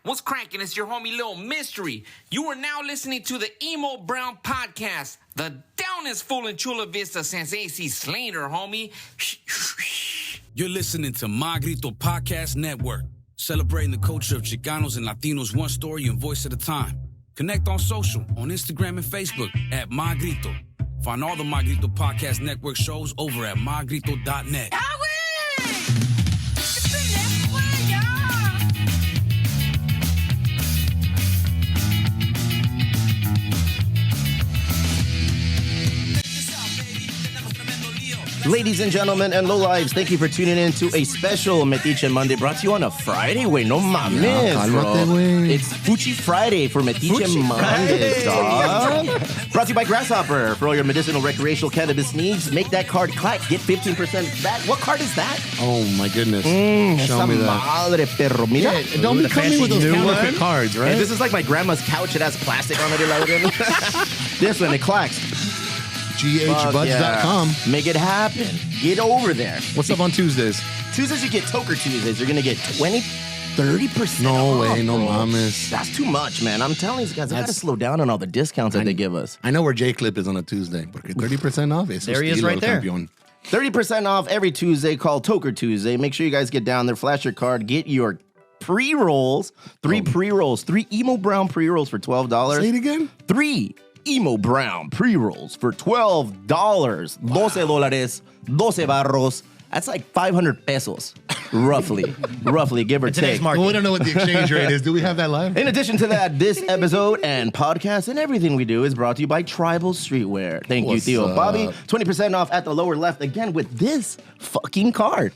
What's cracking? It's your homie Lil Mystery. You are now listening to the Emo Brown Podcast, the downest fool in Chula Vista since AC Slater, homie. You're listening to Ma Grito Podcast Network, celebrating the culture of Chicanos and Latinos one story and voice at a time. Connect on social, on Instagram and Facebook at Ma Grito. Find all the Ma Grito Podcast Network shows over at magrito.net. Ladies and gentlemen and lowlives, thank you for tuning in to a special Metiche Monday brought to you on a Friday. Wait, no mames, bro. It's Fuchi Friday for Metiche Monday, dog. Brought to you by Grasshopper. For all your medicinal recreational cannabis needs, make that card clack. Get 15% back. What card is that? Oh, my goodness. Show me that. Madre perro. Mira. Yeah, don't be coming with those counterfeit cards, right? Yeah, this is like my grandma's couch. It has plastic on it. This one, it clacks. GHbuds.com. Yeah. Make it happen. Get over there. What's up on Tuesdays? Tuesdays, you get Toker Tuesdays. You're going to get 30% No off, way, no bro. mames. That's too much, man. I'm telling you guys, I got to slow down on all the discounts that they give us. I know where J-Clip is on a Tuesday. Porque 30% off. There he is right there. Campeón. 30% off every Tuesday called Toker Tuesday. Make sure you guys get down there, flash your card, get your pre-rolls. Three Emo Brown pre-rolls for $12. Say it again. 3 Emo Brown pre-rolls for $12. $12, 12 barros. That's like 500 pesos, roughly, give or take. Well, we don't know what the exchange rate is. Do we have that live? In addition to that, this episode and podcast and everything we do is brought to you by Tribal Streetwear. Thank you, Theo Bobby. 20% off at the lower left again with this fucking card.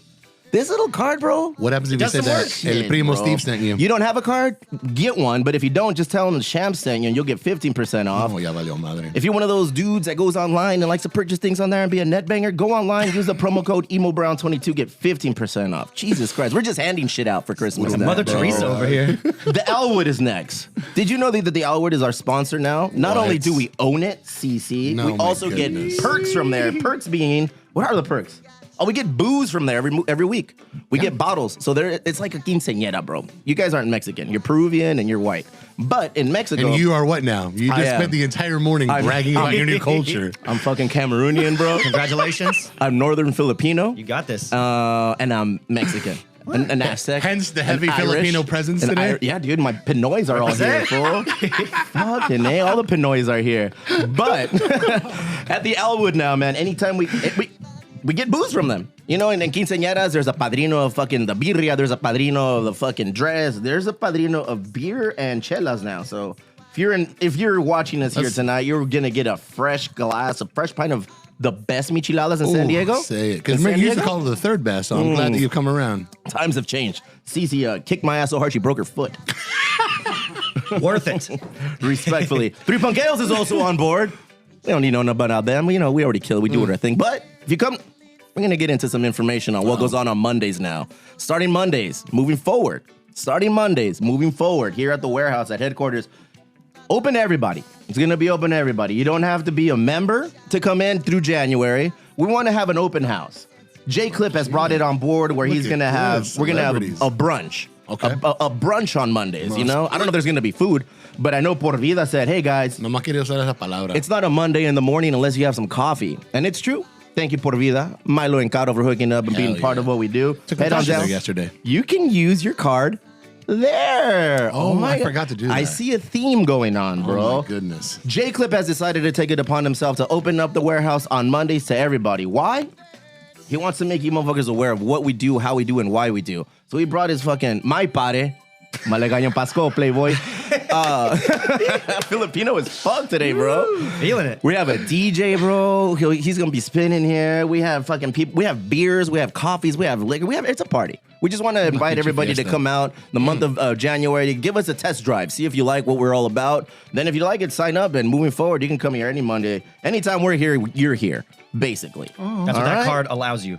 This little card, bro. What happens if you say that El Primo Steve sent you? You don't have a card? Get one. But if you don't, just tell him the Sham sent you and you'll get 15% off. Oh, ya valió madre. If you're one of those dudes that goes online and likes to purchase things on there and be a net banger, go online, use the promo code EmoBrown22, get 15% off. Jesus Christ. We're just handing shit out for Christmas. Mother Teresa over here. The Elwood is next. Did you know that the Elwood is our sponsor now? Not only do we own it, CC, we also get perks from there. Perks being, what are the perks? Oh, we get booze from there every week. We get bottles. So it's like a quinceañera, bro. You guys aren't Mexican. You're Peruvian and you're white. But in Mexico... And you are what now? You just spent the entire morning bragging about your new culture. I'm fucking Cameroonian, bro. Congratulations. I'm Northern Filipino. You got this. And I'm Mexican. An Aztec. Hence the heavy Filipino presence today? Yeah, dude, my Pinoys are all here, fool. Fucking A, all the Pinoys are here. But at the Elwood now, man, anytime we get booze from them. You know, and in quinceañeras, there's a padrino of fucking the birria, there's a padrino of the fucking dress, there's a padrino of beer and chelas now. So if you're watching us here tonight, you're gonna get a fresh pint of the best micheladas in San Diego. Say it. Because you used to call it the third best, so I'm glad that you've come around. Times have changed. Cece kicked my ass so hard she broke her foot. Worth it. Respectfully. Three Punkeos is also on board. We don't need no nothing about them. You know, we already killed. We do our thing. But if you come... We're going to get into some information on what goes on Mondays now. Starting Mondays, moving forward here at the warehouse at headquarters. Open to everybody. It's going to be open to everybody. You don't have to be a member to come in through January. We want to have an open house. J-Clip has brought it on board where we're going to have a brunch. Okay. A brunch on Mondays, you know? I don't know if there's going to be food, but I know Por Vida said, hey, guys, Nomás quería usar esa palabra. it's not a Monday in the morning unless you have some coffee. And it's true. Thank you, Por Vida. Milo and Cado for hooking up and being part of what we do. Head on down. Yesterday. You can use your card there. Oh my! I forgot to do that. I see a theme going on, bro. Oh, my goodness. J-Clip has decided to take it upon himself to open up the warehouse on Mondays to everybody. Why? He wants to make you motherfuckers aware of what we do, how we do, and why we do. So he brought his fucking my pare. Malegaño Pasco, Playboy. Filipino as fuck today, bro. Feeling it. We have a DJ, bro. He's gonna be spinning here. We have fucking people. We have beers. We have coffees. We have liquor. It's a party. We just want to invite everybody to come out the month of January to give us a test drive. See if you like what we're all about. Then if you like it, sign up. And moving forward, you can come here any Monday. Anytime we're here, you're here. Basically. That's what that card allows you.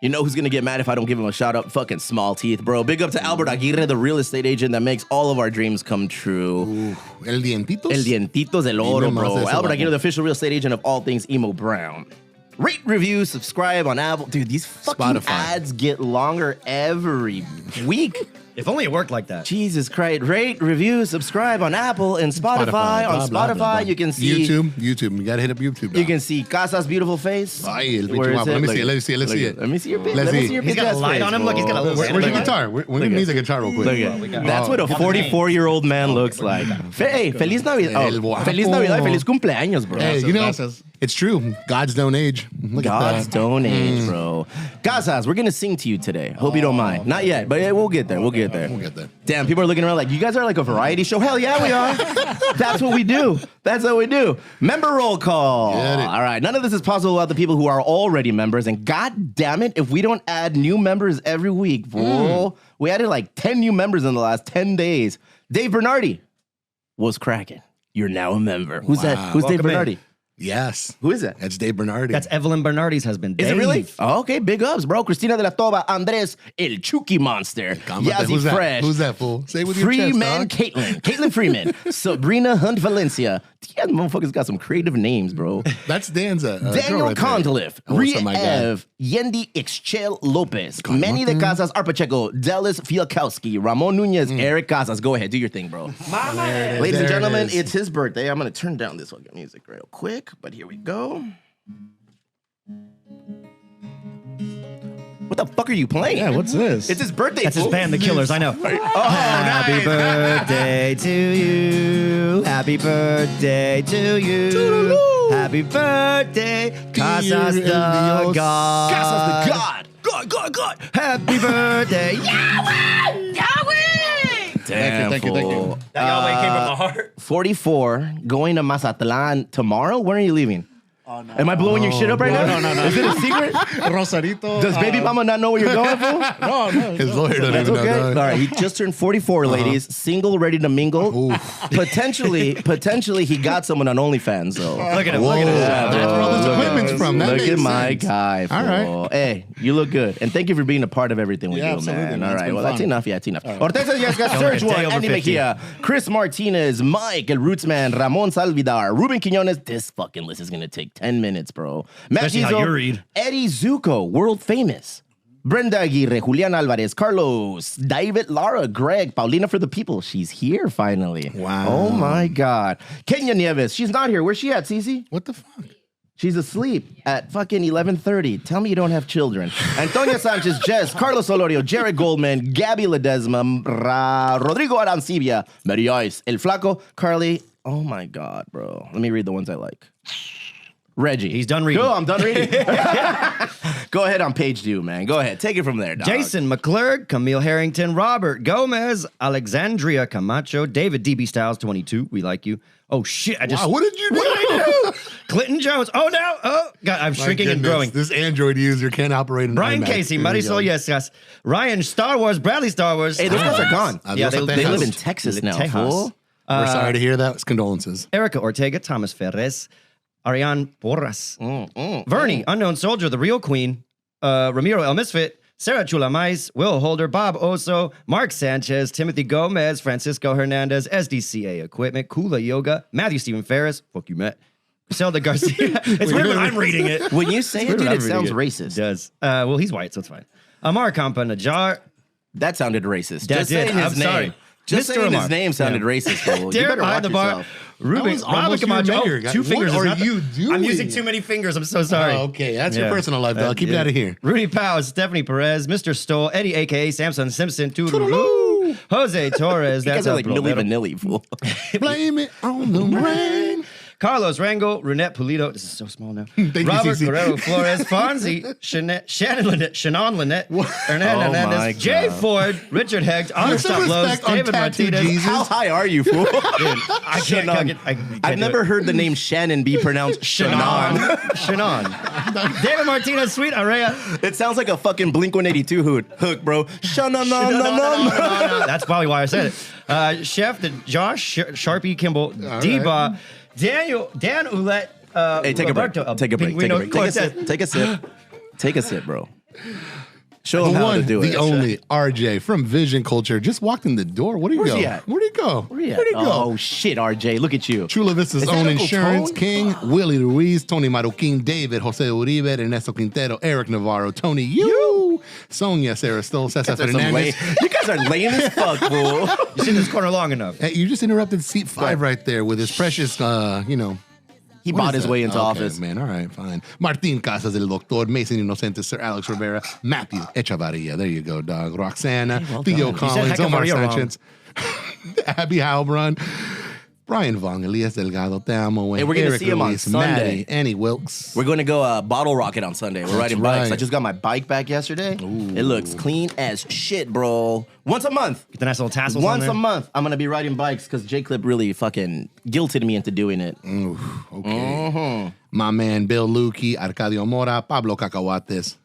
You know who's going to get mad if I don't give him a shout out? Fucking Small Teeth, bro. Big up to Albert Aguirre, the real estate agent that makes all of our dreams come true. El Dientitos? El Dientitos del Oro, bro. Albert Aguirre, the official real estate agent of all things Emo Brown. Rate, review, subscribe on Apple. Dude, these fucking ads get longer every week. If only it worked like that. Jesus Christ. Rate, review, subscribe on Apple and Spotify. On Spotify, you can see... YouTube. You got to hit up YouTube. You can see Casa's beautiful face. Ay, el Where is Let me it? see it. Let me see it. Let me see your bitch. Let's Let me see. see your He's got a bitch-ass light face, on him. Look, he's got a bro. little... Where's your guitar? We're going to need the guitar real quick. Look at that's what a 44-year-old man looks like. Hey, Feliz Navidad. Oh, Feliz Navidad, Feliz cumpleaños, bro. Hey, you know, it's true. Gods don't age. Look God's at that. don't age, bro. Casas, we're going to sing to you today. Hope you don't mind. Not yet, but yeah, we'll get there. We'll get there. Damn, people are looking around like, you guys are like a variety show. Hell yeah, we are. That's what we do. That's what we do. Member roll call. All right. None of this is possible without the people who are already members. And god damn it, if we don't add new members every week, fool. We added like 10 new members in the last 10 days. Dave Bernardi was cracking. You're now a member. Who's that? Who's Dave Bernardi? Yes. Who is that? That's Dave Bernardi. That's Evelyn Bernardi's husband, Dave. Is it really? Oh, okay, big ups, bro. Cristina de la Toba, Andres, El Chucky Monster, Yazzie Who's that? Fresh. Who's that fool? Say it with your chest, Freeman dog. Caitlin Freeman, Sabrina Hunt Valencia. Yeah, motherfuckers got some creative names, bro. That's Dan's Daniel Condoliff, Ria Ev, Yendi Ixchel Lopez, Manny de Casas Arpacheco, Dallas Fialkowski, Ramon Nunez, Eric Casas. Go ahead, do your thing, bro. Ladies and gentlemen, it's his birthday. I'm going to turn down this fucking music real quick, but here we go. What the fuck are you playing? Yeah, what's this? It's his birthday. That's his band, The Killers. I know. Happy birthday to you. Happy birthday to you. Happy birthday, Casas the God. Casas the God. God. Happy birthday. Damn, Thank you. That Yahweh came from the heart. 44, going to Mazatlan tomorrow? When are you leaving? Oh, no. Am I blowing your shit up right now? No. Is it a secret? Rosarito. Does baby mama not know where you're going for? No. His lawyer doesn't That's even okay. know. All right, he just turned 44, ladies. Single, ready to mingle. Potentially, he got someone on OnlyFans. So Look at him. Look at him. That's where all this equipment's from. That look makes at my sense. guy. All right. Hey, you look good, and thank you for being a part of everything we do, absolutely, man. man. All It's right, been well, fun. that's enough. Yeah, it's enough. Ortega Yesca, Serge a day One, over Andy 50. Mejia, Chris Martinez, Mike, El Rootsman, Ramon Salvidar, Ruben Quinones. This fucking list is gonna take 10 minutes, bro. Matt Especially how Gizo, you read. Eddie Zuko, world famous. Brenda Aguirre, Julian Alvarez, Carlos, David, Lara, Greg, Paulina for the people. She's here finally. Wow. Oh my God. Kenya Nieves. She's not here. Where's she at, Cece? What the fuck? She's asleep at fucking 11:30. Tell me you don't have children. Antonia Sanchez, Jess, Carlos Olorio, Jared Goldman, Gabby Ledesma, Rodrigo Arancibia, Mary Ice, El Flaco, Carly. Oh my God, bro. Let me read the ones I like. Reggie. He's done reading. Cool, I'm done reading. Go ahead on page 2, man. Go ahead. Take it from there, dog. Jason McClurg, Camille Harrington, Robert Gomez, Alexandria Camacho, David DB Styles, 22. We like you. Oh, shit. Wow, what did you do? Clinton Jones. Oh, no. Oh, God. I'm shrinking and growing. This Android user can't operate in Brian iMac. Casey, Here we Marisol, go. yes. Ryan Star Wars, Bradley Star Wars. Hey, those guys are gone. Yeah, Adios, they They live Texas. in Texas now, Tejas. fool. We're sorry to hear that. It's condolences. Erica Ortega, Thomas Ferres, Ariane Porras, Vernie, Unknown Soldier, The Real Queen, Ramiro El Misfit, Sarah Chulamais, Will Holder, Bob Oso, Mark Sanchez, Timothy Gomez, Francisco Hernandez, SDCA Equipment, Kula Yoga, Matthew Stephen Ferris, fuck you, Matt, Griselda Garcia. It's weird when I'm reading it. When you say it, dude, it sounds racist. It does. Well, he's white, so it's fine. Amar Kampa Najar, That sounded racist. That Just did. saying his I'm name. sorry. Just Mr. saying Amar. his name sounded racist, bro. You Derek better behind watch the bar. yourself. Ruben, was Robin almost your Camacho. mayor, guy. Two What fingers. are is not you doing? I'm using too many fingers. I'm so sorry. Oh, okay, that's your personal life, dog. Keep it out of here. Rudy Powers, Stephanie Perez, Mr. Stoll, Eddie, a.k.a. Samson Simpson, Toodaloo, Jose Torres. You guys That's are like Milli Romero. Vanilli, fool. Blame it on the rain. Carlos Rango, Runette Pulido. This is so small now. you, Robert CC. Guerrero Flores, Fonzie, Shannon Lynette, Shannon Lynette, Hernan Oh my Hernandez, Jay God. Ford, Richard Heggs, Honor some Stop Lows, respect on David Tattoo Martinez. Jesus. How high are you, fool? I can't. I've never heard the name Shannon be pronounced Shannon. Shannon. David Martinez, Sweet Araya. It sounds like a fucking Blink-182 hook, bro. Shannon. That's probably why I said it. Chef, Josh, Sharpie, Kimball, Deba, Daniel, Dan Ouellette, Hey, take Roberto, a break. Take a break. Take a break. Take a Cortez. sip. Take a sip. Take a sip, bro. Show him The how to one, do it. the only RJ from Vision Culture just walked in the door. Where'd he Where's go? he at? Where'd he go? Where you at? Where'd he go? Oh shit, RJ, look at you. Chula Vista's Is that own Uncle insurance Tone? king, Willie Ruiz, Tony Maruquin, David, Jose Uribe, Ernesto Quintero, Eric Navarro, Tony Yu, Sonia, Sarah Stoll, Cesar There's some Fernandez. You guys are lame as fuck, fool. You sit in this corner long enough. Hey, you just interrupted seat 5 right there with his precious, He what bought is his that? way into Okay, office. Man, all right, fine. Martin Casas del Doctor, Mason Inocentes, Sir Alex Rivera, Matthew Echavarria. There you go, dog. Roxana, Theo Collins, Omar Sanchez, Abby Halbron, Brian Vong, Elias Delgado, Te Amo, Wayne, Hey, we're gonna Eric see him on Luis, Sunday. Maddie, Annie Wilkes. We're going to go Bottle Rocket on Sunday. We're riding bikes. right. I just got my bike back yesterday. It looks clean as shit, bro. Once a month. Get the nice little tassels on Once there. a month, I'm going to be riding bikes because J-Clip really fucking guilted me into doing it. Okay. My man Bill Lukey, Arcadio Mora, Pablo Cacahuates,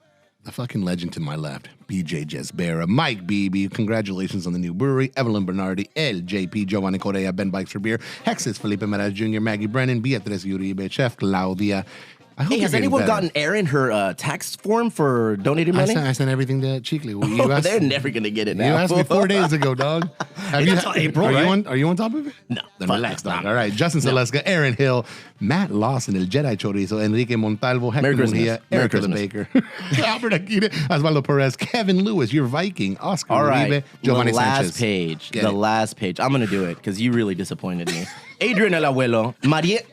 the fucking legend to my left, BJ Jesbera, Mike Beebe, congratulations on the new brewery, Evelyn Bernardi, El JP, Giovanni Correa, Ben Bikes for Beer, Hexes, Felipe Meraz Jr., Maggie Brennan, Beatriz Uribe, Chef Claudia. I hope Hey, you're has getting anyone better. gotten Erin her tax form for donating I money? sent everything to Chicley. You asked, They're never going to get it you now. asked me 4 days ago, dog. Have It's until April, are right? Are you on top of it? No. Then Fuck relax, no. dog. All right. Justin Zaleska, Aaron Hill, Matt Lawson, El Jedi Chorizo, Enrique Montalvo, Hector Merry Christmas. Mejia, Merry Erica the Christmas. Baker, Albert Aquita, Osvaldo Perez, Kevin Lewis, your Viking, Oscar All right, Uribe, Giovanni the last Sanchez. page. Get The it. last page. I'm gonna do it because you really disappointed me. Adrian El Abuelo,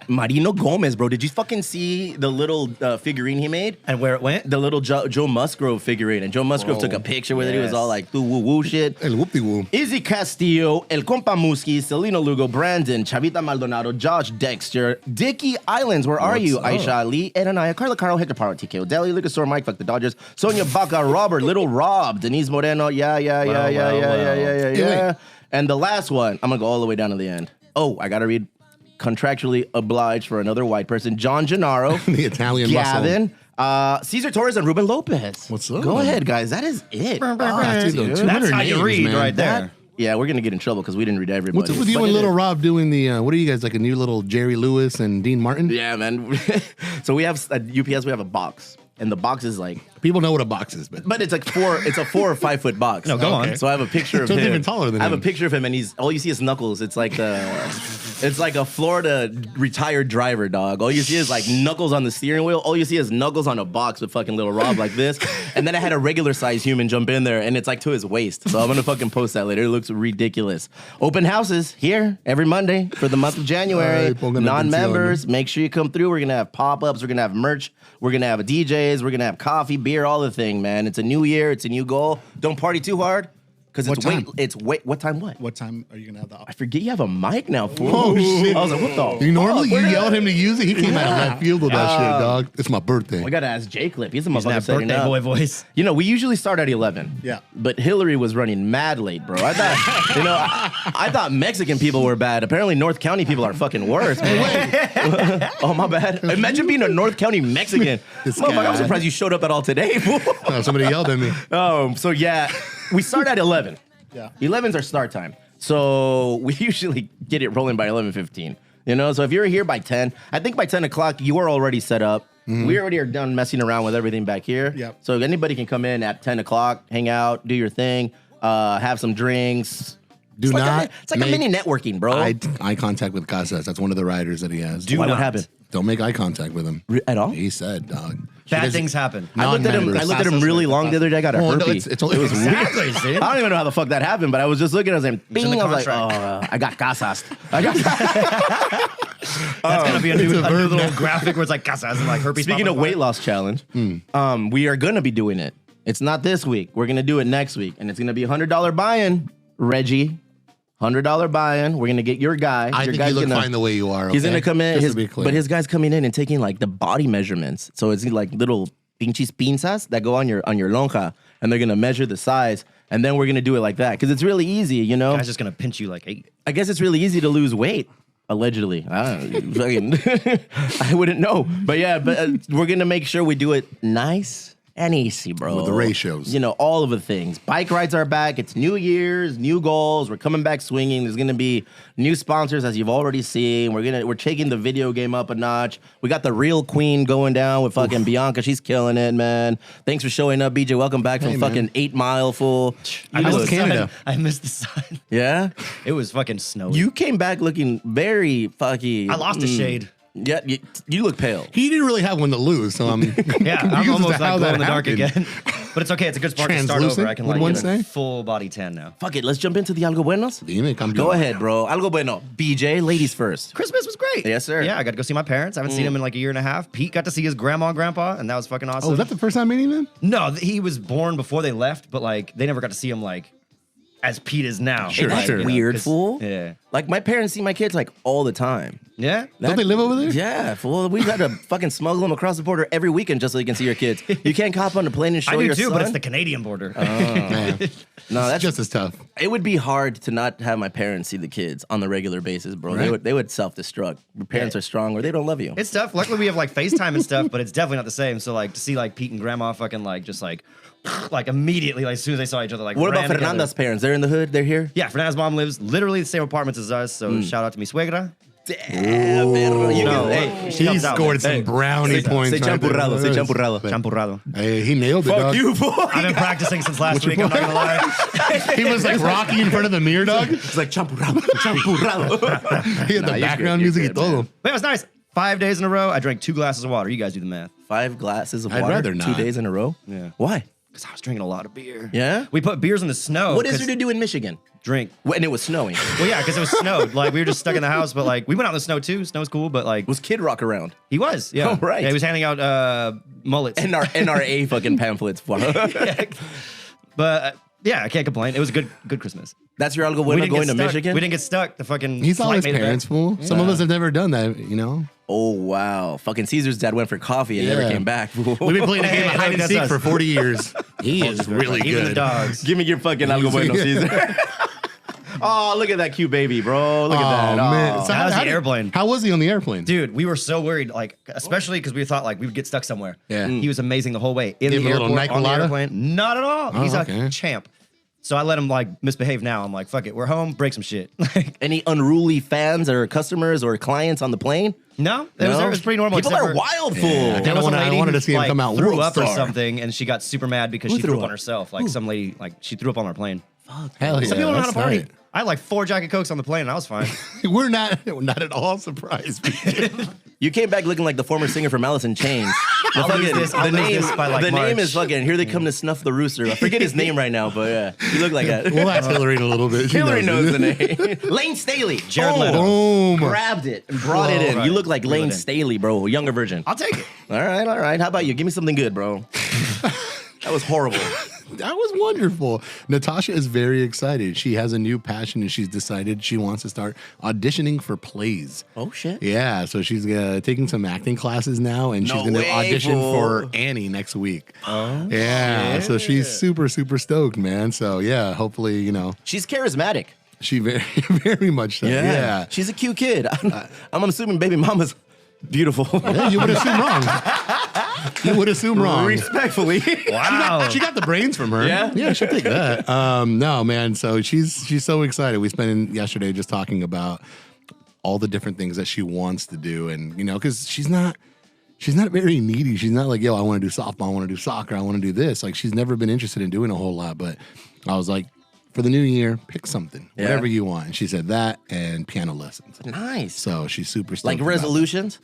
Marino Gomez, bro. Did you fucking see the little figurine he made? And where it went? The little Joe Musgrove figurine, and Joe Musgrove took a picture with it. He was Yes. all like, woo woo shit. El whoopty-woo. Izzy Castillo, El Compa Muski, Celino Lugo, Brandon, Chavita Maldonado, Josh Dexter, Dickie Islands, where are you? Aisha Ali, Ed Anaya, Carla Caro, Hector Paro, TKO Deli, Lucasor, Mike, fuck the Dodgers, Sonia Baca, Robert, Little Rob, Denise Moreno, yeah. And the last one, I'm gonna go all the way down to the end. Oh, I gotta read. Contractually obliged for another white person, John Gennaro, The Italian muscle. Gavin, Cesar Torres, and Ruben Lopez. What's up? Go ahead, guys. That is it. Dude, Dude. 200 That's how you names, read man. right there. Yeah, we're gonna get in trouble because we didn't read everybody. What's up with you But and it Little is. Rob doing the, what are you guys, like a new little Jerry Lewis and Dean Martin? Yeah, man. So we have at UPS. We have a box, and the box is like, People know what a box is, but but it's like it's a 4 or 5 foot box. No, go on. So I have a picture of So him. it's even taller than I have him. a picture of him, and he's all you see is knuckles. It's like it's like a Florida retired driver, dog. All you see is like knuckles on the steering wheel. All you see is knuckles on a box with fucking Little Rob like this. And then I had a regular size human jump in there, and it's like to his waist. So I'm gonna fucking post that later. It looks ridiculous. Open houses here every Monday for the month of January. Ay, pongan Non-members, make sure you come through. We're gonna have pop-ups. We're gonna have merch. We're gonna have DJs. We're gonna have coffee, beer, all the thing, man. It's a new year. It's a new goal. Don't party too hard, because What it's time? What time? What? what time are you going to have the I forget you have a mic now, fool. Oh, shit. I was like, what the? You normally fuck? you Where yell at did him to use it. He came out of left field with that shit, dog. It's my birthday. I gotta ask J-Clip. He's a He's motherfucker that setting birthday up. boy voice. You know, we usually start at 11. Yeah. But Hilary was running mad late, bro. I thought, I thought Mexican people were bad. Apparently, North County people are fucking worse. Man. Oh, my bad. Imagine being a North County Mexican. This Motherfucker, guy. I'm surprised you showed up at all today, fool. Oh, somebody yelled at me. So yeah, we start at 11. Yeah. 11's our start time. So we usually get it rolling by 11:15. You know, so if you're here by 10, I think by 10 o'clock, you are already set up. We already are done messing around with everything back here. Yep. So anybody can come in at 10 o'clock, hang out, do your thing, have some drinks. Do It's like not it's like a make mini networking, bro. eye contact with Casas. That's one of the riders that he has. What not? happened? Don't make eye contact with him. At all? He said, dog. Bad things happen. I looked at him. I looked at him really long the other day. I got a Oh, no, herpes. it's only- it was weird. Exactly, see? I don't even know how the fuck that happened, but I was just looking. I was like, bing. in the I was like, contract. I got casas. I got. That's gonna be a It's new, a a new verb little now. graphic where it's like casas and like herpes. Speaking of popping weight up. loss challenge, we are gonna be doing it. It's not this week. We're gonna do it next week, and it's gonna be $100 buy-in. Reggie, $100 buy-in. We're gonna get your guy. I your think guy's you look gonna, fine the way you are. He's okay? gonna come in, Just to be clear. but his guy's coming in and taking like the body measurements. So it's like little pinches pinzas that go on your lonja, and they're gonna measure the size, and then we're gonna do it like that because it's really easy, you know. Guy's just gonna pinch you like, hey. I guess it's really easy to lose weight. Allegedly, I don't fucking, I wouldn't know, but yeah, we're gonna make sure we do it nice and easy, bro. With the ratios. You know, all of the things. Bike rides are back. It's New Year's, new goals. We're coming back swinging. There's gonna be new sponsors, as you've already seen. We're taking the video game up a notch. We got the real queen going down with fucking Bianca. She's killing it, man. Thanks for showing up, BJ. Welcome back from Hey, man. fucking 8 Mile, fool. I love missed the Canada. sun. I missed the sun. Yeah, It was fucking snowy. you came back looking very fucking. I lost a shade. Yeah, you look pale. He didn't really have one to lose, so I'm Yeah, I'm confused as almost to how like glow that in the dark happened. again. But it's okay. It's a good spark to start Translucent, over. I can would like one get say? a full body tan now. Fuck it, let's jump into the Algo Buenos. Dime, campeón. Go ahead, bro. Algo Bueno. BJ, ladies first. Christmas was great. Yes, sir. Yeah, I got to go see my parents. I haven't seen him in like a year and a half. Pete got to see his grandma and grandpa, and that was fucking awesome. Oh, was that the first time meeting them? No, he was born before they left, but like they never got to see him like as Pete is now. Sure, Like, sure. you know, Weird, 'cause- fool. Yeah. Like, my parents see my kids, like, all the time. Yeah? Don't they live over there? Yeah, fool. We've had to fucking smuggle them across the border every weekend just so you can see your kids. You can't hop on the plane and show I do your too, son. but it's the Canadian border. Man, No, that's just as tough. It would be hard to not have my parents see the kids on the regular basis, bro. Right. They would self-destruct. Your parents are strong or they don't love you. It's tough. Luckily, we have like FaceTime and stuff, but it's definitely not the same. So like to see like Pete and Grandma fucking like just like immediately, like as soon as they saw each other, like What about ran together. Fernanda's parents? They're in the hood. They're here. Yeah, Fernanda's mom lives literally the same apartments as us. So shout out to mi suegra. Damn, perro. You No, can- hey, she He comes out, scored man. some brownie points. Say right there. champurrado. Say champurrado. Champurrado. Hey, he nailed it, Fuck dog. you, boy. I've been practicing since last week. I'm not gonna lie. He was like Rocky in front of the mirror, dog. It's like champurrado. Champurado. He had Nah, the you're background good, music you're and good, todo. man. But it was nice. 5 days in a row, I drank 2 glasses of water. You guys do the math. 5 glasses of I'd water. rather 2 not. days in a row. Yeah. Why? Because I was drinking a lot of beer. Yeah? We put beers in the snow. What is 'cause- there to do in Michigan? Drink. When it was snowing. Well, yeah, because it was snowed. Like we were just stuck in the house, but like we went out in the snow too. Snow's cool, but like Was Kid Rock around? he was. Yeah. Oh, right. Yeah, he was handing out mullets. NRA fucking pamphlets. But yeah, I can't complain. It was a good Christmas. That's your Algo Bueno going to stuck. Michigan? We didn't get stuck. The fucking He saw flight his made it parents, back. fool. Some of us have never done that, you know? Oh, wow. Fucking Caesar's dad went for coffee and never Yeah. came back. We've been playing a game of Hey, hide and that's seek us. for 40 years. He is really Even the good. dogs. Give me your fucking Algo Bueno, Caesar. Oh, look at that cute baby, bro. Look at that. Oh, man. Oh. So How's the did- airplane? How was he on the airplane? Dude, we were so worried, like, especially because we thought like we would get stuck somewhere. Yeah. He was amazing the whole way. In Give the him a little airport, on the Nicolata? airplane. Not at all. Oh, He's okay. a champ. So I let him like misbehave now. I'm like, fuck it, we're home, break some shit. Like, Any unruly fans or customers or clients on the plane? no, it was pretty normal. People except are for- wild, fool. Yeah. There was a I lady wanted who, to see him like, come out threw world up or star. something, and she got super mad because Who she threw threw up up? on herself. Like some lady, like she threw up on our plane. Hell yeah. Some people don't know how that's to party. right. I had like 4 Jack and Cokes on the plane, and I was fine. We're not at all surprised. You came back looking like the former singer from Alice in Chains. The, I'll lose this- I'll the lose name, this by, like, the name March. is fucking Here They Come to Snuff the Rooster. I forget his name right now, but yeah, you look like that. We'll ask Hillary in a little bit. She Hillary knows the it. name. Lane Staley. Jared Boom. Leto. Boom. Grabbed it and brought it in. Right. You look like Threw Lane it in. Staley, bro. Younger version. I'll take it. All right. How about you? Give me something good, bro. That was horrible. That was wonderful. Natasha is very excited. She has a new passion and she's decided she wants to start auditioning for plays. Oh, shit. Yeah, so she's taking some acting classes now and she's No going to way, audition fool. for Annie next week. Oh, yeah. So she's super, super stoked, man. So yeah, hopefully, you know, She's charismatic. she very, very much so. Yeah. She's a cute kid. I'm assuming baby mama's beautiful. Yeah, you would assume wrong. You would assume wrong. Respectfully. Wow. She got the brains from her. Yeah? Yeah, she'll take that. No, man. So she's so excited. We spent yesterday just talking about all the different things that she wants to do. And, you know, because she's not very needy. She's not like, yo, I want to do softball, I want to do soccer, I want to do this. Like, she's never been interested in doing a whole lot. But I was like, for the new year, pick something, Yeah. whatever you want. And she said that and piano lessons. Nice. So she's super stoked Like about that. resolutions?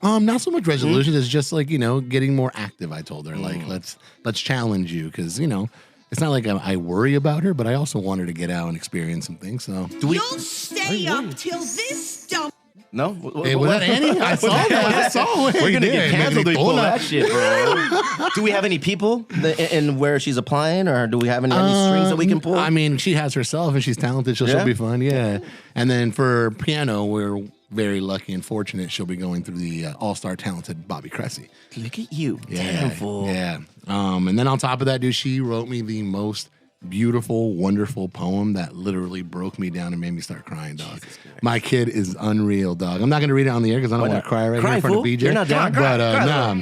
Not so much resolutions. It's just like, you know, getting more active. I told her like let's challenge you because, you know, it's not like I worry about her, but I also want her to get out and experience some things. So You'll stay up till this dumb. No? hey, was that Annie? I saw that. I saw what We're he gonna get did. canceled if we pull Hola. that shit, bro. Do we have any people in where she's applying, or do we have any strings that we can pull? I mean, she has herself and she's talented, so Yeah? she'll be fun. Yeah. And then for piano, we're very lucky and fortunate. She'll be going through the all-star talented Bobby Cressy. Look at you, Yeah. damn fool. Yeah. And then on top of that, dude, she wrote me the most beautiful, wonderful poem that literally broke me down and made me start crying, dog. My kid is unreal, dog. I'm not going to read it on the air because I don't want to cry right Cry, here in front fool. of BJ. You're not done. But Cry, nah.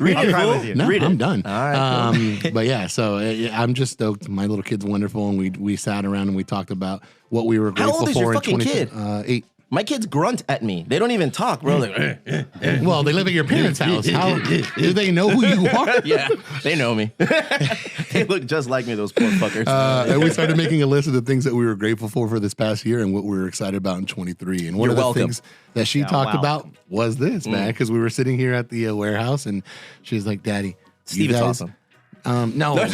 Read I'll it, cry fool. with you. No, Read it. I'm done. All right, But yeah, so I'm just stoked. My little kid's wonderful, and we sat around and we talked about what we were grateful old is your for fucking in kid? 8. My kids grunt at me. They don't even talk, bro. Like, Well, they live at your parents' house. How do they know who you are? yeah, they know me. They look just like me, those poor fuckers. And we started making a list of the things that we were grateful for this past year and what we were excited about in 23. And one You're of the welcome. things that she talked wow. about was this, man, because we were sitting here at the warehouse and she was like, Daddy, Steve you is guys, awesome. No.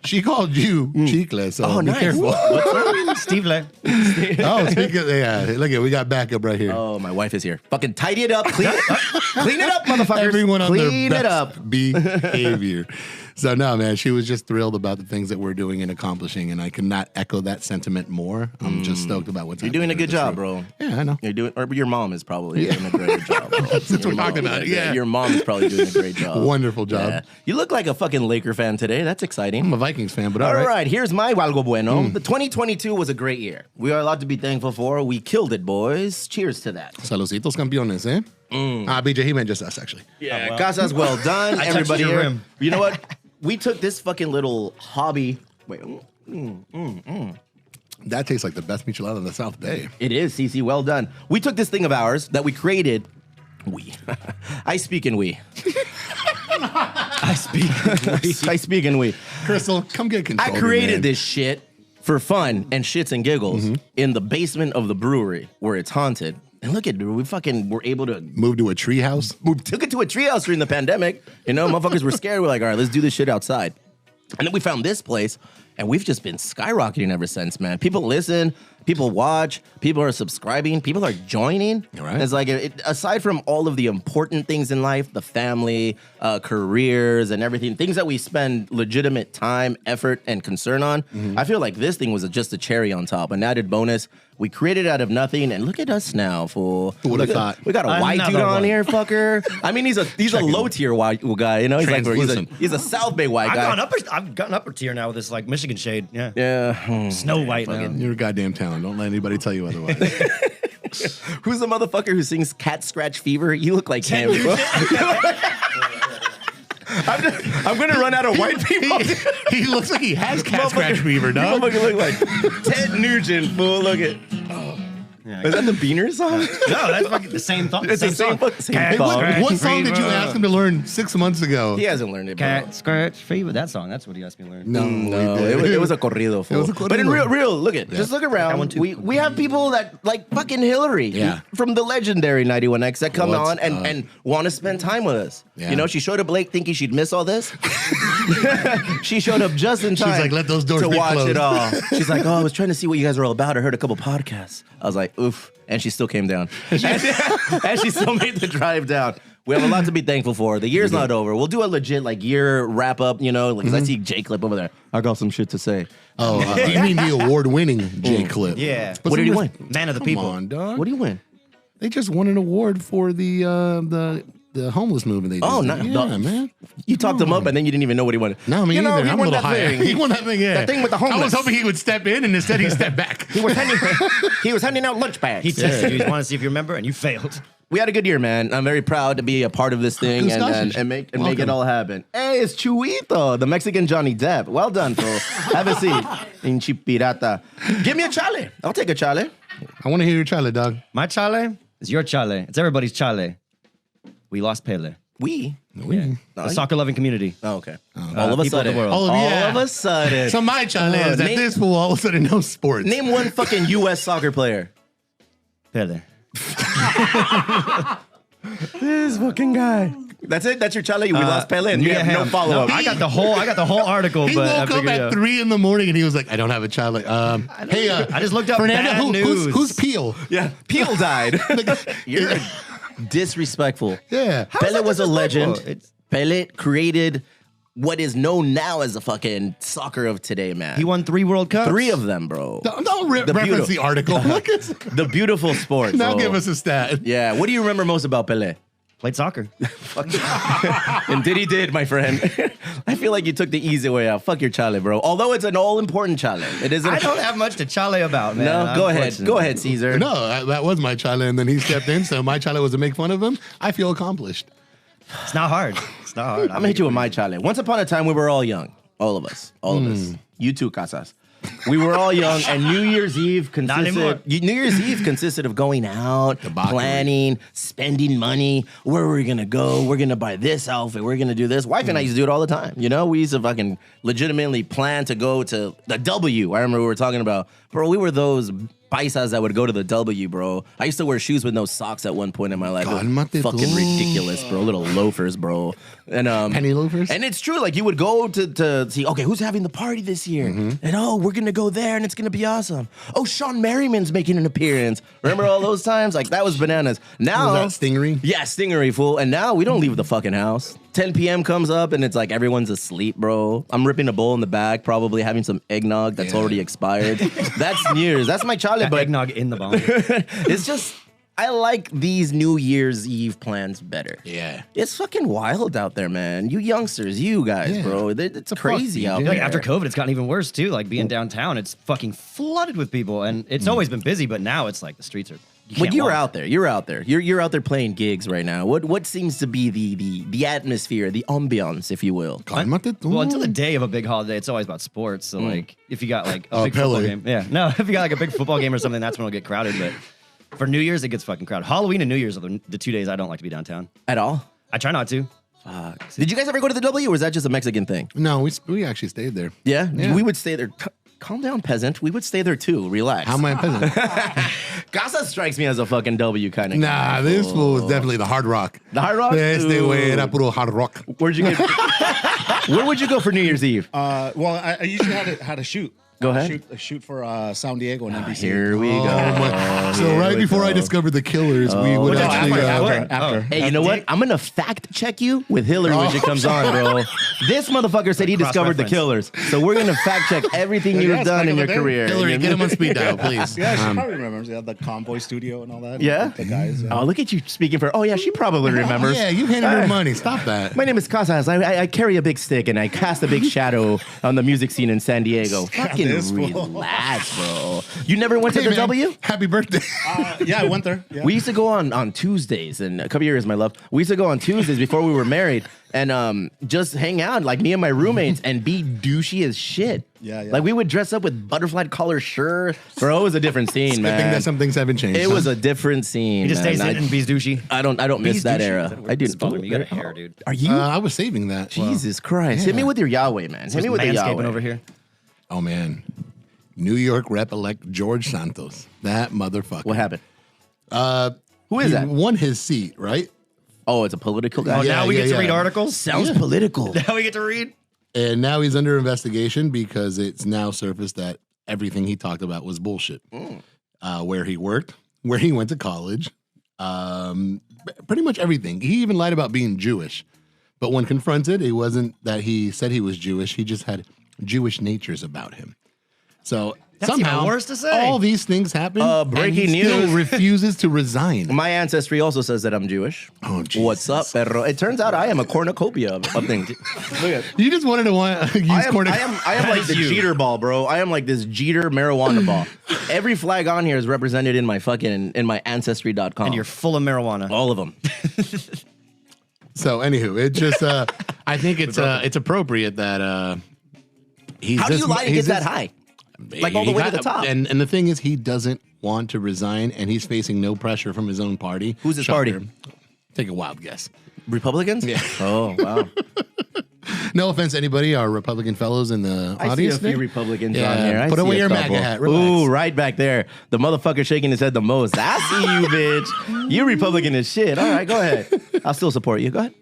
She called you Chicle, so be careful. Steve Le. Speaking of, look at we got backup right here. Oh, my wife is here. Fucking tidy it up, clean it up, clean it up, motherfuckers. Everyone on clean their it best up. behavior. So no, man, she was just thrilled about the things that we're doing and accomplishing, and I cannot echo that sentiment more. I'm just stoked about what's You're happening. doing a good job, Show. bro. Yeah, I know. You're doing, or your mom is probably doing a great job. Bro. That's what we're talking about. Yeah, your mom is probably doing a great job. Wonderful job. Yeah. You look like a fucking Laker fan today. That's exciting. I'm a Vikings fan, but All all right. right, here's my Algo Bueno. The 2022 was a great year. We are allowed to be thankful for. We killed it, boys. Cheers to that. Saluditos campeones, eh? BJ, he meant just us, actually. Yeah, Casas, well done. I Everybody touched your here. rim. You know what? We took this fucking little hobby. Wait, That tastes like the best michelada in the South Bay. it is, CC. Well done. We took this thing of ours that we created. We. I speak in we. I speak. I speak in we. Crystal, come get control. I created this shit for fun and shits and giggles Mm-hmm. in the basement of the brewery where it's haunted. And look at, dude, we fucking were able to Move to a tree house. we took it to a treehouse during the pandemic. You know, motherfuckers were scared. We're like, all right, let's do this shit outside. And then we found this place, and we've just been skyrocketing ever since, man. People listen, people watch, people are subscribing, people are joining. Right. It's like, aside from all of the important things in life, the family, careers, and everything, things that we spend legitimate time, effort, and concern on, I feel like this thing was just a cherry on top, an added bonus. We created it out of nothing, and look at us now, fool. Who would've Look at- thought? We got a white Another dude on one. here, fucker. I mean, he's a low tier white guy, you know. He's Translucent. he's a South Bay white guy. I've gotten upper tier now with this like Michigan shade. Yeah. Yeah. Snow White now. You're a goddamn talent. Don't let anybody tell you otherwise. Who's the motherfucker who sings Cat Scratch Fever? You look like him. I'm gonna run out of white people. he looks like he has cat scratch fever, You dog. motherfucker look like Ted Nugent, fool. Look at. Is that the Beaner song? No, that's fucking the same thing. It's the same song. same Cat song. Scratch What song did you Fever. ask him to learn 6 months ago? He hasn't learned it, bro. Cat Scratch Fever. That song. That's what he asked me to learn. No, It was a corrido, fool. was a But in corrido. real, look at, just look That around. one too. We have people that like fucking Hillary, Yeah. from the legendary 91X that come What's on and up? want to spend time with us. Yeah. You know, she showed up late thinking she'd miss all this. She showed up just in time. like, "Let those doors to be watch closed." it all. She's like, oh, I was trying to see what you guys were all about. I heard a couple podcasts. I was like, oof, and she still came down, and she still made the drive down. We have a lot to be thankful for. The year's not over. We'll do a legit like year wrap up. You know, because I see J Clip over there. I got some shit to say. Oh, you mean the award-winning J Clip? Yeah. What did he win? Man of the Come people. on, dog. What do you win? They just won an award for the homeless movement they did. Oh, yeah, man. You talked him up, and then you didn't even know what he wanted. No, me you know, either. he I'm a won little that higher. thing. He won that thing, yeah. That thing with the I was homeless. hoping he would step in, and instead he stepped back. He was handing out lunch bags. He tested you. He wanted to see if you remember, and you failed. We had a good year, man. I'm very proud to be a part of this thing and make it Welcome. all happen. Hey, it's Chuito, the Mexican Johnny Depp. Well done, fool. Have a seat. Pinche pirata. Give me a chale. I'll take a chale. I want to hear your chale, dog. My chale is your chale. It's everybody's chale. We lost Pele. We? The soccer-loving community. Oh, okay. All of a people of the sudden. world. Oh, All yeah. of a sudden. So my chale is that name- this fool all of a sudden knows sports. Name one fucking U.S. soccer player. Pele. This fucking guy. That's it? That's your chale? We lost Pele and you have no follow-up. I got the whole article, He but I woke up figured it at out. 3 in the morning and he was like, I don't have a chale. Hey, I just looked up Fernando, bad news. who's Peel? Yeah, Peel died. You're disrespectful. Yeah. Pele was a legend. It's- Pele created what is known now as the fucking soccer of today, man. He won 3 World Cups. 3 of them, bro. Don't The reference beautiful- the article. Look at The beautiful sport. now bro. give us a stat. Yeah, what do you remember most about Pele? Played soccer. And he did, my friend. I feel like you took the easy way out. Fuck your chale, bro. Although it's an all-important chale. It isn't. I don't have much to chale about, man. No, go ahead. unfortunately. Go ahead, Caesar. No, that was my chale, and then he stepped in, so my chale was to make fun of him. I feel accomplished. It's not hard. It's not hard. I'm gonna hit you with my chale. Once upon a time, we were all young. All of us. All of us. You too, Casas. We were all young, and New Year's Eve anymore. consisted of going out, Debauchery. planning, spending money. Where are we gonna go? We're gonna buy this outfit. We're gonna do this. Wife and I used to do it all the time. You know, we used to fucking legitimately plan to go to the W. I remember we were talking about, bro. We were those paisas that would go to the W, bro. I used to wear shoes with no socks at one point in my life. Cálmate Fucking tú. ridiculous, bro. Little loafers, bro. And Penny loafers? And it's true. Like, you would go to see, okay, who's having the party this year? And we're gonna go there and it's gonna be awesome. Oh, Sean Merriman's making an appearance. Remember all those times? Like, that was bananas. Now Was that Stingery? Yeah, Stingery, fool. And now we don't leave the fucking house. 10 p.m. comes up and it's like everyone's asleep, bro. I'm ripping a bowl in the back, probably having some eggnog that's already expired. That's New Year's. That's my chale, but Eggnog in the bomb. it's just, I like these New Year's Eve plans better. Yeah. It's fucking wild out there, man. You youngsters, you guys, Yeah. bro. It's crazy fuck, out DJ. there. Like after COVID, it's gotten even worse too. Like being downtown, it's fucking flooded with people, and it's always been busy, but now it's like the streets are. When you're walk. out there, you're out there. You're out there playing gigs right now. What seems to be the atmosphere, the ambiance, if you will? Cálmate tú. Well, until the day of a big holiday, it's always about sports. So like, if you got like a big Pele. football game, if you got like a big football game or something, that's when it'll get crowded. But for New Year's, it gets fucking crowded. Halloween and New Year's are the 2 days I don't like to be downtown. At all? I try not to. Did you guys ever go to the W, or was that just a Mexican thing? No, we actually stayed there. Yeah? Yeah. We would stay there. Calm down, peasant. We would stay there too. Relax. How am I a peasant? Casa strikes me as a fucking W kind of Nah, this fool was definitely the Hard Rock. The Hard Rock? Este Ooh. way era puro Hard Rock. Where'd you get? Where would you go for New Year's Eve? Well, I usually had a shoot. Go ahead. A shoot for San Diego and NBC. Here we go. So Here right we before I go. discovered the Killers, we would What'd you actually. do? After. Hey, you know what? I'm gonna fact check you with Hilary when she comes on, bro. This motherfucker said he discovered the Killers, so we're gonna fact check everything you've it's done back in your over there. career. Hillary, get him on speed dial, please. Yeah, she probably remembers. Yeah, the Convoy Studio and all that. Yeah? The guys. Yeah. Oh, look at you speaking for. Oh yeah, she probably remembers. Yeah, you handed her money. Stop that. My name is Casas. I carry a big stick and I cast a big shadow on the music scene in San Diego. Fucking this fool. relax, bro. You never went to Hey, the man, W? Happy birthday. Yeah, I went there. Yeah. We used to go on Tuesdays, and a couple years, my love. We used to go on Tuesdays before we were married, and just hang out, like me and my roommates, and be douchey as shit. Yeah. Like we would dress up with butterfly collar shirt. Bro, it was a different scene, I think man. that some things haven't changed. It was a different scene. He just man. stays in and bees douchey. I don't miss Bees that douchey. era. Is that a word? I do. It's bothering me. You got a hair, dude. Are you? I was saving that. Jesus Christ! Hit me with your Yahweh, man. Hit me with the Manscaping Yahweh over here. Oh man, New York Rep-elect George Santos. That motherfucker. What happened? Who is He that? won his seat, right? Oh, it's a political guy. Oh, Yeah, now we get to yeah. read articles. Sounds political. Now we get to read. And now he's under investigation because it's now surfaced that everything he talked about was bullshit. Where he worked, where he went to college, pretty much everything. He even lied about being Jewish. But when confronted, it wasn't that he said he was Jewish. He just had Jewish natures about him. So That's somehow, even worse to say. all these things happen. Breaking and he still news. refuses to resign. My ancestry also says that I'm Jewish. Oh, Jesus. What's up, perro? It turns out I am a cornucopia of things. Look at. You just wanted to use I am cornucopia. like the Jeter ball, bro. I am like this Jeter marijuana ball. Every flag on here is represented in my ancestry.com. And you're full of marijuana. all of them. So, anywho, it just I think it's appropriate that he's How do this- you lie to he's get that this- high? Like all the way to the top. And the thing is, he doesn't want to resign, and he's facing no pressure from his own party. Who's his Shocker. party? Take a wild guess. Republicans? Yeah. Oh, wow. No offense, to anybody, our Republican fellows in the I see a audience. few there? Republicans Yeah, on here. I put see away a your couple. MAGA hat. Relax. Ooh, right back there. The motherfucker shaking his head the most. I see you, bitch. You Republican as shit. All right, go ahead. I'll still support you. Go ahead.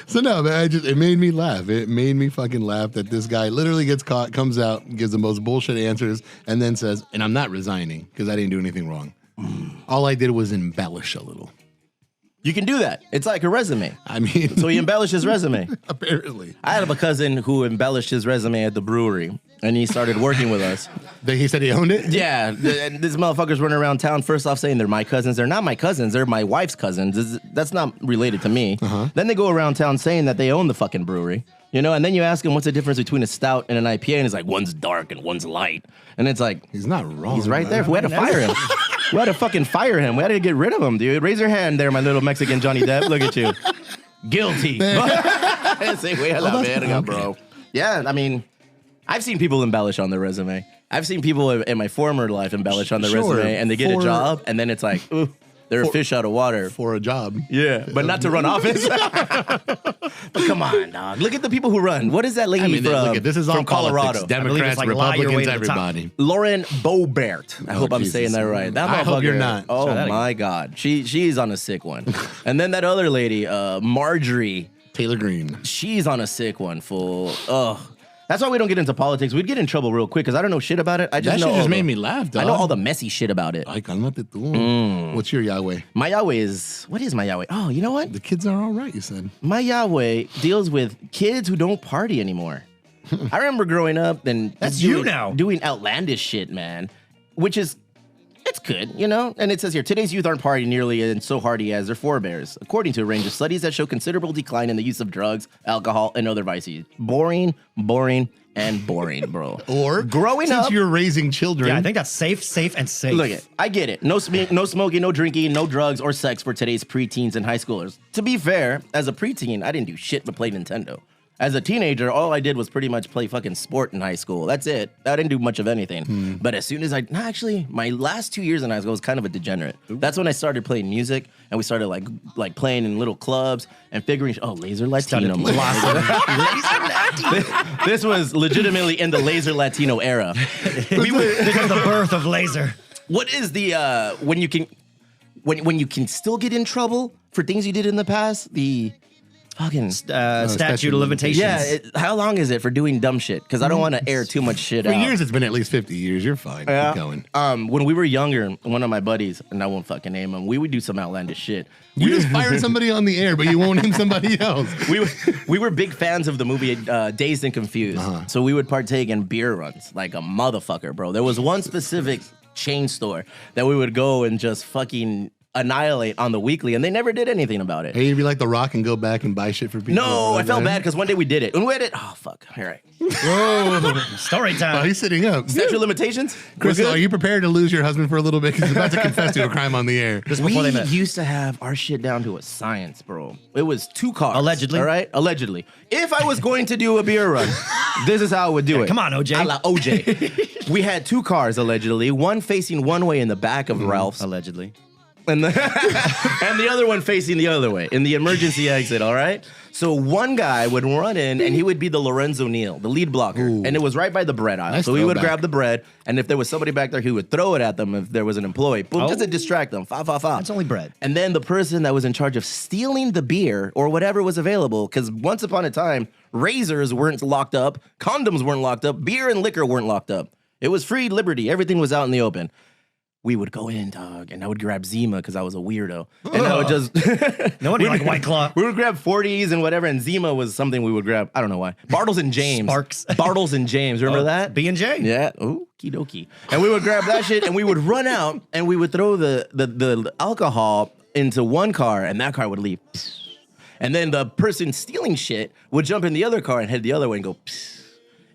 So no, man, it made me laugh. It made me fucking laugh that this guy literally gets caught, comes out, gives the most bullshit answers, and then says, "And I'm not resigning because I didn't do anything wrong. All I did was embellish a little." You can do that. It's like a resume. I mean, So he embellished his resume. apparently, I had a cousin who embellished his resume at the brewery, and he started working with us. he said he owned it. Yeah, and these motherfuckers running around town, first off saying they're my cousins. They're not my cousins. They're my wife's cousins. That's not related to me. Then they go around town saying that they own the fucking brewery. You know, and then you ask him what's the difference between a stout and an IPA, and he's like, one's dark and one's light. And it's like, He's not wrong. he's right man. there. We had to fire him. We had to fucking fire him. We had to get rid of him, dude. Raise your hand there, my little Mexican Johnny Depp. Look at you. Guilty. Say, wait a verga, bro. Yeah, I mean, I've seen people embellish on their resume. I've seen people in my former life embellish on their Sure, resume, and they get a for- job, and then it's like, ooh, They're a fish out of water. For a job. Yeah, but not to run office. But come on, dog. Look at the people who run. What is that lady I mean, from, look at this is all from Colorado? politics. Democrats, like lie your way Republicans, to the top. everybody. Lauren Boebert. I hope I'm Jesus. saying that right. That I hope you're motherfucker- not. Oh Try that my God. She's on a sick one. And then that other lady, Marjorie, Taylor Greene. she's on a sick one, fool. Ugh. That's why we don't get into politics. We'd get in trouble real quick because I don't know shit about it. I just That know shit just all made the- me laugh, dog. I know all the messy shit about it. Ay, cálmate tú. What's your Yahweh? My Yahweh is, what is my Yahweh? Oh, you know what? The kids are all right, you said. My Yahweh deals with kids who don't party anymore. I remember growing up and That's doing, you now. doing outlandish shit, man, which is, it's good, you know? And it says here, today's youth aren't partying nearly and so hardy as their forebears, according to a range of studies that show considerable decline in the use of drugs, alcohol, and other vices. Boring, and boring, bro. Or growing since up, you're raising children. Yeah, I think that's safe, and safe. look it, I get it. No smoking, no drinking, no drugs or sex for today's preteens and high schoolers. To be fair, as a preteen, I didn't do shit but play Nintendo. As a teenager, all I did was pretty much play fucking sport in high school. That's it. I didn't do much of anything. But as soon as actually, my last 2 years in high school was kind of a degenerate. That's when I started playing music, and we started like playing in little clubs and figuring, Laser Latino. This was legitimately in the Laser Latino era. This is the birth of laser. What is the when you can still get in trouble for things you did in the past? The fucking Statute of limitations. yeah. How long is it for doing dumb shit? Because I don't want to air too much shit For out. years, it's been at least 50 years. You're fine. Keep going. When we were younger, one of my buddies, and I won't fucking name him, we would do some outlandish shit. You just fired somebody on the air, but you won't name somebody else. We were big fans of the movie Dazed and Confused. So we would partake in beer runs like a motherfucker, bro. There was one specific chain store that we would go and just fucking annihilate on the weekly, and they never did anything about it. Hey, you'd be like The Rock and go back and buy shit for people. No, I felt that. bad because one day we did it. And we had it. Oh, fuck. All right. Whoa, story Oh, time. he's sitting up. Statute of limitations? Crystal, We're are good? you prepared to lose your husband for a little bit? Because he's about to confess to a crime on the air. Just We before they met. used to have our shit down to a science, bro. It was 2 cars. Allegedly. All right? Allegedly. If I was going to do a beer run, this is how I would do it. Come on, OJ. A la OJ. We had 2 cars, allegedly. One facing one way in the back of Ralph's. Allegedly. And the other one facing the other way in the emergency exit, all right? So one guy would run in and he would be the Lorenzo Neal, the lead blocker. And it was right by the bread aisle. Nice so he would throwback. grab the bread, and if there was somebody back there, he would throw it at them if there was an employee. Boom, just to distract them. Fa, fa, fa. That's only bread. And then the person that was in charge of stealing the beer or whatever was available, because once upon a time, razors weren't locked up, condoms weren't locked up, beer and liquor weren't locked up. It was free liberty. Everything was out in the open. We would go in, dog, and I would grab Zima because I was a weirdo. And I would just... No wonder you like White Claw. We would grab 40s and whatever, and Zima was something we would grab. I don't know why. Bartles and James. Sparks. Bartles and James. Remember that? B&J. Yeah. Ooh, kidoki. And we would grab that shit, and we would run out, and we would throw the alcohol into one car, and that car would leave. And then the person stealing shit would jump in the other car and head the other way and go...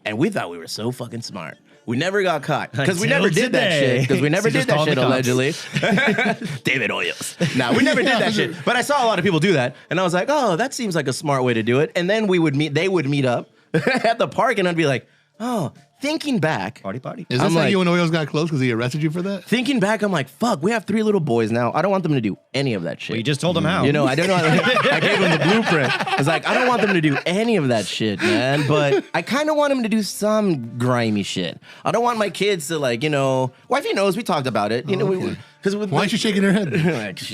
And we thought we were so fucking smart. We never got caught because we Until never did that today. shit. Because we never So did just that call shit the cops. allegedly. David Hoyos. Nah, we never did that shit. But I saw a lot of people do that, and I was like, oh, that seems like a smart way to do it. And then they would meet up at the park, and I'd be like, oh, thinking back. Party. Is this I'm how like- you and Oils got close because he arrested you for that? Thinking back, I'm like, fuck, we have 3 little boys now. I don't want them to do any of that shit. We just told them how. You know, I don't know. I gave them the blueprint. I was like, I don't want them to do any of that shit, man. But I kind of want them to do some grimy shit. I don't want my kids to, like, you know, wifey knows we talked about it. You know, because Why is she shaking her head?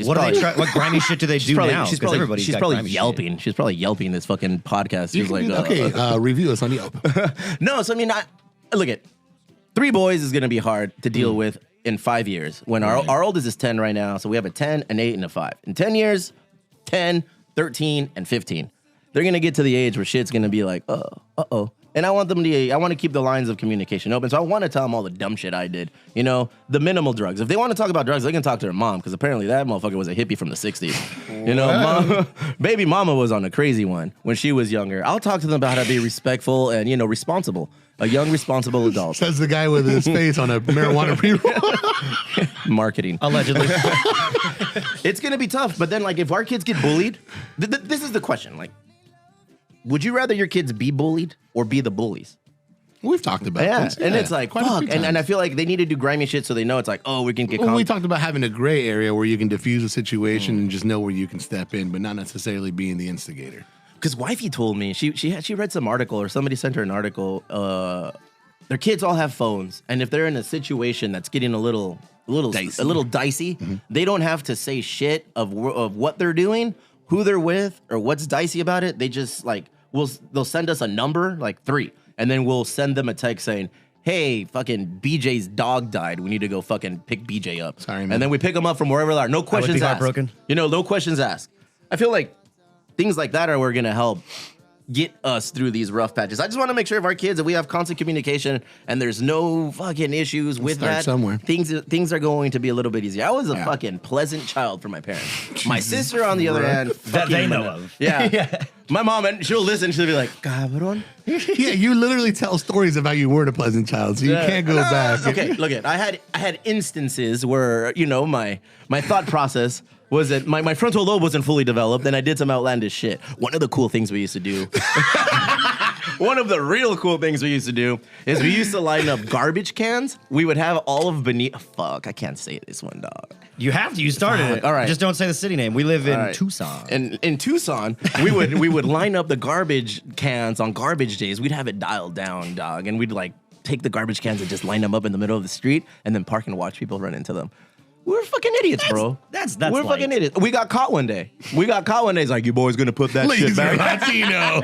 what What grimy shit do they do now? She's 'Cause probably, everybody's she's got probably grimy shit. yelping. She's probably yelping this fucking podcast. You She's can like, do that. Okay, review us on Yelp. No, so I mean, look at 3 boys is gonna be hard to deal with in 5 years. When our oldest is 10 right now, so we have a 10, an 8, and a 5. In 10 years, 10, 13, and 15. They're gonna get to the age where shit's gonna be like, uh-oh. And I want to keep the lines of communication open. So I want to tell them all the dumb shit I did. You know, the minimal drugs. If they want to talk about drugs, they can talk to their mom, because apparently that motherfucker was a hippie from the 60s. You know, baby mama was on a crazy one when she was younger. I'll talk to them about how to be respectful and, you know, responsible. A young, responsible adult. Says the guy with his face on a marijuana pre-roll. Marketing. Allegedly. It's going to be tough. But then, like, if our kids get bullied, this is the question. Like, would you rather your kids be bullied or be the bullies? We've talked about this. And it's like, quite a fuck. few And I times. feel like they need to do grimy shit so they know it's like, oh, we can get Well, we talked about having a gray area where you can diffuse a situation and just know where you can step in, but not necessarily being the instigator. Because wifey told me, she read some article or somebody sent her an article. Their kids all have phones. And if they're in a situation that's getting a little dicey, they don't have to say shit of what they're doing, who they're with, or what's dicey about it. They just like, they'll send us a number, like 3. And then we'll send them a text saying, hey, fucking BJ's dog died. We need to go fucking pick BJ up. Sorry, man. And then we pick them up from wherever they are. No questions asked. heartbroken. No questions asked. I feel like things like that are going to help get us through these rough patches. I just want to make sure if our kids, if we have constant communication and there's no fucking issues with start that, somewhere. things are going to be a little bit easier. I was a fucking pleasant child for my parents. My sister, on the other hand, That they know of. Yeah. My mom, and she'll listen, she'll be like, cabrón. Yeah, you literally tell stories about you weren't a pleasant child, so you can't go back. Okay, look at, I had instances where, my thought process was that my frontal lobe wasn't fully developed and I did some outlandish shit. One of the cool things we used to do, one of the real cool things we used to do is we used to line up garbage cans. We would have all of beneath, fuck, I can't say this one, dog. You have to. You started it. All right. Just don't say the city name. We live in All right. Tucson. And in Tucson, we would line up the garbage cans on garbage days. We'd have it dialed down, dog, and we'd like take the garbage cans and just line them up in the middle of the street and then park and watch people run into them. We're fucking idiots, bro. That's We're light. fucking idiots. We got caught one day. It's like, you boys gonna put that shit back. Latino.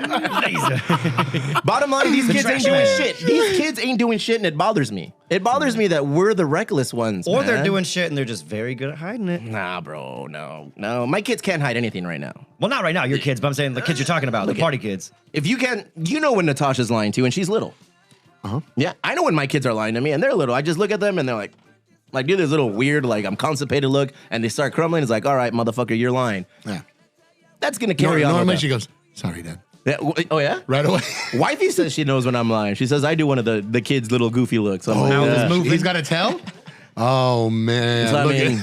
Bottom line, these kids ain't trash doing man. shit. These kids ain't doing shit, and it bothers me. It bothers me that we're the reckless ones. Or they're man. doing shit and they're just very good at hiding it. Nah, bro, no. My kids can't hide anything right now. Well, not right now, your kids, but I'm saying the kids you're talking about, the party kids. If you can, you know when Natasha's lying to you, and she's little. Yeah, I know when my kids are lying to me, and they're little. I just look at them, and they're like do this little weird, like I'm constipated look, and they start crumbling. It's like, all right, motherfucker, you're lying. Yeah. That's gonna carry on. Normally with she them. goes, sorry, Dad. Yeah, oh yeah. Right away. Wifey says she knows when I'm lying. She says I do one of the kids' little goofy looks. I'm like, He's got to tell? Oh, man. So, I Look mean,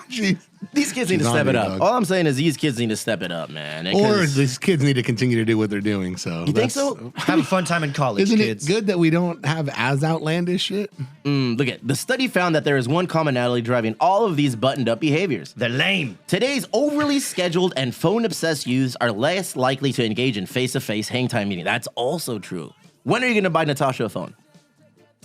Jeez. these kids need to She's step on it me, up. dog. All I'm saying is these kids need to step it up, man. Or 'Cause- these kids need to continue to do what they're doing. So you think so? Have a fun time in college, Isn't kids. it good that we don't have as outlandish shit? Look at the study found that there is one commonality driving all of these buttoned up behaviors. They're lame. Today's overly scheduled and phone-obsessed youths are less likely to engage in face-to-face hang time meeting. That's also true. When are you going to buy Natasha a phone?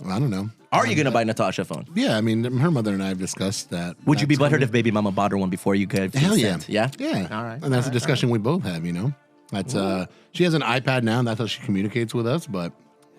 I don't know. Are you going to buy Natasha a phone? Yeah, I mean, her mother and I have discussed that. Would you be That's butthurt if baby mama bought her one before you could? Hell yeah. consent? Yeah? Yeah. All right. And that's a discussion we both have, That's she has an iPad now, and that's how she communicates with us, but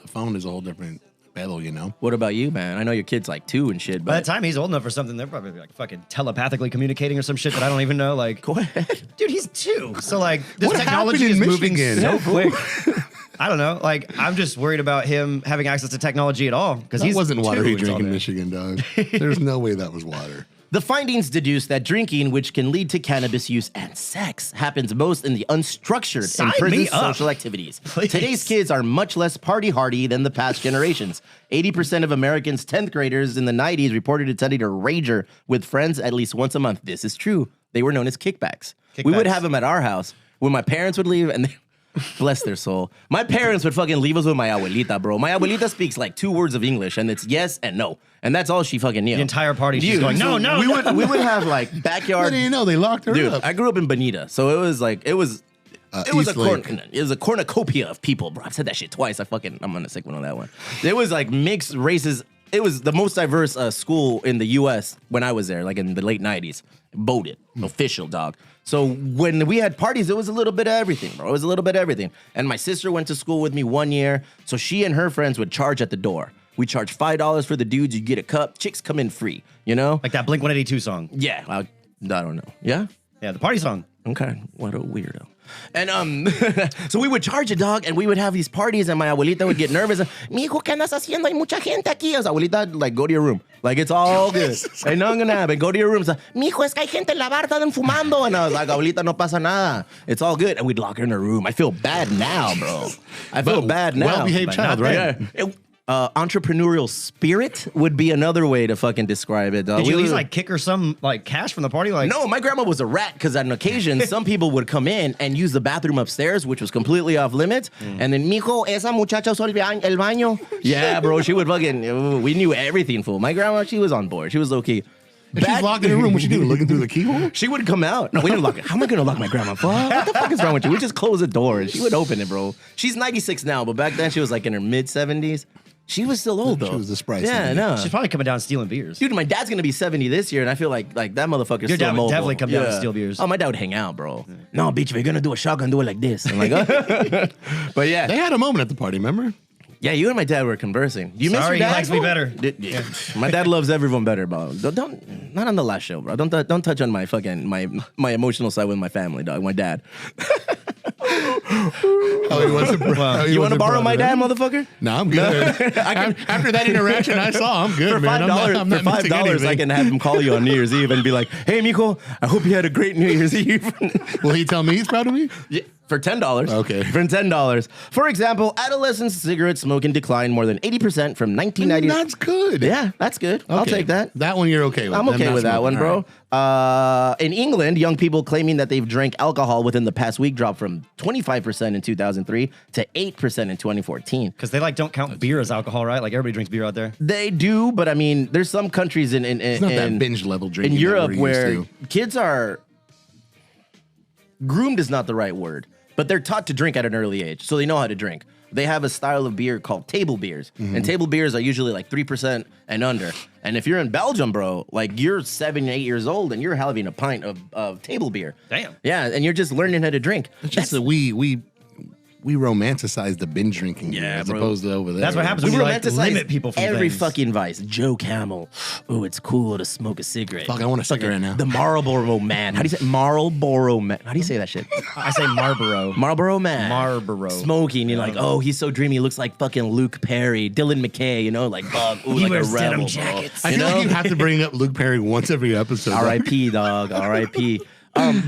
a phone is a whole different pedo, What about you, man? I know your kid's like 2 and shit, By the but time he's old enough for something, they're probably like fucking telepathically communicating or some shit that I don't even know. Like, go ahead. dude, he's 2. So like, this What technology is happened in moving Michigan? so quick. I don't know. Like, I'm just worried about him having access to technology at all because That he's wasn't water 2. he It's drank all in there. Michigan, dog. There's no way that was water. The findings deduce that drinking, which can lead to cannabis use and sex, happens most in the unstructured Sign and prison me up. social activities. Please. Today's kids are much less party hardy than the past generations. 80% of Americans' 10th graders in the 90s reported attending a rager with friends at least once a month. This is true. They were known as kickbacks. We would Kickbacks. have them at our house when my parents would leave and they, bless their soul. My parents would fucking leave us with my abuelita, bro. My abuelita speaks like 2 words of English, and it's yes and no. And that's all she fucking knew. The entire party, she's Dude, going, so no. We would have like How backyard. do you know they locked her Dude, up? I grew up in Bonita, so it was like it was a Eastlake. cornucopia of people, bro. I've said that shit twice. I'm gonna sick one on that one. It was like mixed races. It was the most diverse school in the U.S. when I was there, like in the late '90s. Voted official, dog. So when we had parties, it was a little bit of everything, bro. It was a little bit of everything. And my sister went to school with me 1 year, so she and her friends would charge at the door. We charge $5 for the dudes. You get a cup. Chicks come in free. Like that Blink 182 song. Yeah, I don't know. Yeah. Yeah, the party song. Okay, what a weirdo. And so we would charge a dog, and we would have these parties, and my abuelita would get nervous. Mijo, ¿qué andas haciendo? Hay mucha gente aquí. I was abuelita, like, go to your room. Like, it's all good. Ain't nothing gonna happen. Go to your room. It's like, mijo, es que hay gente en la bar, están fumando. And I was like, abuelita, no pasa nada. It's all good. And we'd lock her in her room. I feel bad now, bro. I feel bad now. Well-behaved But child, not right? Yeah. entrepreneurial spirit would be another way to fucking describe it. Did you at least like kick her some like cash from the party? Like No, my grandma was a rat because on occasion some people would come in and use the bathroom upstairs, which was completely off limits. And then, mijo, esa muchacha usó el baño. Yeah, bro, she would fucking. We knew everything, fool. My grandma, she was on board. She was low key. If she's locked in her room, what you do? Looking through the keyhole? She would come out. No, we didn't lock it. How am I going to lock my grandma? What the fuck is wrong with you? We just close the door and she would open it, bro. She's 96 now, but back then she was like in her mid 70s. She was still old though. She was a sprite. Yeah, no. she's probably coming down stealing beers. Dude, my dad's gonna be 70 this year, and I feel like that motherfucker's Your still dad would mobile. definitely come down and steal beers. Oh, my dad would hang out, bro. No, bitch, if you're gonna do a shotgun, do it like this. I'm like, but yeah, They had a moment at the party, remember? yeah, you and my dad were conversing. You miss Sorry, your he dad? likes me bro? better. Yeah. My dad loves everyone better, bro. Don't not on the last show, bro. Don't touch on my fucking my emotional side with my family, dog. My dad. Oh, he wasn't. You want to borrow my dad, motherfucker? No, I'm good. After that interaction I saw, I'm good, For man. I'm not missing $5, I anything. can have him call you on New Year's Eve and be like, "Hey, Mijo, I hope you had a great New Year's Eve." Will he tell me he's proud of me? Yeah, for $10. Okay. For $10. For example, adolescent cigarette smoking declined more than 80% from 1990. That's good. Yeah, that's good. I'll Okay. take that. That one you're okay with. I'm Them okay not with that smoking. one, All bro. right. In England, young people claiming that they've drank alcohol within the past week dropped from 25% in 2003 to 8% in 2014. Because they like don't count beer as alcohol, right? Like everybody drinks beer out there. They do, but I mean, there's some countries in It's not that binge level in drinking Europe that we're where used to. kids are groomed is not the right word, but they're taught to drink at an early age, so they know how to drink. They have a style of beer called table beers, and table beers are usually like 3% and under. And if you're in Belgium, bro, like you're 7, 8 years old and you're having a pint of table beer. Damn. Yeah, and you're just learning how to drink. It's just that we romanticize the binge drinking Yeah, as bro. opposed to over there. That's what happens We when you like romanticize limit people from every things. fucking vice. Joe Camel. Oh, it's cool to smoke a cigarette. Fuck, I want a cigarette now. The Marlboro Man. How do you say Marlboro Man? How do you say that shit? I say Marlboro. Marlboro Man. Marlboro. Smoking. You're like, oh, he's so dreamy. He looks like fucking Luke Perry, Dylan McKay. You know, like dog. Ooh, He like wears a rebel, denim bro. jackets. I You feel know? like you have to bring up Luke Perry once every episode. R.I.P. dog. R.I.P.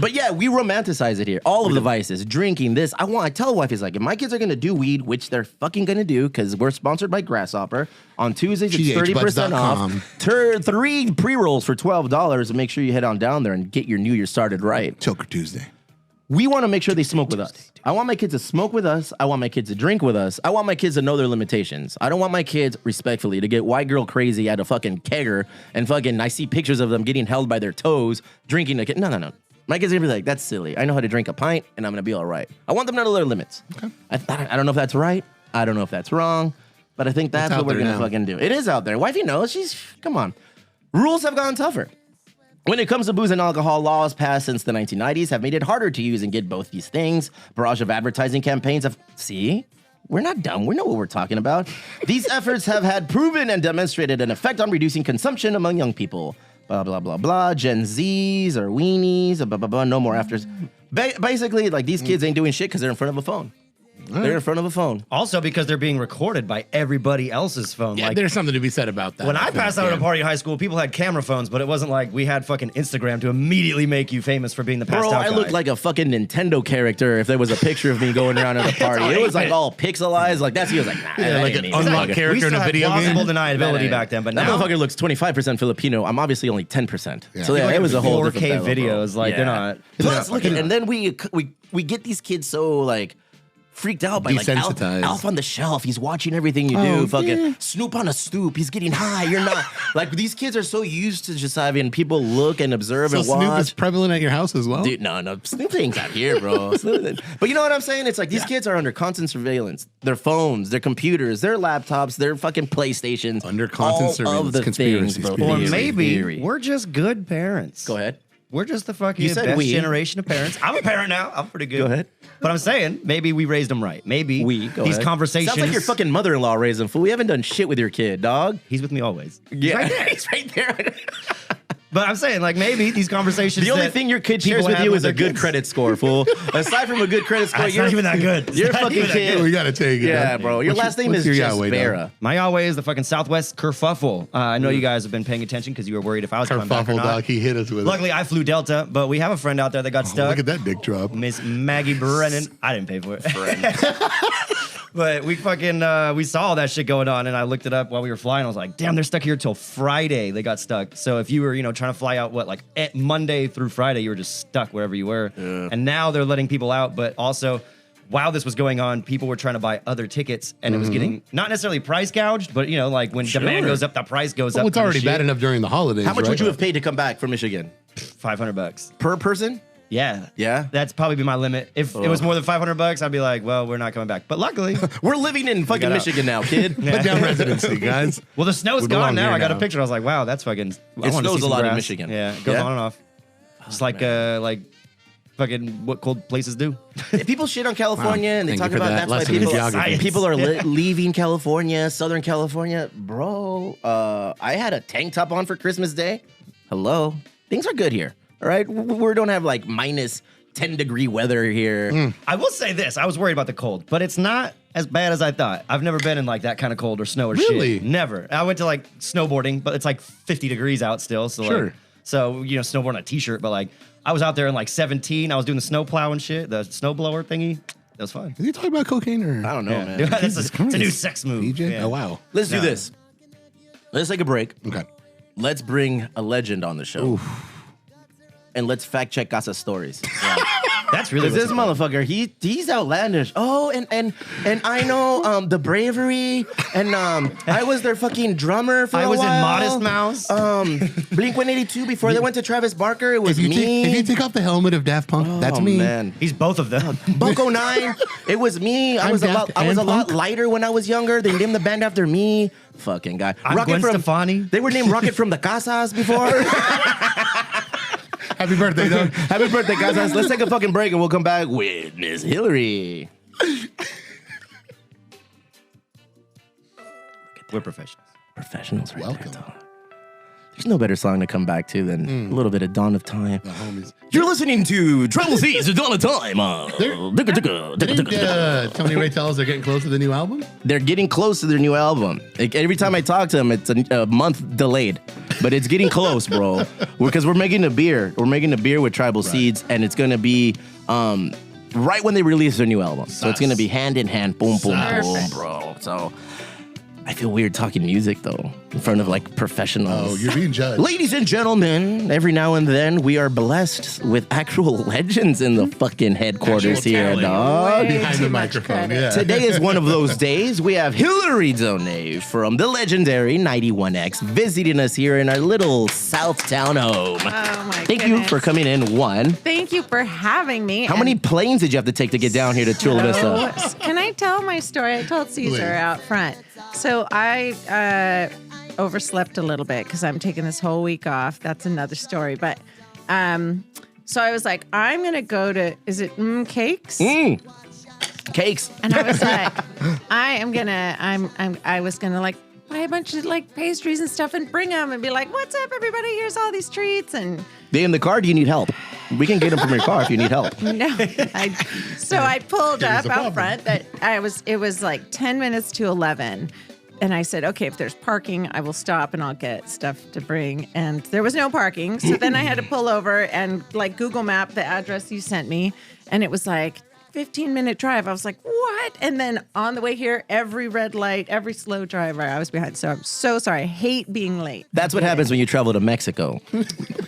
But yeah, we romanticize it here. All of the vices, drinking, this. I tell wife, is like, if my kids are gonna do weed, which they're fucking gonna do, because we're sponsored by Grasshopper. On Tuesdays, it's 30% off. 3 pre-rolls for $12. And make sure you head on down there and get your New Year started right. Choker Tuesday. We want to make sure they smoke with us. I want my kids to smoke with us. I want my kids to drink with us. I want my kids to know their limitations. I don't want my kids, respectfully, to get white girl crazy at a fucking kegger and fucking, I see pictures of them getting held by their toes, drinking a No. My kids are gonna be like, that's silly. I know how to drink a pint and I'm gonna be all right. I want them to know their limits. Okay. I don't know if that's right. I don't know if that's wrong, but I think that's out what we're there gonna now. fucking do. It is out there. Wifey knows. Come on. Rules have gotten tougher. When it comes to booze and alcohol, laws passed since the 1990s have made it harder to use and get both these things. Barrage of advertising campaigns have... See? We're not dumb. We know what we're talking about. These efforts have had proven and demonstrated an effect on reducing consumption among young people. Blah, blah, blah, blah. Gen Zs or weenies, blah, blah, blah. No more afters. Basically, like, these kids ain't doing shit because they're in front of a phone. They're in front of a phone. Also because they're being recorded by everybody else's phone. Yeah, like there's something to be said about that. when I passed out at a Yeah. party in high school, people had camera phones, but it wasn't like we had fucking Instagram to immediately make you famous for being the passed Bro, out I guy. looked like a fucking Nintendo character if there was a picture of me going around at a party. It was like all pixelized. Like, that's, he was like, nah, that like ain't an me. unlocked Motherfucker. character we still in a had video plausible game. deniability back then, but That now motherfucker looks 25% Filipino. I'm obviously only 10%. So yeah, like it was a whole 4K different battle, bro. videos, like, they're not- Plus, they're look at, and then we get these kids so like freaked out by like Desensitized. Alf on the shelf. He's watching everything you do. Oh, Fucking yeah. Snoop on a stoop. He's getting high. You're not. Like, these kids are so used to just having people look and observe So and Snoop watch. is prevalent at your house as well? Dude, no, Snoop thing's out here, bro. But you know what I'm saying? It's like these kids are under constant surveillance. Their phones, their computers, their laptops, their fucking PlayStations. Under constant all surveillance. Of the Conspiracy, things, bro. conspiracy. Or Theory, maybe theory. we're just good parents. Go ahead. We're just the fucking You said best we. generation of parents. I'm a parent now. I'm pretty good. Go ahead. But I'm saying maybe we raised them right. Maybe Go these ahead. conversations. Sounds like your fucking mother-in-law raised him, fool. We haven't done shit with your kid, dog. He's with me always. Yeah, he's right there. But I'm saying, like, maybe these conversations. The only that thing your kid people shares with have you is a their good kids. credit score, fool. Aside from a good credit score, It's you're not even that good. It's You're a not fucking even that kid. good. We gotta take it. Yeah, huh? bro. Your last name is what's your just Yahweh, dog? Vera. My Yahweh is the fucking Southwest Kerfuffle. I know you guys have been paying attention because you were worried if I was coming back or Kerfuffle, not. dog. He hit us with Luckily, I flew Delta, but we have a friend out there that got it. stuck. Look at that dick drop. Miss Maggie Brennan. I didn't pay for it. But we we saw all that shit going on, and I looked it up while we were flying. I was like, damn, they're stuck here till Friday. They got stuck. So if you were, trying to fly out, Monday through Friday, you were just stuck wherever you were. Yeah. And now they're letting people out, but also, while this was going on, people were trying to buy other tickets, and it was getting not necessarily price gouged, but when demand goes up, the price goes up. Well, it's already bad enough during the holidays. How much right? would you have paid to come back from Michigan? $500 Per person? Yeah. Yeah? That's probably be my limit. If it was more than $500, I'd be like, well, we're not coming back. But luckily, we're living in fucking Michigan now, kid. Put down residency, guys. Well, the snow's We gone belong now. here I got a now. picture. I was like, wow, that's fucking. It snows a lot in Michigan. Yeah, it goes Yeah? on and off. Just like fucking what cold places do. People shit on California and they Thank talk you for about that that's why lesson in people, geography. people are leaving California, Southern California. Bro, I had a tank top on for Christmas Day. Hello. Things are good here. All right. We don't have like minus 10-degree weather here. I will say this. I was worried about the cold, but it's not as bad as I thought. I've never been in like that kind of cold or snow or Really? shit. Never. I went to like snowboarding, but it's like 50 degrees out still. So Sure. snowboarding on a t-shirt, but like I was out there in like 17. I was doing the snow plow and shit, the snow blower thingy. That was fun. Is he talking about cocaine or? I don't know, man. It's a new sex move. DJ? Yeah. Oh, wow. Let's do this. Let's take a break. Okay. Let's bring a legend on the show. And let's fact check Casa's stories. That's really Because this motherfucker, he's outlandish. Oh, and I know the Bravery, and I was their fucking drummer for a I was while. in Modest Mouse. Blink-182 before they went to Travis Barker. It was If me. you take off the helmet of Daft Punk, that's me. Man. He's both of them. Bunko 9, it was me. I I'm was a Daft lot and Punk. lighter when I was younger. They named the band after me. Fucking guy. I'm Gwen Stefani. They were named Rocket from the Casas before. Happy birthday, Doug. Happy birthday, Casas. Let's take a fucking break and we'll come back with Miss Hilary. We're professionals. Professionals right Welcome. there, dog. There's no better song to come back to than a little bit of Dawn of Time. The homies. You're listening to Travel Seas, Dawn of Time. Didn't Tony Ray tell us they're getting close to the new album? They're getting close to their new album. Like, every time I talk to them, it's a month delayed, but it's getting close, bro. Because we're making a beer. We're making a beer with Tribal Seeds, and it's gonna be right when they release their new album. So it's gonna be hand in hand, boom, boom, boom, bro. So I feel weird talking music though in front of like professionals. Oh, you're being judged. Ladies and gentlemen, every now and then we are blessed with actual legends in the fucking headquarters Actual here, talent. dog. Behind the too much microphone. credit. Yeah. Today is one of those days. We have Hilary Zone from the legendary 91X visiting us here in our little Southtown home. Oh my Thank you goodness. for coming in. One. Thank you for having me. How many planes did you have to take to get down here to Chula Vista? Can I tell my story? I told Caesar Please. out front. So I overslept a little bit because I'm taking this whole week off. That's another story. But so I was like, I'm gonna go to Cakes? Cakes. And I was like, I was gonna like buy a bunch of like pastries and stuff and bring them and be like, what's up, everybody? Here's all these treats. And They in the car? Do you need help? We can get them from your car if you need help. no, so I pulled There's up a out problem. front. It was like 10 minutes to 11. And I said, okay, if there's parking, I will stop and I'll get stuff to bring. And there was no parking. So then I had to pull over and like Google map the address you sent me. And it was like 15-minute drive. I was like, what? And then on the way here, every red light, every slow driver, I was behind. So I'm so sorry. I hate being late. That's what happens when you travel to Mexico.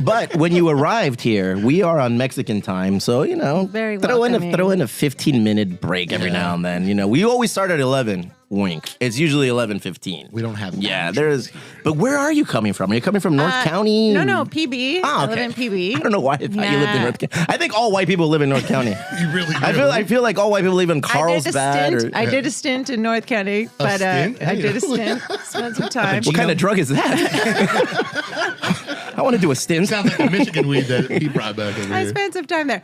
But when you arrived here, we are on Mexican time, so Very throw in welcoming. a 15-minute break every now and then. We always start at 11. Wink. It's usually 11:15. We don't have that Yeah, much. there's. But where are you coming from? Are you coming from North County? No, PB. Ah, I okay. live in PB. I don't know why I thought you lived in Nah. North County. I think all white people live in North County. You really do. I feel like all white people live in Carlsbad. I did a stint in North County, but stint? I did a stint. Spent some time. What kind of drug is that? I want to do a stint. Sounds like the Michigan weed that he brought back over I here. spent some time there.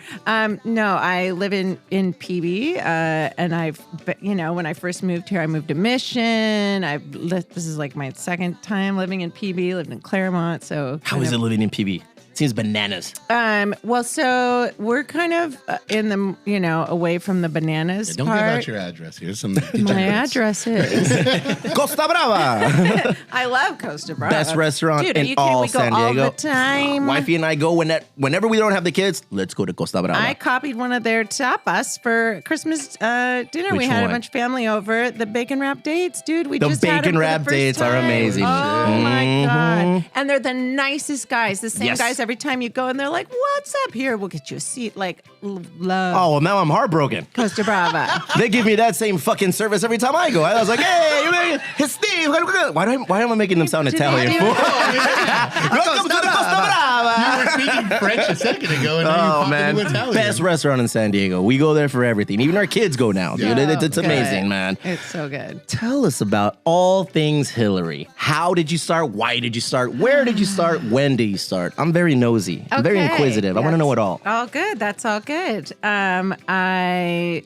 No, I live in PB, and when I first moved here, I moved to Mission. This is like my second time living in PB. Lived in Claremont, so How is it living in PB? Seems bananas. Well, so we're kind of in the, away from the bananas Don't part. give out your address. Here's some My degenerates. address is. Costa Brava. I love Costa Brava. Best restaurant Dude, in all San we go Diego. all the time. Wifey and I go whenever we don't have the kids. Let's go to Costa Brava. I copied one of their tapas for Christmas dinner. We Which had one? a bunch of family over. The bacon wrap dates, dude. We The just had bacon them for wrap the first dates are time. amazing. Oh Shit. my god! And they're the nicest guys. The same Yes. guys every time you go, and they're like, "What's up here? We'll get you a seat." Like, love Oh, well, now I'm heartbroken. Costa Brava. They give me that same fucking service every time I go. I was like, hey, it's Steve. Why am I making them sound Italian? do fool? that? Welcome to the Costa Brava. You were speaking French a second ago, and now Oh you man, popped into Italian. best restaurant in San Diego. We go there for everything. Even our kids go now, dude. Yeah. It's Good. amazing, man. It's so good. Tell us about all things Hilary. How did you start? Why did you start? Where did you start? When did you start? I'm very nosy. I'm very Okay. inquisitive. I want to know it all. All good. That's all good. I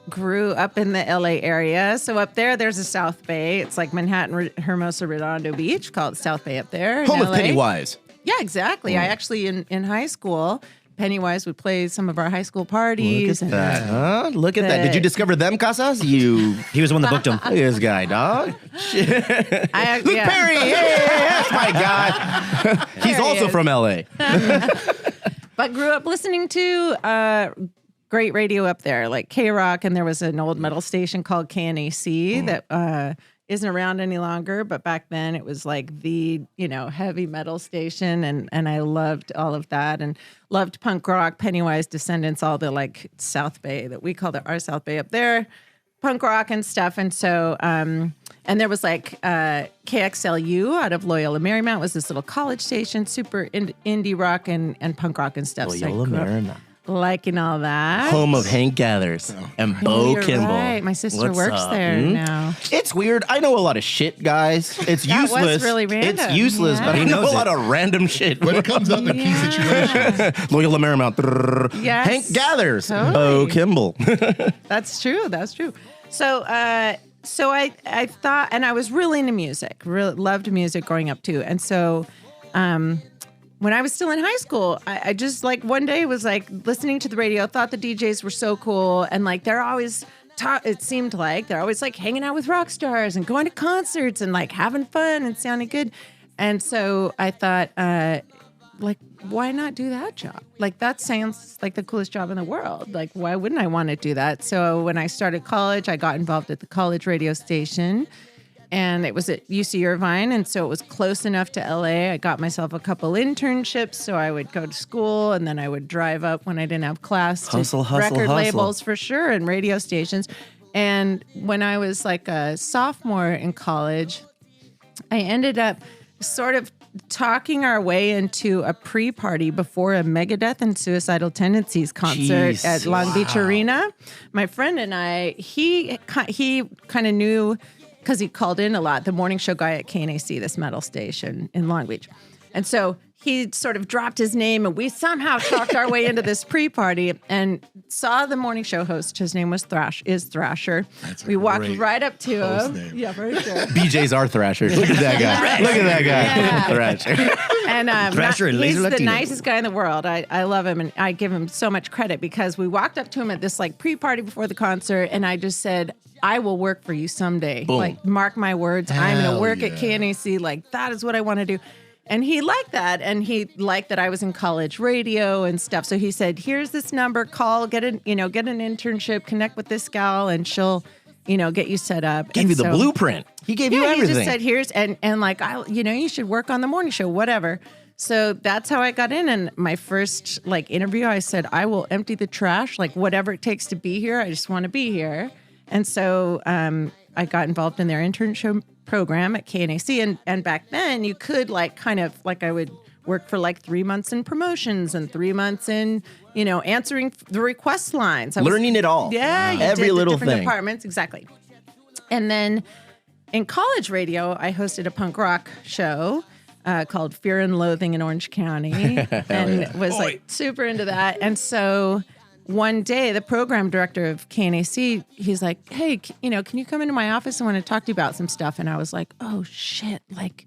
grew up in the LA area. So up there's a South Bay. It's like Manhattan, Hermosa Redondo Beach, called South Bay up there. in Home of LA. Pennywise. Yeah, exactly. I actually, in high school, Pennywise would play some of our high school parties. Look at that, huh? Look at that. Did you discover them, Casas? You. He was the one that booked him. Look at this guy, dog. Shit. Luke Perry, hey, that's my guy. He's There he also is. from LA. But grew up listening to great radio up there, like K-Rock, and there was an old metal station called KNAC that isn't around any longer, but back then it was like the, heavy metal station, and I loved all of that, and loved punk rock, Pennywise, Descendants, all the like South Bay that we called our South Bay up there, punk rock and stuff, and so and there was like KXLU out of Loyola Marymount was this little college station, super indie rock and punk rock and stuff. So I Loyola grew up Marymount. liking all that. Home of Hank Gathers and Bo You're Kimball. right. My sister What's works up? there now. It's weird. I know a lot of shit, guys. It's That was useless. really It's random. useless, Yeah. but I He know knows a it. lot of random shit. When it comes up in key situations. Loyola Marymount. Drrrr. Yes. Hank Gathers. Totally. Bo Kimball. That's true. That's true. So, so I thought, and I was really into music. Really loved music growing up too. And so, when I was still in high school, I just like one day was like listening to the radio, thought the DJs were so cool, and like they're always. It seemed like they're always like hanging out with rock stars and going to concerts and like having fun and sounding good. And so I thought, like, why not do that job? Like, that sounds like the coolest job in the world. Like, why wouldn't I want to do that? So when I started college, I got involved at the college radio station, and it was at UC Irvine. And so it was close enough to LA. I got myself a couple internships. So I would go to school, and then I would drive up when I didn't have class Hustle, to hustle, record hustle. labels for sure, and radio stations. And when I was like a sophomore in college, I ended up sort of talking our way into a pre-party before a Megadeth and Suicidal Tendencies concert Jeez. at Long Beach Arena. My friend and I, he kind of knew, because he called in a lot, the morning show guy at KNAC, this metal station in Long Beach. And so he sort of dropped his name, and we somehow talked our way into this pre-party and saw the morning show host. His name was Thrasher. We walked great right up to host him. name. Yeah, very sure. BJ's our Thrasher. Look at that guy. Look at that guy. Yeah. Thrasher. And Thrasher and he's Laser the Latino. nicest guy in the world. I love him, and I give him so much credit because we walked up to him at this like pre-party before the concert, and I just said, I will work for you someday. Boom. Like, mark my words. I'm going to Hell work at yeah. KNAC. Like, that is what I want to do. And he liked that, and he liked that I was in college radio and stuff. So he said, "Here's this number. Call, get an internship, connect with this gal, and she'll, get you set up." Gave And you the so- blueprint. He gave you yeah, everything. he just said, "Here's and like you should work on the morning show, whatever." So that's how I got in. And my first like interview, I said, "I will empty the trash, like whatever it takes to be here. I just want to be here." And so I got involved in their internship program at KNAC, and back then you could like kind of like I would work for like 3 months in promotions and 3 months in answering the request lines. I was- Learning it all. yeah, you Every did the little different thing. departments, exactly. And then in college radio, I hosted a punk rock show called Fear and Loathing in Orange County, and was like super into that. And so one day, the program director of KNAC, he's like, "Hey, can you come into my office? I want to talk to you about some stuff." And I was like, "Oh shit! Like,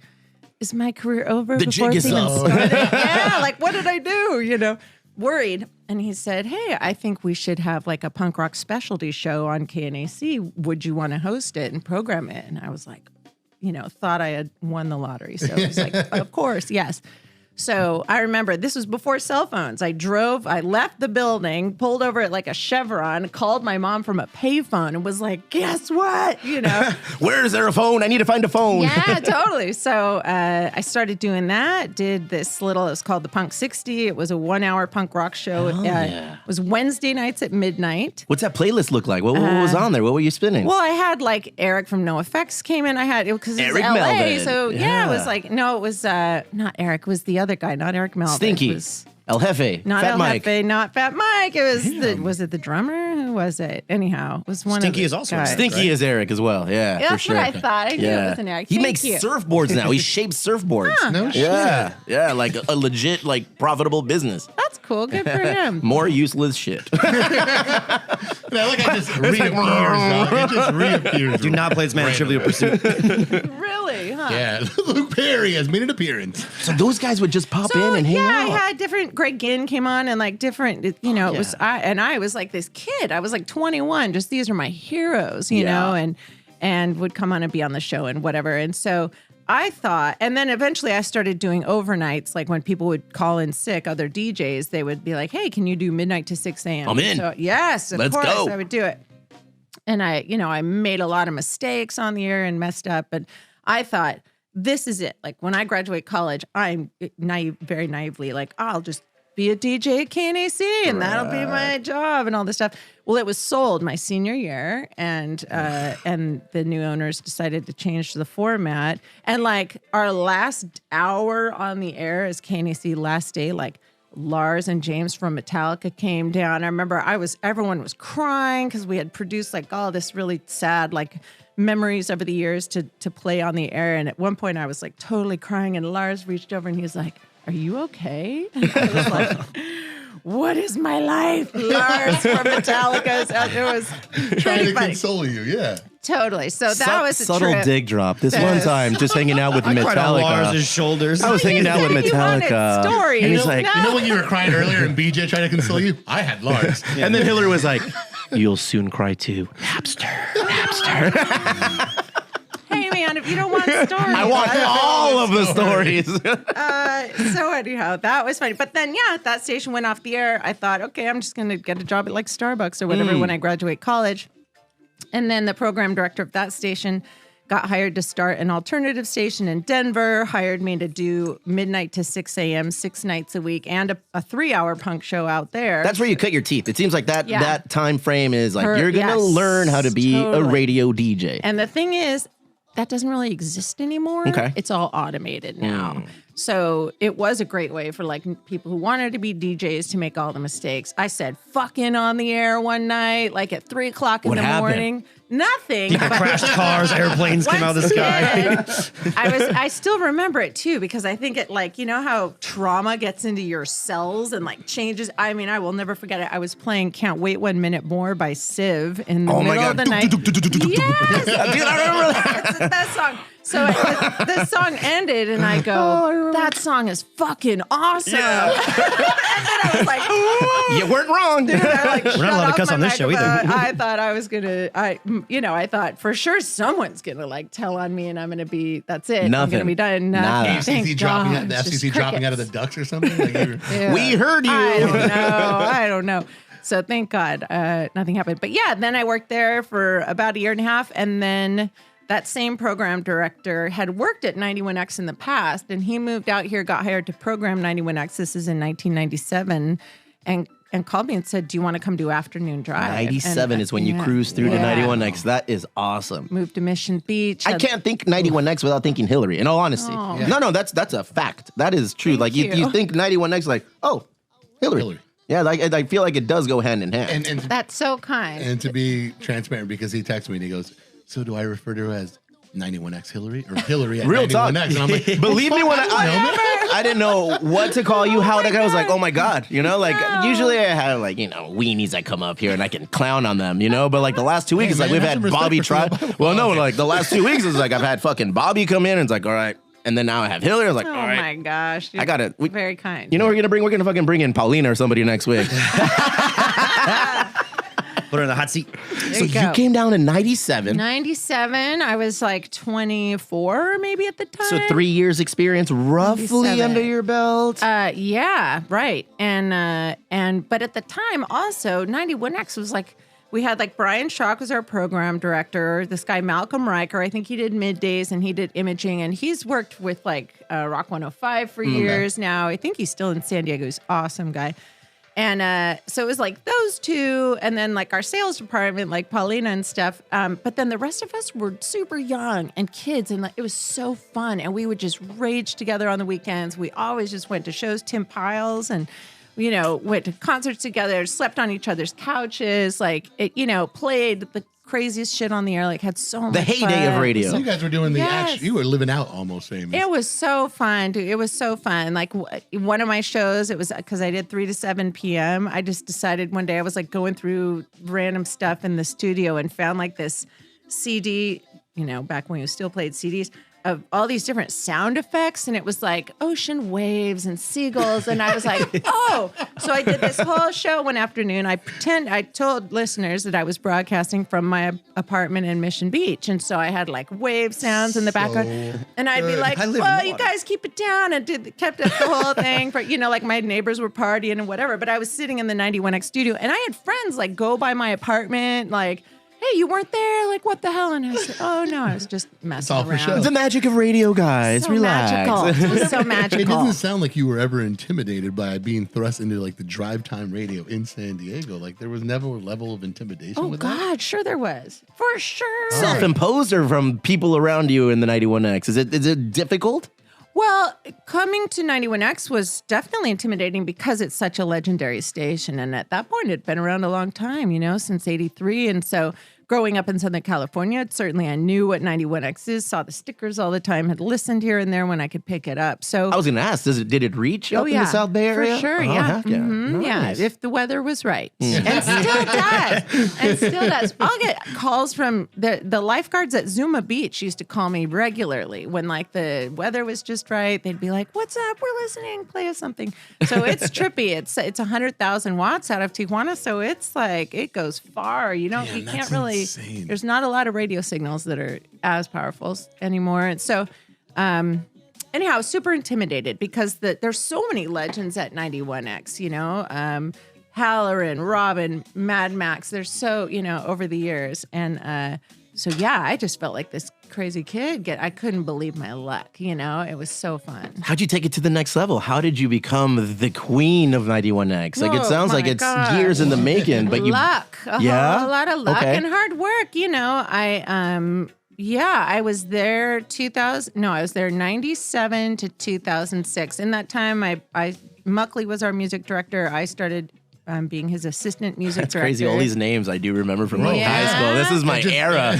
is my career over The before jig it's is even up. started? Yeah, like what did I do? Worried. And he said, hey, I think we should have like a punk rock specialty show on KNAC. Would you want to host it and program it? And I was like, thought I had won the lottery. So I was like, of course, yes. So I remember this was before cell phones. I left the building, pulled over at like a Chevron, called my mom from a payphone and was like, guess what? Where is there a phone? I need to find a phone. Yeah, totally. So I started doing that, did this it was called the Punk 60. It was a 1-hour punk rock show. It was Wednesday nights at midnight. What's that playlist look like? What was on there? What were you spinning? Well, I had like Eric from NoFX came in. I had because it was Eric LA. Melvin. So Yeah. it was like, no, it was not Eric. It was the other guy, not Eric Melvin. Stinky. It was El Jefe. not Fat El Mike. Jefe, not Fat Mike. It was was it the drummer? Who was it? Anyhow, it was one Stinky of the is also guys. Stinky. Stinky is Eric as well. Yeah, Yeah, for that's sure. what I thought. I knew it was an Eric. He Thank makes you. surfboards now. He shapes surfboards. No shit. Yeah, yeah, like a legit, like profitable business. That's cool. Good for him. More useless shit. I just reappears, dog. It just reappears. Do not play this man in Trivial Pursuit. Really? Huh? Yeah, Luke Perry has made an appearance. So those guys would just pop in and hang yeah, out. I had different. Greg Ginn came on and like different. It was I was like this kid. I was like 21. Just these are my heroes, you know, and would come on and be on the show and whatever. And so I thought, and then eventually I started doing overnights. Like when people would call in sick, other DJs, they would be like, "Hey, can you do midnight to 6 a.m.?" I'm in. So yes, of Let's course, go. I would do it. And I made a lot of mistakes on the air and messed up, but I thought, this is it. Like when I graduate college, I'm very naively like, I'll just be a DJ at KNAC and that'll be my job and all this stuff. Well, it was sold my senior year, and the new owners decided to change the format. And like our last hour on the air as KNAC last day, like Lars and James from Metallica came down. I remember everyone was crying because we had produced like all this really sad like memories over the years to play on the air. And at one point I was like totally crying, and Lars reached over and he was like, "Are you okay?" And I was like, "What is my life?" Lars from Metallica. So it was Trying pretty to funny. console you, yeah. Totally. So that was a subtle trip. dig drop. This one time, just hanging out with Cried on Metallica. Lars's shoulders. I was hanging out with You wanted Metallica, story. and he's You like, know? You know when you were crying earlier and BJ tried to console you? I had Lars. and then Hilary was like, "You'll soon cry too, Napster." Hey man, if you don't want stories, I want all of the stories. So anyhow, that was funny. But then, that station went off the air. I thought, okay, I'm just going to get a job at like Starbucks or whatever when I graduate college. And then the program director of that station got hired to start an alternative station in Denver, hired me to do midnight to 6 a.m., 6 nights a week, and a 3-hour punk show out there. That's where you cut your teeth. It seems like that time frame is like you're gonna Yes, learn how to be a totally. radio DJ. And the thing is, that doesn't really exist anymore. Okay. It's all automated now. So it was a great way for like people who wanted to be DJs to make all the mistakes. I said fucking on the air one night, like at 3 o'clock in What the happened? morning. Nothing. but- Crashed cars, airplanes came out of the sky. I still remember it too, because I think it like, you know how trauma gets into your cells and like changes. I mean, I will never forget it. I was playing Can't Wait 1 Minute More by Civ in the middle of the night. Yes. Dude, I remember that. That's the best song. So the song ended, and I go, "That song is fucking awesome." and then I was like, "Ooh." You weren't wrong. Dude, I, like, We're not allowed to cuss on this show either. I thought I was gonna, I thought for sure someone's gonna like tell on me, and I'm gonna be. That's it. I'm Nothing. gonna be done. Nada. Nothing. Thank FCC dropping, God. the It's just FCC dropping out of the crickets. ducks or something? Like you were- Yeah. We heard you. I don't know. So thank God nothing happened. But yeah, then I worked there for about a year and a half. And then that same program director had worked at 91X in the past. And he moved out here, got hired to program 91X. This is in 1997. And called me and said, "Do you want to come do afternoon drive?" 97 And, is when you yeah, cruise through to yeah. 91X. That is awesome. Moved to Mission Beach. I can't think 91X without thinking Hilary, in all honesty. Oh. No, that's a fact. That is true. Thank like you you. think 91X, like, oh, Hilary. Hilary. Yeah, like I feel like it does go hand in hand. And That's so kind. and to be transparent, because he texted me and he goes, "So do I refer to her as 91X Hillary or Hillary at Real 91X?" talk. And I'm like, Believe me when I I didn't know what to call you, how to. I was like, oh my God, like No. usually I have like weenies that come up here and I can clown on them, but like the last 2 weeks, it's like man, we've have had some respect Bobby for try. Bible. Well, no, like the last 2 weeks is like I've had fucking Bobby come in and it's like, all right, and then now I have Hilary. I was like, Oh all right, my gosh. I got it. Very kind. You know what we're gonna bring? We're gonna fucking bring in Paulina or somebody next week. Put her in the hot seat. So you came down in 97. 97. I was like 24 maybe at the time. So 3 years experience roughly 97. under your belt. Yeah, right. And but at the time also 91X was like, we had like Brian Schock was our program director. This guy Malcolm Riker, I think he did middays and he did imaging, and he's worked with like Rock 105 for years now. I think he's still in San Diego. He's an awesome guy. And so it was like those two, and then like our sales department, like Paulina and stuff. But then the rest of us were super young and kids, and like, it was so fun. And we would just rage together on the weekends. We always just went to shows, Tim Piles, and went to concerts together, slept on each other's couches, like it, played the craziest shit on the air, like had so much fun. The heyday of radio. So you guys were doing the Yes. action. You were living out almost famous. It was so fun, dude. It was so fun. Like one of my shows, it was because I did 3 to 7 p.m. I just decided one day I was like going through random stuff in the studio and found like this CD, back when you still played CDs, of all these different sound effects, and it was like ocean waves and seagulls, and I was like, oh. So I did this whole show one afternoon. I told listeners that I was broadcasting from my apartment in Mission Beach, and so I had like wave sounds in the background, and I'd be like, I live in well, the you water. guys keep it down, and kept up the whole thing for, like my neighbors were partying and whatever, but I was sitting in the 91X studio, and I had friends like go by my apartment, like, hey, you weren't there? Like, what the hell? And I said, oh, no, I was just messing all for around. show. The magic of radio, guys. So Relax. magical. It was so It magical. doesn't sound like you were ever intimidated by being thrust into like the drive time radio in San Diego. Like there was never a level of intimidation Oh, with that. God, sure there was. For sure. Self-imposed or from people around you in the 91X? Is it difficult? Well, coming to 91X was definitely intimidating because it's such a legendary station. And at that point, it'd been around a long time, since 83. And so growing up in Southern California, certainly I knew what 91X is, saw the stickers all the time, had listened here and there when I could pick it up. So I was going to ask, did it reach up in the South Bay area? For sure, Oh, yeah. heck yeah. Mhm, Nice. yeah, if the weather was right. And still does. And still does. I'll get calls from the lifeguards at Zuma Beach used to call me regularly when like the weather was just right. They'd be like, what's up? We're listening. Play us something. So it's trippy. It's 100,000 watts out of Tijuana. So it's like, it goes far. You can't that's really, insane. there's not a lot of radio signals that are as powerful anymore. And so, anyhow, super intimidated because there's so many legends at 91X, Halloran, Robin, Mad Max. They're so, over the years. And so, yeah, I just felt like this crazy kid. I couldn't believe my luck, it was so fun. How'd you take it to the next level? How did you become the queen of 91X? Like, it Oh, sounds like my it's God. years in the making, but Luck. Yeah? A lot of luck Okay. and hard work, I was there 97 to 2006. In that time, Muckley was our music director. I started being his assistant music That's director. crazy. All these names I do remember from Yeah. high school. This is my era.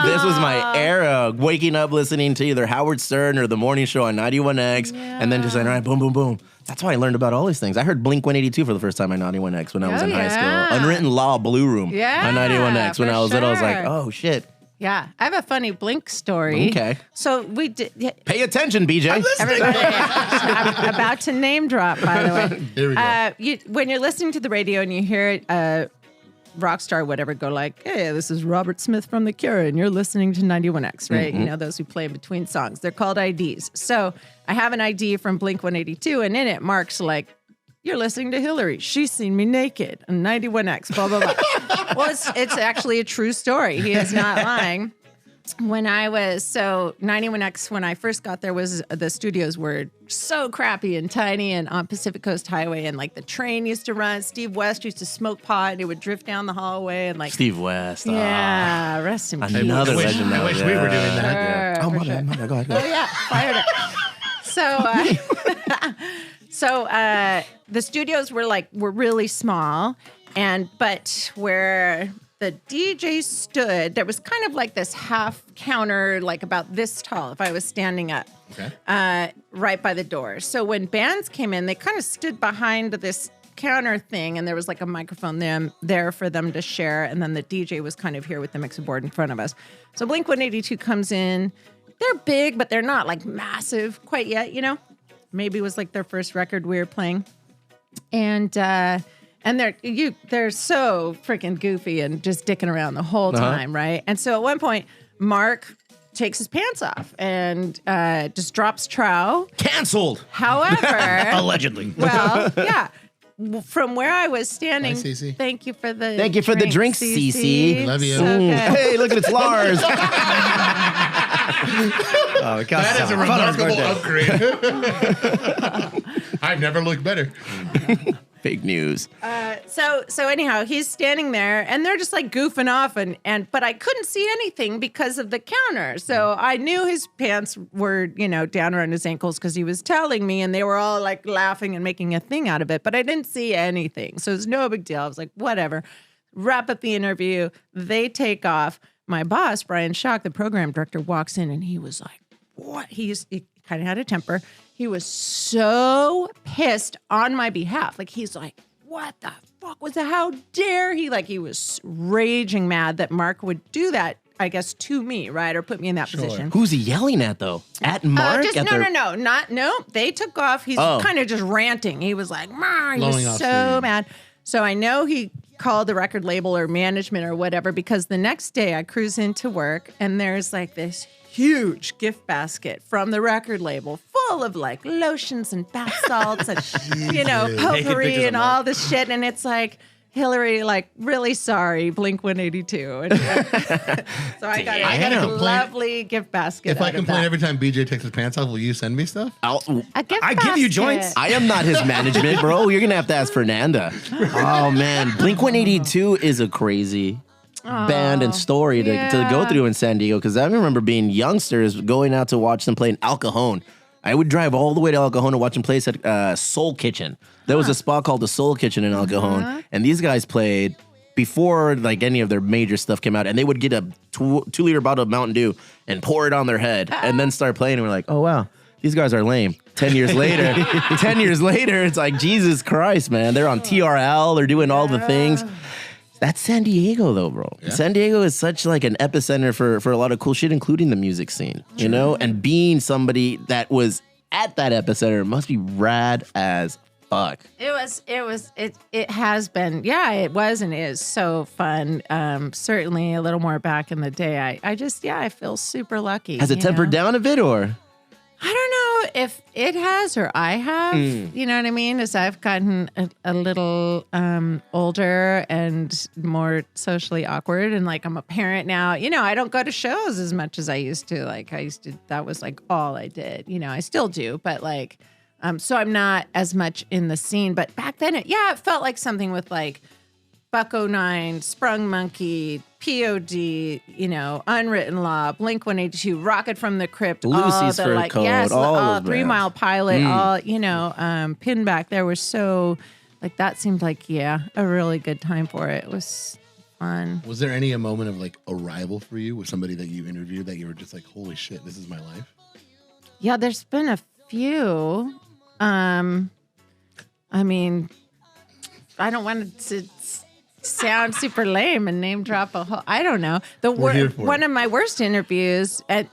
This was my era. Waking up listening to either Howard Stern or the morning show on 91X, and then just saying, all right, boom, boom, boom. That's why I learned about all these things. I heard Blink 182 for the first time on 91X when I was Oh, in high yeah. school. Unwritten Law Blue Room Yeah, on 91X when for I was little. I was like, sure. oh, shit. Yeah, I have a funny Blink story. Okay. So we did. Pay attention, BJ. Everybody, I'm about to name drop, by the way. Here we go. When you're listening to the radio and you hear rock star, whatever, go like, hey, this is Robert Smith from The Cure, and you're listening to 91X, right? Those who play in between songs. They're called IDs. So I have an ID from Blink 182, and in it, Mark's like, you're listening to Hilary. She's seen me naked on 91X, blah, blah, blah. Well, it's actually a true story. He is not lying. When I was, 91X, when I first got there, the studios were so crappy and tiny and on Pacific Coast Highway, and like the train used to run. Steve West used to smoke pot and it would drift down the hallway and like. Steve West. Yeah, rest in peace. Another legend. I wish we were doing that. Oh, my bad. Go ahead. Oh yeah, fired up. So the studios were really small, but where the DJ stood, there was kind of like this half counter, like about this tall if I was standing up, right by the door. So when bands came in, they kind of stood behind this counter thing, and there was like a microphone there for them to share, and then the DJ was kind of here with the mixer board in front of us. So Blink 182 comes in, they're big, but they're not like massive quite yet, you know? Maybe it was like their first record we were playing. And they're so freaking goofy and just dicking around the whole time, right? And so at one point, Mark takes his pants off and just drops trow. Canceled. However, Allegedly. well, yeah. From where I was standing, Bye, Cece. thank you for the drink, Cece. Love you. So good. Hey, look at it's Lars. Oh, it got That is a remarkable upgrade. I've never looked better. Fake news. So anyhow, he's standing there and they're just like goofing off but I couldn't see anything because of the counter. So I knew his pants were, down around his ankles because he was telling me and they were all like laughing and making a thing out of it, but I didn't see anything. So it's no big deal. I was like, whatever. Wrap up the interview. They take off. My boss, Brian Schock, the program director, walks in and he was like, what? He kind of had a temper. He was so pissed on my behalf. Like, he's like, what the fuck was that? How dare he? Like, he was raging mad that Mark would do that, I guess, to me, right? Or put me in that position. Who's he yelling at, though? At Mark? No. They took off. He's kind of just ranting. He was like, "Mah," he Blowing was off so steam. mad. So I know he called the record label or management or whatever, because the next day I cruise into work and there's like this huge gift basket from the record label full of like lotions and bath salts and, potpourri and all this shit. And it's like, Hilary, like, really sorry, Blink 182. And, so I got gotta a complain. lovely gift basket. If I out of complain that. every time BJ takes his pants off, will you send me stuff? A gift I give you basket. joints. I am not his management, bro. You're going to have to ask Fernanda. Oh, man. Blink 182 is a crazy band and story to go through in San Diego, because I remember being youngsters going out to watch them play in El Cajon. I would drive all the way to El Cajon to watch them play at Soul Kitchen. There was a spot called the Soul Kitchen in El Cajon, and these guys played before like any of their major stuff came out, and they would get a 2-liter bottle of Mountain Dew and pour it on their head and then start playing, and we're like, oh, wow. These guys are lame. 10 years later, it's like, Jesus Christ, man. They're on TRL. They're doing all the things. That's San Diego, though, bro. Yeah. San Diego is such like an epicenter for a lot of cool shit, including the music scene, And being somebody that was at that epicenter must be rad as fuck. It has been, it was and is so fun. Certainly a little more back in the day. I feel super lucky. Has it tempered down a bit, or? I don't know if it has or I have. You know what I mean? As I've gotten a little older and more socially awkward, and like I'm a parent now. I don't go to shows as much as I used to. Like that was like all I did. I still do, but like, so I'm not as much in the scene. But back then, it felt like something with like Bucko 9, Sprung Monkey, POD, Unwritten Law, Blink 182, Rocket from the Crypt, Lucy's all the Fur Coat, all those 3 bands. Mile Pilot, all Pinback. There were so like that seemed like a really good time for it. It was fun. Was there a moment of like arrival for you with somebody that you interviewed that you were just like, holy shit, this is my life? Yeah, there's been a few. I mean, I don't want to sound super lame and name drop a whole. I don't know. One of my worst interviews and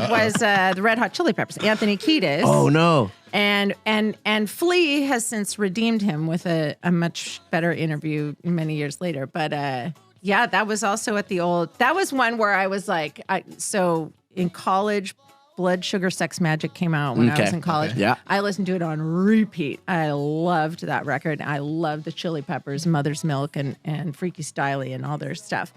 was the Red Hot Chili Peppers, Anthony Kiedis. Oh no! And Flea has since redeemed him with a much better interview many years later. But that was also at the old. That was one where I was like, so in college. Blood Sugar Sex Magic came out when I was in college. Okay. Yeah. I listened to it on repeat. I loved that record. I loved the Chili Peppers, Mother's Milk, and Freaky Styley and all their stuff.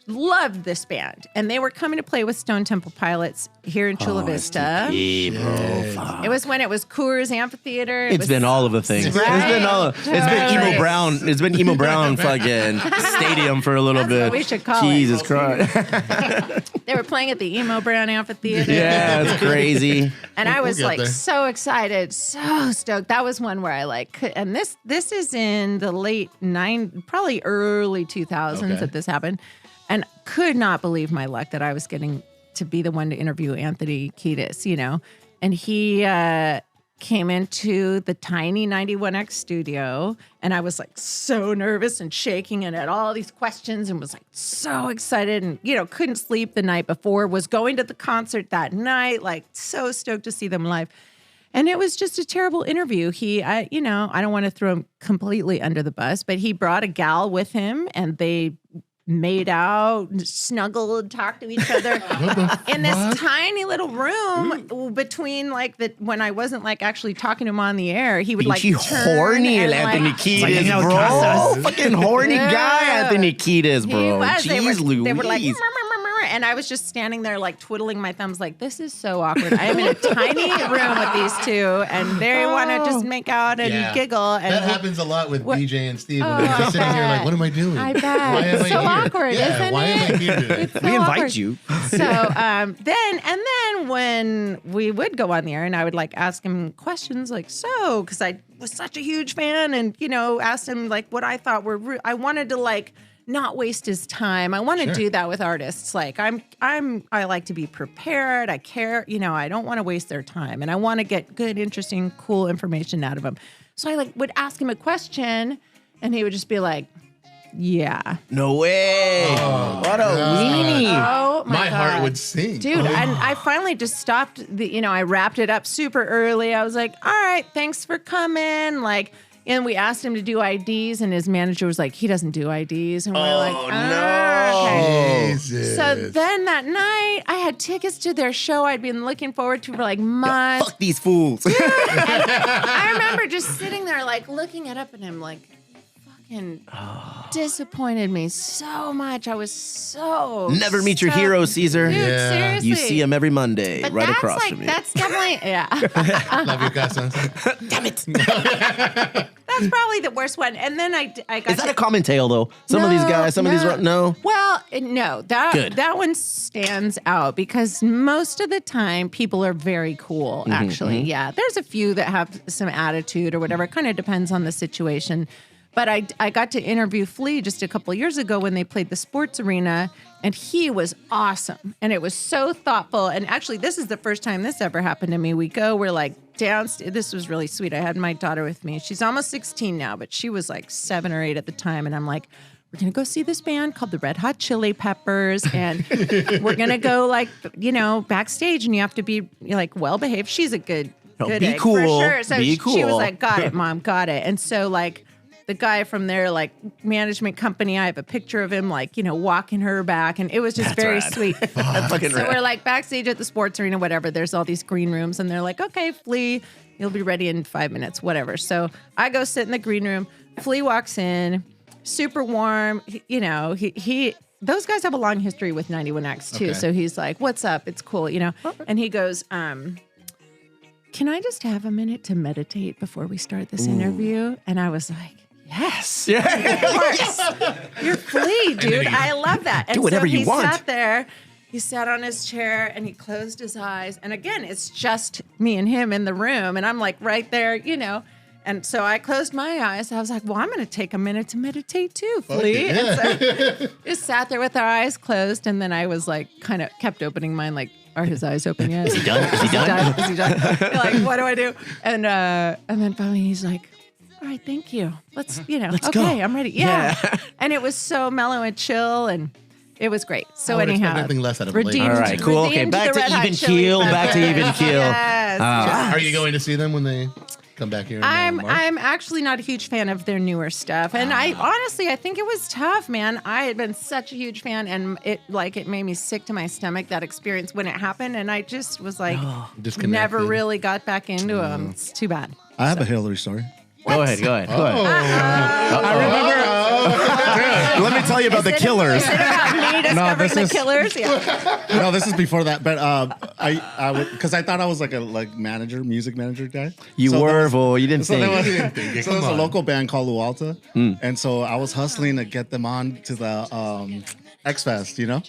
Loved this band. And they were coming to play with Stone Temple Pilots here in Chula Vista. Bro, It was when it was Coors Amphitheater. It's been all of the things. Right. It's been Emo Brown. It's been Emo Brown fucking stadium for a little That's bit. what we should call Jesus it. Christ. They were playing at the Emo Brown Amphitheater. Yeah, it's crazy. And I was get like there. so excited, so stoked. That was one where I like, and this is in the late probably early 2000s that this happened, and could not believe my luck that I was getting to be the one to interview Anthony Kiedis, and he came into the tiny 91X studio, and I was like so nervous and shaking and had all these questions and was like so excited and, couldn't sleep the night before, was going to the concert that night, like so stoked to see them live. And it was just a terrible interview. I don't want to throw him completely under the bus, but he brought a gal with him and they made out, snuggled, talked to each other in this tiny little room between when I wasn't actually talking to him on the air. He would turn horny and, Anthony Kiedis, like, bro. Fucking horny guy, Anthony Kiedis, bro. He was. Jeez They were like, Louise. and I was just standing there twiddling my thumbs like, this is so awkward. I am in a tiny room with these two and they want to just make out and giggle. And that happens a lot with BJ and Steve. When they're just sitting here like, what am I doing? I bet. Why am It's I so here? awkward, Yeah, isn't why it? am I here today? It's so We invite awkward. you. So then when we would go on the air and I would ask him questions because I was such a huge fan and, asked him what I thought I wanted to not waste his time. I want to do that with artists. I like to be prepared. I care, I don't want to waste their time and I want to get good, interesting, cool information out of them. So I would ask him a question and he would just be like, yeah. No way. What a weenie. Oh My God. heart would sing. Dude, and I finally just stopped I wrapped it up super early. I was like, all right, thanks for coming. And we asked him to do IDs, and his manager was like, he doesn't do IDs. And we're like, okay. Jesus. So then that night, I had tickets to their show I'd been looking forward to for months. Fuck these fools. And I remember just sitting there, looking it up at him, fucking disappointed me so much. I was so Never meet your hero, Caesar. Dude, Yeah. seriously. You see him every Monday, But right that's across from you. That's definitely, yeah. Love you, Casas. Damn it. That's probably the worst one. And then I got Is that a common tale, though? Some of these guys, no. Well, no, Good. that one stands out because most of the time people are very cool, actually. Yeah. There's a few that have some attitude or whatever. It kind of depends on the situation. But I got to interview Flea just a couple of years ago when they played the sports arena, and he was awesome. And it was so thoughtful. And actually, this is the first time this ever happened to me. We're downstairs. This was really sweet. I had my daughter with me. She's almost 16 now, but she was 7 or 8 at the time. And I'm like, we're going to go see this band called the Red Hot Chili Peppers. And we're going to go backstage, and you have to be well behaved. She's a good be egg, cool. for sure. So Be she was cool. like, got it, Mom, got it. And so the guy from their management company, I have a picture of him walking her back, and it was just very rad. sweet. That's fucking So rad. we're backstage at the sports arena, whatever. There's all these green rooms, and they're like, okay, Flea, you'll be ready in 5 minutes, whatever. So I go sit in the green room. Flea walks in, super warm. He those guys have a long history with 91X too. Okay. So he's like, what's up? It's cool, And he goes, can I just have a minute to meditate before we start this interview? And I was like, yes. Yeah. Of course. You're Flea, dude. I love that. And Do whatever so you he want. sat there. He sat on his chair and he closed his eyes. And again, it's just me and him in the room. And I'm right there, And so I closed my eyes. I was like, well, I'm going to take a minute to meditate too, Flea. yeah. And so just sat there with our eyes closed. And then I was kind of kept opening mine, are his eyes open yet? Is he done? Is he done? Is he done? You're what do I do? And then finally he's like, all right, thank you. Let's Let's okay, go. I'm ready. Yeah. And it was so mellow and chill, and it was great. So I would anyhow, expect nothing less out of a lady. redeemed- All right, cool. Okay, redeemed back the to Red Hot even Chili keel. Back to Peppers. even keel. Yes. Are you going to see them when they come back here? I'm actually not a huge fan of their newer stuff, and I honestly I think it was tough, man. I had been such a huge fan, and it made me sick to my stomach, that experience when it happened, and I just was Disconnected. never really got back into them. It's too bad. I have a Hillary story. Go ahead. I Let me tell you about the Killers. Is it about me discovering this the is- Killers? Yeah. remember. No, this is before that. But because I thought I was a music manager guy. You So were, there was- fool. You didn't So there sing. was, so there's a local band called Lualta, and so I was hustling to get them on to the X Fest, to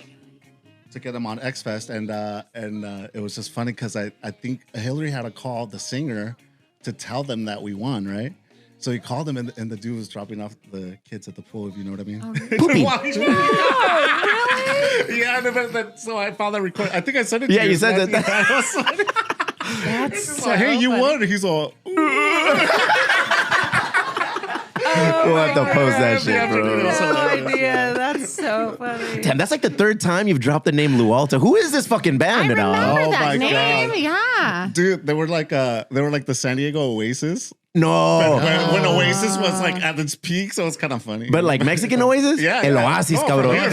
get them on X Fest, and it was just funny because I think Hilary had to call the singer to tell them that we won, right? So he called them, and the dude was dropping off the kids at the pool, if you know what I mean. Yeah, so I found that record. I think I sent it to you. Yeah, you said that. That's so Like, hey, you funny. won. He's all. We'll have to post that shit, bro. No idea. That's so funny. Damn, that's like the third time you've dropped the name Lualta. Who is this fucking I band remember now? Oh that my name. God. Yeah. Dude, they were like the San Diego Oasis. No. When Oasis was like at its peak, so it's kind of funny. But like Mexican Oasis? Yeah, El yeah. Oasis, Oh, cabrón.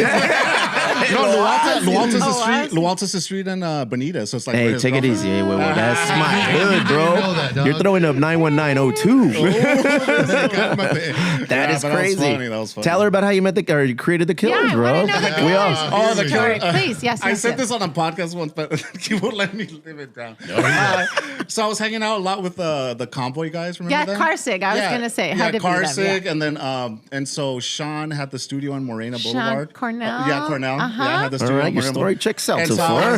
for Lualta's the Oasis. street. Lualta's the street in Bonita, so it's like. where Hey, his take it girlfriend- easy. Hey, wait, that's my hood, bro. know that, dog. You're throwing up 91902. That Yeah, is but that was crazy. funny, that was funny. Tell her about how you met or you created the Killers, Yeah, I bro. wanna know the We all. Killers. Oh, the Story. killer. Please, yes, I yes, said yes. this on a podcast once, but he won't let me live it down. So I was hanging out a lot with the Convoy guys. Remember Yeah, them? Carsig. I was gonna say, how did we meet them? Carsig, and then and so Sean had the studio on Morena Sean Boulevard. Cornell? Yeah, Cornell. Uh-huh. Yeah, I had the All studio right, on your Morena story Boulevard. checks out And so so- far.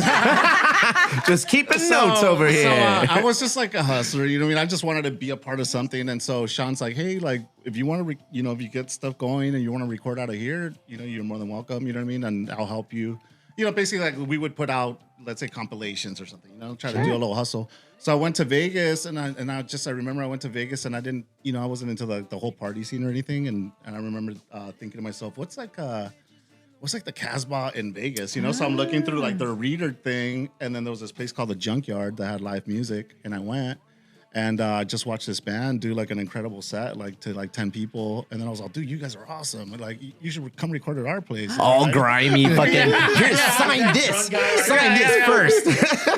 Just keeping notes over here. I was just like a hustler, you know what I mean? I just wanted to be a part of something. And so Sean's like, hey, like, if you want to, if you get stuff going and you want to record out of here, you're more than welcome, you know what I mean? And I'll help you. Basically, like, we would put out, let's say, compilations or something, try to do a little hustle. So I went to Vegas, and I remember I went to Vegas, and I didn't, I wasn't into the whole party scene or anything. And I remember thinking to myself, what's like the Casbah in Vegas, So I'm looking through like the reader thing, and then there was this place called the Junkyard that had live music, and I went and just watched this band do like an incredible set, like to like 10 people, and then I was like, dude, you guys are awesome, like you should come record at our place. All grimy, fucking. Here, sign this. Sign this first.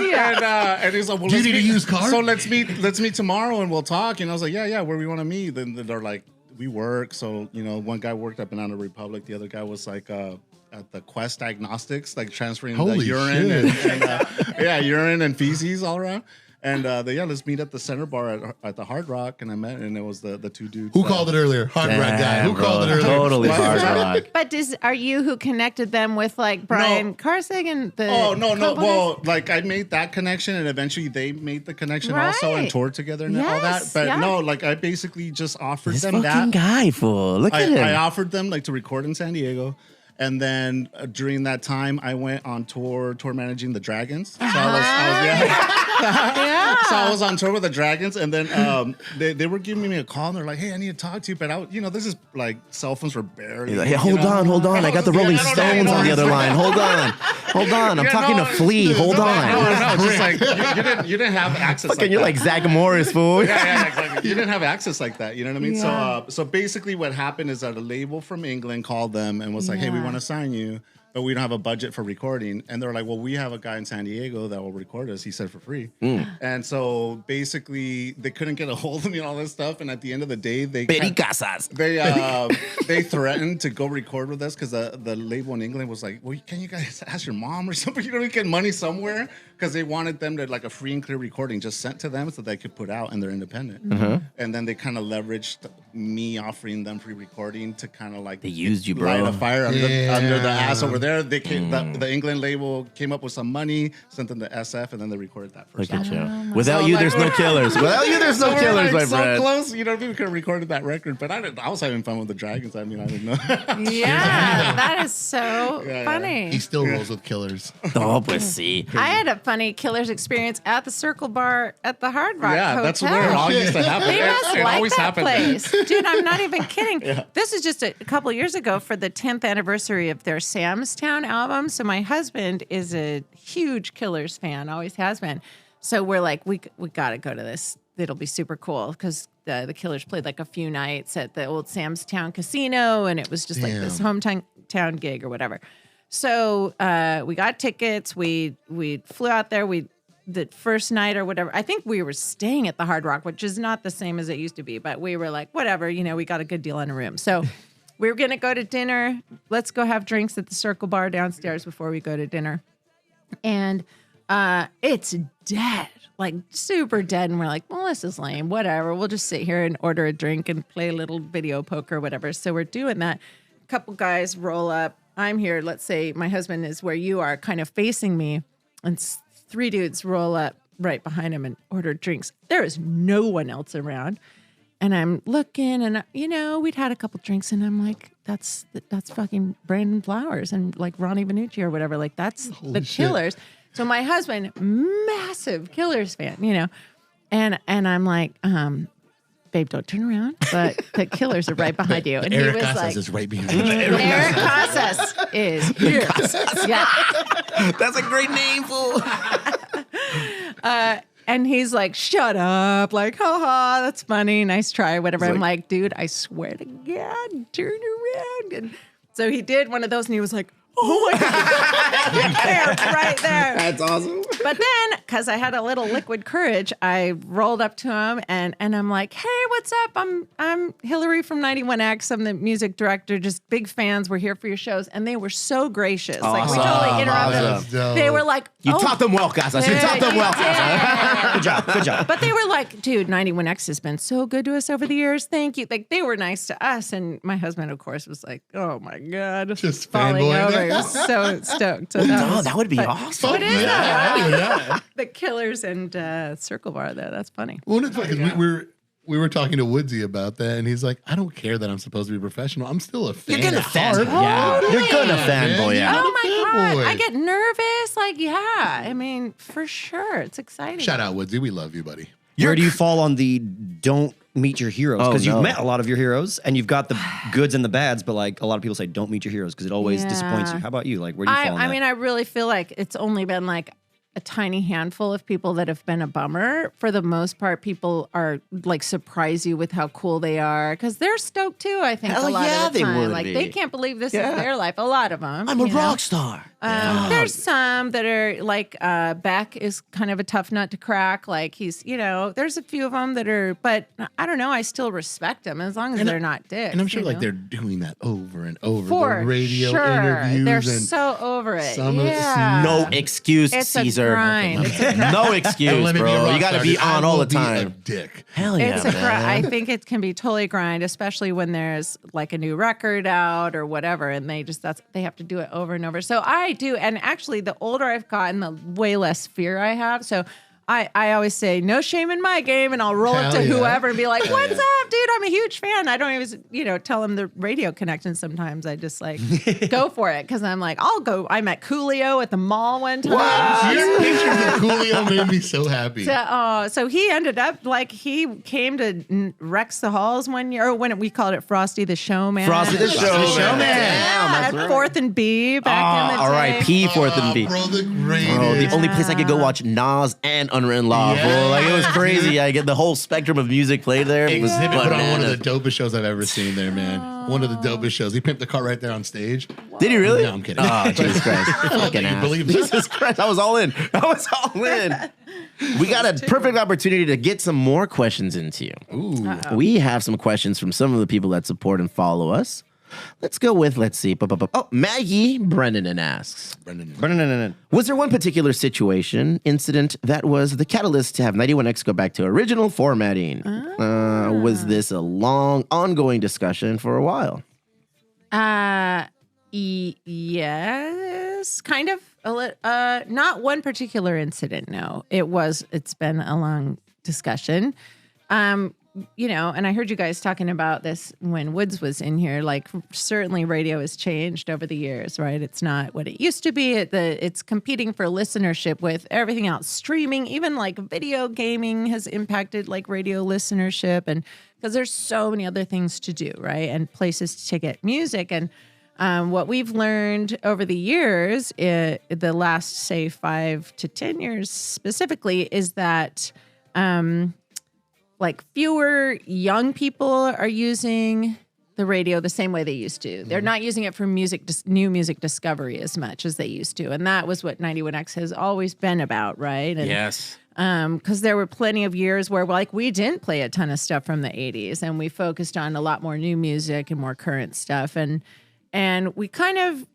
And he's like, well, Do you let's need a meet- used car? So let's meet tomorrow and we'll talk. And I was like, yeah, where we want to meet. Then they're like, we work. So, one guy worked at Banana Republic. The other guy was like at the Quest Diagnostics, like transferring the Holy urine shit. and urine and feces all around. And let's meet at the center bar at the Hard Rock. And I met, and it was the two dudes. Who called it earlier? Hard Rock guy. Damn, Who bro, called it earlier? Totally hard rock. But are you who connected them with like Brian Carsig and the? Oh no! Convoy guys? Well, like I made that connection, and eventually they made the connection also and Right. toured together and all that. Yes, But yeah. no, like I basically just offered This them fucking that. guy, fool. Look at him. I offered them like to record in San Diego, and then during that time I went on tour managing the Dragons. So So I was on tour with the Dragons, and then they were giving me a call, and they're like, "Hey, I need to talk to you," but this is like cell phones were barely. He's like, hey, hold on. I got the Rolling Stones on the other line. Hold on. I'm talking to Flea. Hold on. No, just like you didn't have access. Fucking, like you're that. like Zach Morris, fool. Yeah, exactly. You didn't have access like that. You know what I mean? Yeah. So basically, what happened is that a label from England called them and was like, "Hey, we Yeah. want to sign you, but we don't have a budget for recording." And they're like, "Well, we have a guy in San Diego that will record us." He said for free. And so basically, they couldn't get a hold of me and all this stuff. And at the end of the day, they Pericasas. they threatened to go record with us because the label in England was like, "Well, can you guys ask your mom or something? We get money somewhere." Because they wanted them to like a free and clear recording just sent to them so they could put out and they're independent. And then they kind of leveraged me offering them free recording to kind of like They used you, light bro. a fire under the ass over there. They came, the England label came up with some money, sent them to SF, and then they recorded that first. Look at album. you. Without you, there's no killers. Without you, there's no So we're, killers, like, my so friend. close, we could have recorded that record, but I was having fun with the Dragons. I mean, I didn't know. Yeah, that is so Yeah. funny. He still rolls with killers. Oh, pues sí. I had a funny Killers experience at the Circle Bar at the Hard Rock Yeah, Hotel. that's where it all used to happen. They must It like always that happened. place. Dude, I'm not even kidding. This is just a couple years ago for the 10th anniversary of their Sam's Town album. So my husband is a huge Killers fan, always has been. So we're like, we got to go to this. It'll be super cool because the Killers played like a few nights at the old Sam's Town Casino, and it was just like this hometown gig or whatever. So we got tickets. We flew out there. The first night or whatever, I think we were staying at the Hard Rock, which is not the same as it used to be, but we were like, whatever, we got a good deal on a room. So we were going to go to dinner. Let's go have drinks at the Circle Bar downstairs before we go to dinner. And it's dead, like super dead. And we're like, well, this is lame, whatever. We'll just sit here and order a drink and play a little video poker or whatever. So we're doing that. A couple guys roll up. I'm here. Let's say my husband is where you are, kind of facing me. And three dudes roll up right behind him and order drinks. There is no one else around. And I'm looking and, we'd had a couple drinks and I'm like, that's fucking Brandon Flowers and like Ronnie Vanucci or whatever. Like that's the Killers. So my husband, massive Killers fan, you know, and I'm like, babe, don't turn around, but the Killers are right behind you. And Eric he was Casas like, is right behind you. Eric Casas is here. Yeah. That's a great name, fool. And he's like, shut up. Like, haha, that's funny. Nice try, whatever. I'm like, dude, I swear to God, turn around. And so he did one of those and he was like, oh my God. There, right there. That's awesome. But then, because I had a little liquid courage, I rolled up to him and I'm like, hey, what's up? I'm Hilary from 91X. I'm the music director. Just big fans. We're here for your shows. And they were so gracious. Like, we totally interrupted Awesome. them. They were like, You oh, taught them well, Casas. You taught them well, Casas. Good job. Good job. But they were like, dude, 91X has been so good to us over the years. Thank you. Like, they were nice to us. And my husband, of course, was like, oh my God. Just falling fanboying. over. He was so stoked. So That would be awesome. What is Yeah, yeah. the Killers and Circle Bar, though. That's funny. Well, it's like we were talking to Woodsy about that, and he's like, I don't care that I'm supposed to be professional. I'm still a fan. You're gonna at heart. fanboy. Yeah. You're gonna fanboy out. Oh my God. fanboy. I get nervous. Like, yeah. I mean, for sure. It's exciting. Shout out, Woodsy. We love you, buddy. Where do you fall on the don't meet your heroes? Because no. you've met a lot of your heroes and you've got the goods and the bads, but like a lot of people say don't meet your heroes because it always disappoints you. How about you? Like, where do you fall on I that? mean, I really feel like it's only been like a tiny handful of people that have been a bummer. For the most part, people are like surprise you with how cool they are because they're stoked too. I think Hell a lot yeah, of the they time, would like be. they can't believe this Yeah. is their life. A lot of them. I'm a you know? rock star. There's some that are like Beck is kind of a tough nut to crack. Like he's, you know, there's a few of them that are, but I don't know. I still respect them as long as they're not dicks. And I'm sure you like know? they're doing that over and over. For the radio sure. interviews. They're and so over it. some of it- Yeah. No excuse, It's Caesar. a grind. It's a grind. No excuse, Let me be a bro. rock You got to star, be dude. I on all will the be a time. dick. Hell yeah, It's a man. grind. I think it can be totally grind, especially when there's like a new record out or whatever, and they have to do it over and over. So I do, and actually, the older I've gotten, the way less fear I have. So I always say no shame in my game, and I'll roll up to Hell yeah. whoever and be like, "What's up, dude? I'm a huge fan." I don't even tell them the radio connection. Sometimes I just like go for it because I'm like, I'll go. I met Coolio at the mall one time. Your pictures of Coolio made me so happy. So he ended up like he came to Rex the Halls one year, or when we called it Frosty the Showman. Frosty the Showman. Yeah, at 4th and B back in the day. R.I.P. 4th and B. Bro, the greatest. Bro, the only place I could go watch Nas and Unwritten Law. Yeah. Bro. Like it was crazy. I get the whole spectrum of music played there. It was Exhibit put on one of the bananas. dopest shows I've ever seen there, man. One of the dopest shows. He pimped the car right there on stage. Did he really? No, I'm kidding. Oh, Jesus Christ. I don't Fucking think you ass. believe that. Jesus Christ. I was all in. We got a perfect opportunity to get some more questions into you. Ooh. We have some questions from some of the people that support and follow us. Let's go with, let's see. Oh, Maggie Brennan asks, was there one particular situation, incident that was the catalyst to have 91X go back to original formatting? Was this a long, ongoing discussion for a while? Yes, kind of. Not one particular incident. No, it's been a long discussion. And I heard you guys talking about this when Woods was in here. Like, certainly radio has changed over the years, right? It's not what it used to be. It's competing for listenership with everything else. Streaming, even like video gaming has impacted like radio listenership. And because there's so many other things to do, right? And places to get music. And what we've learned over the years, the last, say, 5 to 10 years specifically, is that like fewer young people are using the radio the same way they used to. They're not using it for new music discovery as much as they used to. And that was what 91X has always been about, right? And, Yes. because there were plenty of years where like we didn't play a ton of stuff from the 80s and we focused on a lot more new music and more current stuff. And we kind of,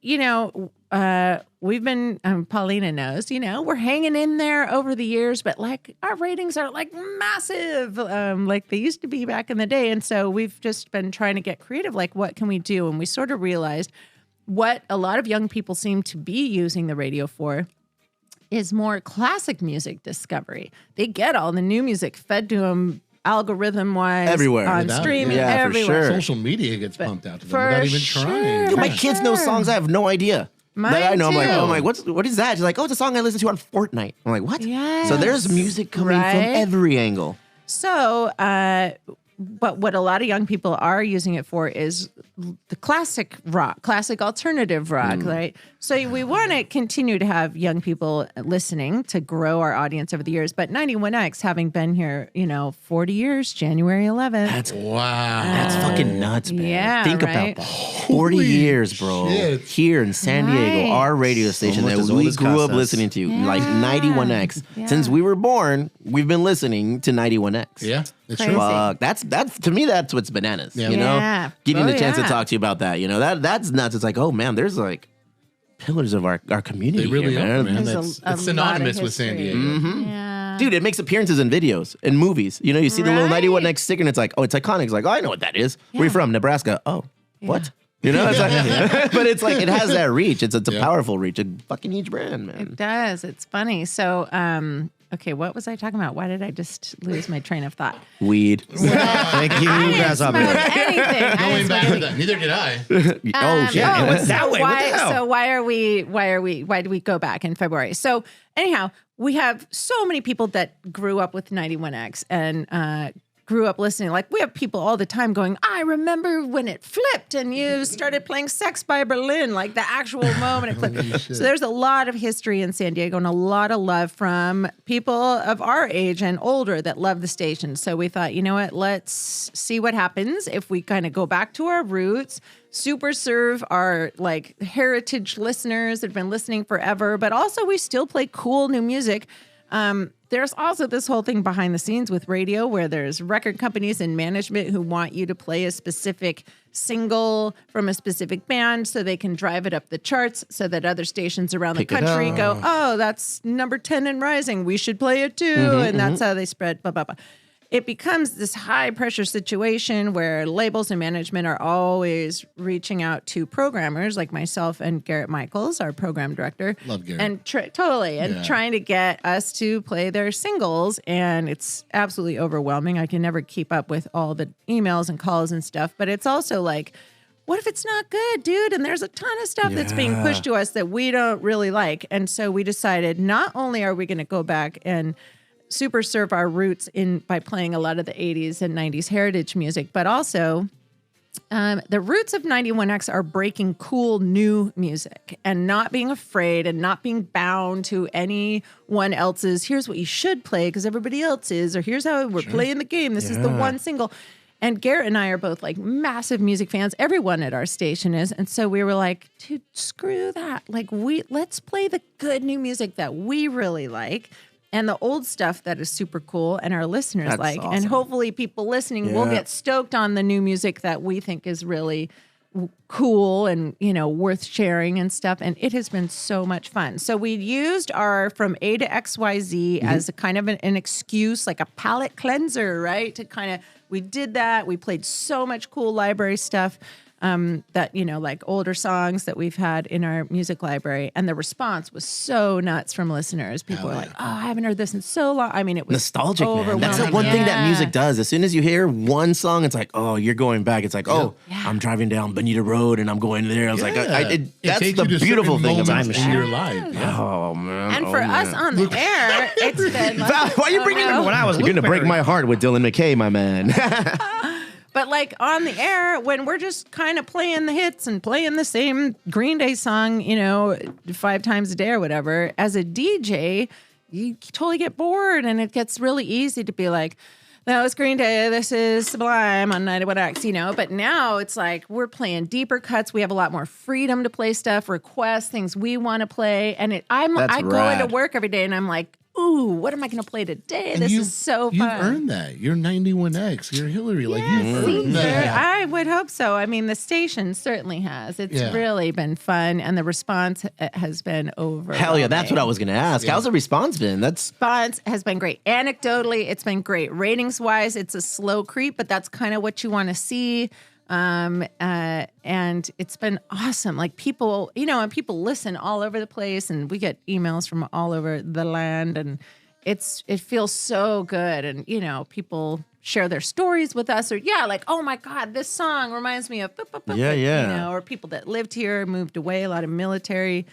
we've been, Paulina knows, we're hanging in there over the years, but like our ratings are like massive, like they used to be back in the day. And so we've just been trying to get creative, like what can we do? And we sort of realized what a lot of young people seem to be using the radio for is more classic music discovery. They get all the new music fed to them algorithm-wise Everywhere. on Without- streaming, yeah, for everywhere. sure. Social media gets pumped out to them For without even sure. trying. Dude, my kids know songs I have no idea. Mine that I know. too. I'm like, what is that? She's like, oh, it's a song I listen to on Fortnite. I'm like, what? Yes. So there's music coming from every angle. So, but what a lot of young people are using it for is the classic rock, classic alternative rock, right? So we want to continue to have young people listening to grow our audience over the years. But 91X, having been here, 40 years, January 11th. That's fucking nuts, man. Yeah, Think right? about that. 40 years, bro. shit. Here in San Diego, Right. our radio station Almost that as old we as grew up Casas. listening to, Yeah. like 91X. Yeah. Since we were born, we've been listening to 91X. Yeah, it's Crazy. true. Fuck, that's to me, that's what's bananas. Yeah. You know, Yeah. getting Oh, the chance to yeah. talk to you about that. That's nuts. It's like, oh man, there's like pillars of our community. They really here, are, man. There's It's a lot of synonymous with San history. Diego. Yeah. Dude, it makes appearances in videos and movies. You see the little Right. 91X sticker, and it's like, oh, it's iconic. It's like, oh, I know what that is. Where you from? Nebraska. Oh, what? It's like, but it's like it has that reach. It's a powerful reach. A fucking huge brand, man. It does. It's funny. So, okay, what was I talking about? Why did I just lose my train of thought? Weed. Thank you, I didn't Grasshopper. smoke anything. I didn't Going smoke back to anything. that, neither did I. Oh shit. yeah, what's that so way? What the hell? So why do we go back in February? So anyhow, we have so many people that grew up with 91X and grew up listening. Like we have people all the time going, I remember when it flipped and you started playing Sex by Berlin, like the actual moment it flipped. So there's a lot of history in San Diego and a lot of love from people of our age and older that love the station. So we thought, you know what, let's see what happens if we kind of go back to our roots, super serve our like heritage listeners that have been listening forever, but also we still play cool new music. There's also this whole thing behind the scenes with radio where there's record companies and management who want you to play a specific single from a specific band so they can drive it up the charts so that other stations around Pick the it country up. go, oh, that's number 10 and rising. We should play it too. And that's how they spread, blah, blah, blah. It becomes this high pressure situation where labels and management are always reaching out to programmers like myself and Garrett Michaels, our program director. Love Garrett. And trying to get us to play their singles. And it's absolutely overwhelming. I can never keep up with all the emails and calls and stuff. But it's also like, what if it's not good, dude? And there's a ton of stuff that's being pushed to us that we don't really like. And so we decided not only are we going to go back and super serve our roots by playing a lot of the 80s and 90s heritage music, but also the roots of 91X are breaking cool new music and not being afraid and not being bound to anyone else's, here's what you should play because everybody else is, or here's how we're playing the game. This is the one single. And Garrett and I are both like massive music fans. Everyone at our station is. And so we were like, dude, screw that. Like let's play the good new music that we really like. And the old stuff that is super cool and our listeners That's like. awesome. And hopefully people listening will get stoked on the new music that we think is really cool and, worth sharing and stuff. And it has been so much fun. So we used our From A to XYZ as a kind of an excuse, like a palate cleanser, right? We did that. We played so much cool library stuff. That, like older songs that we've had in our music library. And the response was so nuts from listeners. People were like, oh, I haven't heard this in so long. I mean, it was Nostalgic, man. That's the overwhelming. one thing that Yeah. music does. As soon as you hear one song, it's like, oh, you're going back. It's like, oh, I'm driving down Bonita Road and I'm going there. I was like, It that's takes the you to beautiful certain thing about moments in it. your life. Yeah. Oh, man. And for us on the air, it's been like, Val, why are you bringing know. When I was You're going to Luke break Perry. my heart with Dylan McKay, my man. But like on the air, when we're just kind of playing the hits and playing the same Green Day song, 5 times a day or whatever, as a DJ, you totally get bored and it gets really easy to be like, that was Green Day, this is Sublime on 91X, But now it's like we're playing deeper cuts. We have a lot more freedom to play stuff, request things we want to play. And I go rad. into work every day and I'm like, ooh, what am I going to play today? And This is so fun. You've earned that. You're 91X. You're Hilary. Like, you've earned that. I would hope so. I mean, the station certainly has. It's Yeah. really been fun, and the response has been over. Hell yeah, that's what I was going to ask. How's the response been? Response has been great. Anecdotally, it's been great. Ratings-wise, it's a slow creep, but that's kind of what you want to see. And it's been awesome. Like people, and people listen all over the place, and we get emails from all over the land, and it feels so good. And, you know, people share their stories with us or like, oh my God, this song reminds me of, Yeah. you know, or people that lived here, moved away, a lot of military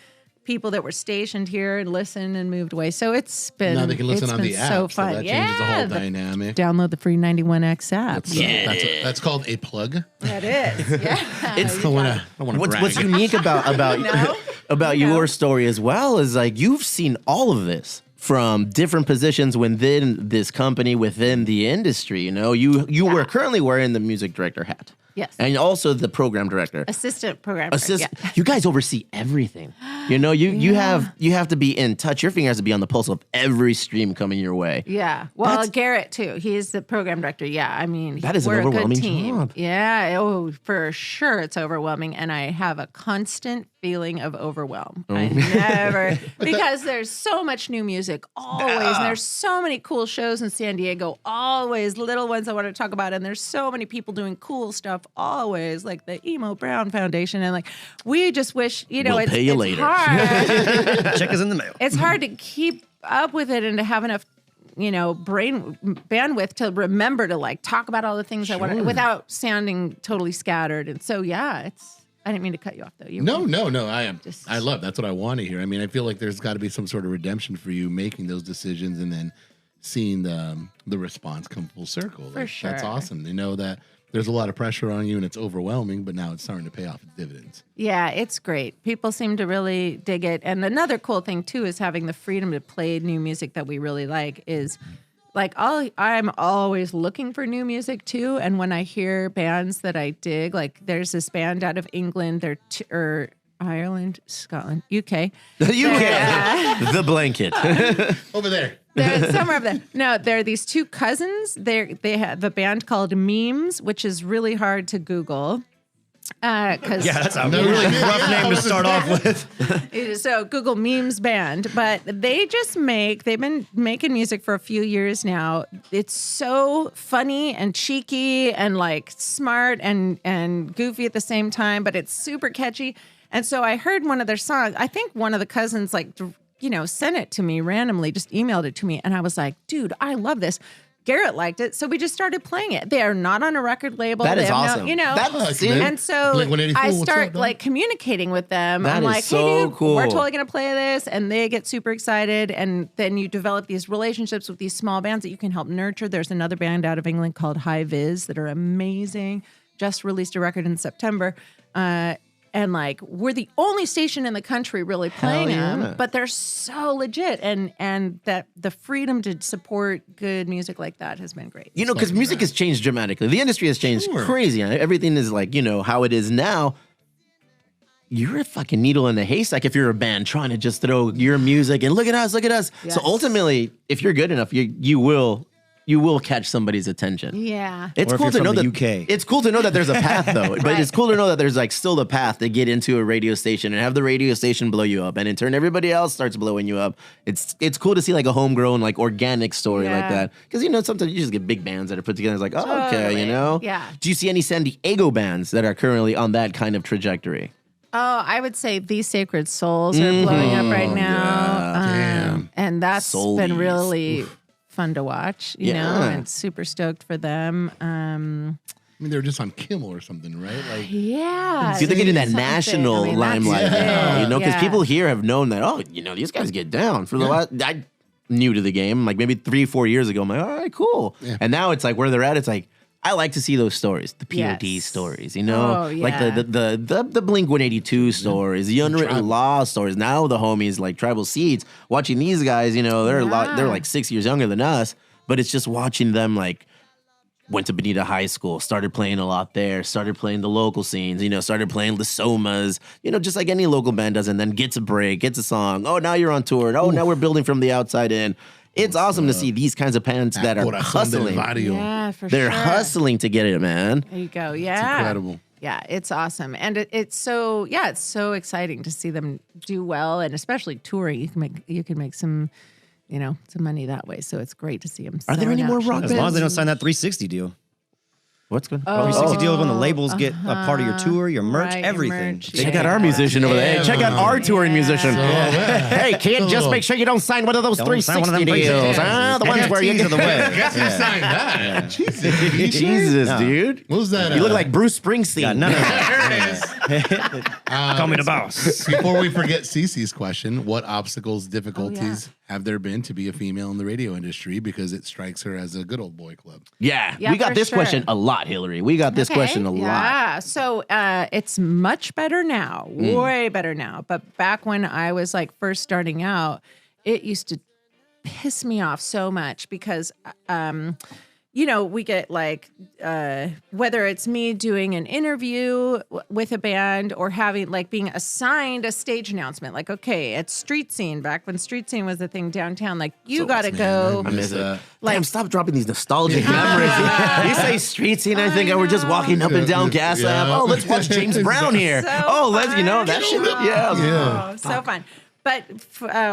people that were stationed here and listened and moved away. So it's been Now they can listen on the app. so fun. that changes the whole dynamic. Download the free 91X app. That's called a plug. That is. Yeah. It's I want to what's unique about your story as well is like you've seen all of this from different positions within this company, within the industry. You know, you were currently wearing the music director hat. Yes. And also the program director. Assistant programmer. Yeah. You guys oversee everything. You know, you have to be in touch. Your finger has to be on the pulse of every stream coming your way. Yeah. Well, Garrett too. He's the program director. Yeah. I mean, that is an we're overwhelming a good team. job. Yeah. Oh, for sure, it's overwhelming, and I have a constant feeling of overwhelm. I never because there's so much new music always, and there's so many cool shows in San Diego. Always little ones I want to talk about, and there's so many people doing cool stuff. Always like the Emo Brown Foundation, and like we just wish we'll pay you later. Hard. Check is in the mail. It's hard to keep up with it and to have enough, you know, brain bandwidth to remember to like talk about all the things I want without sounding totally scattered. And so, I didn't mean to cut you off though. No. I love that's what I want to hear. I mean, I feel like there's got to be some sort of redemption for you making those decisions and then seeing the response come full circle. For sure. That's awesome. They know that there's a lot of pressure on you and it's overwhelming, but now it's starting to pay off its dividends. Yeah, it's great. People seem to really dig it. And another cool thing too is having the freedom to play new music that we really like is like I'm always looking for new music too. And when I hear bands that I dig, like there's this band out of England, or Ireland, Scotland, UK. The blanket. Over there. They're somewhere up there. No, they're these two cousins. They have a band called Memes, which is really hard to Google. That's a really rough name to start off with. So Google Memes Band, but they've been making music for a few years now. It's so funny and cheeky and like smart and goofy at the same time, but it's super catchy. And so I heard one of their songs. I think one of the cousins sent it to me randomly, just emailed it to me. And I was like, dude, I love this. Garrett liked it, so we just started playing it. They are not on a record label. That is awesome. And so I start like communicating with them. I'm like, so hey, dude, cool. we're totally going to play this. And they get super excited. And then you develop these relationships with these small bands that you can help nurture. There's another band out of England called High Viz that are amazing. Just released a record in September. And like we're the only station in the country really playing them, but they're so legit, and that the freedom to support good music like that has been great. You know, because music has changed dramatically. The industry has changed crazy. Everything is like, you know, how it is now. You're a fucking needle in a haystack if you're a band trying to just throw your music and look at us. Yes. So ultimately, if you're good enough, you will catch somebody's attention. Yeah. It's Or cool if to you're know from that the UK. It's cool to know that there's a path though. But it's cool to know that there's like still the path to get into a radio station and have the radio station blow you up, and in turn everybody else starts blowing you up. It's cool to see like a homegrown, like organic story like that. Because you know, sometimes you just get big bands that are put together. It's like, oh, okay, you know? Yeah. Do you see any San Diego bands that are currently on that kind of trajectory? Oh, I would say These Sacred Souls are blowing up right now. Damn. And that's Soulies. been really fun to watch, you know, and super stoked for them. I mean, they were just on Kimmel or something, right? Like, Yeah. See, they're getting that something. national I mean, that's limelight now, big. you know, because Yeah. people here have known that, oh, you know, these guys get down. For the last, I new to the game, like maybe 3-4 years ago, I'm like, all right, cool. Yeah. And now it's like where they're at, it's like, I like to see those stories, the POD Yes. stories, you know, Oh, yeah. like the Blink 182 stories, the Unwritten Law stories. Now the homies like Tribal Seeds, watching these guys, you know, they're they're like 6 years younger than us, but it's just watching them like went to Bonita High School, started playing a lot there, started playing the local scenes, you know, started playing the Somas, you know, just like any local band does, and then gets a break, gets a song. Oh, now you're on tour. And, oh, now we're building from the outside in. It's awesome to see these kinds of bands that are hustling. Yeah, for They're sure. hustling to get it, man. There you go. Yeah. incredible. Yeah, it's awesome. And it's so exciting to see them do well, and especially touring. You can make some, you know, some money that way. So it's great to see them. Are there any more rock As long as they don't bands? sign that 360 deal. What's good? 360 deal when the labels get a part of your tour, your merch, Right, your everything. merch, Check out our musician over there. Hey, check out our touring musician. Hey, kid, just make sure you don't sign one of those Don't sign one of 360 them deals. The ones where you NFTs of the web. Guess who signed that? Jesus, Jesus, No. dude. What was that? You look like Bruce Springsteen. Yeah, none of that. There it is. Call me the boss. Before we forget Cece's question, what obstacles, difficulties have there been to be a female in the radio industry? Because it strikes her as a good old boy club. Yeah, Yeah, we got for this sure. question a lot, Hilary. We got this question a lot. Yeah. So it's much better now, way better now. But back when I was like first starting out, it used to piss me off so much because, we get like, whether it's me doing an interview with a band or having like being assigned a stage announcement, like, okay, it's Street Scene, back when Street Scene was a thing downtown, like you got to go. I miss it. Like- Damn, stop dropping these nostalgic memories. You say street scene, I think we're just walking up and down Gas Ave. Oh, let's watch James Brown here. So Let's, that shit. Yeah. Oh, so fun. But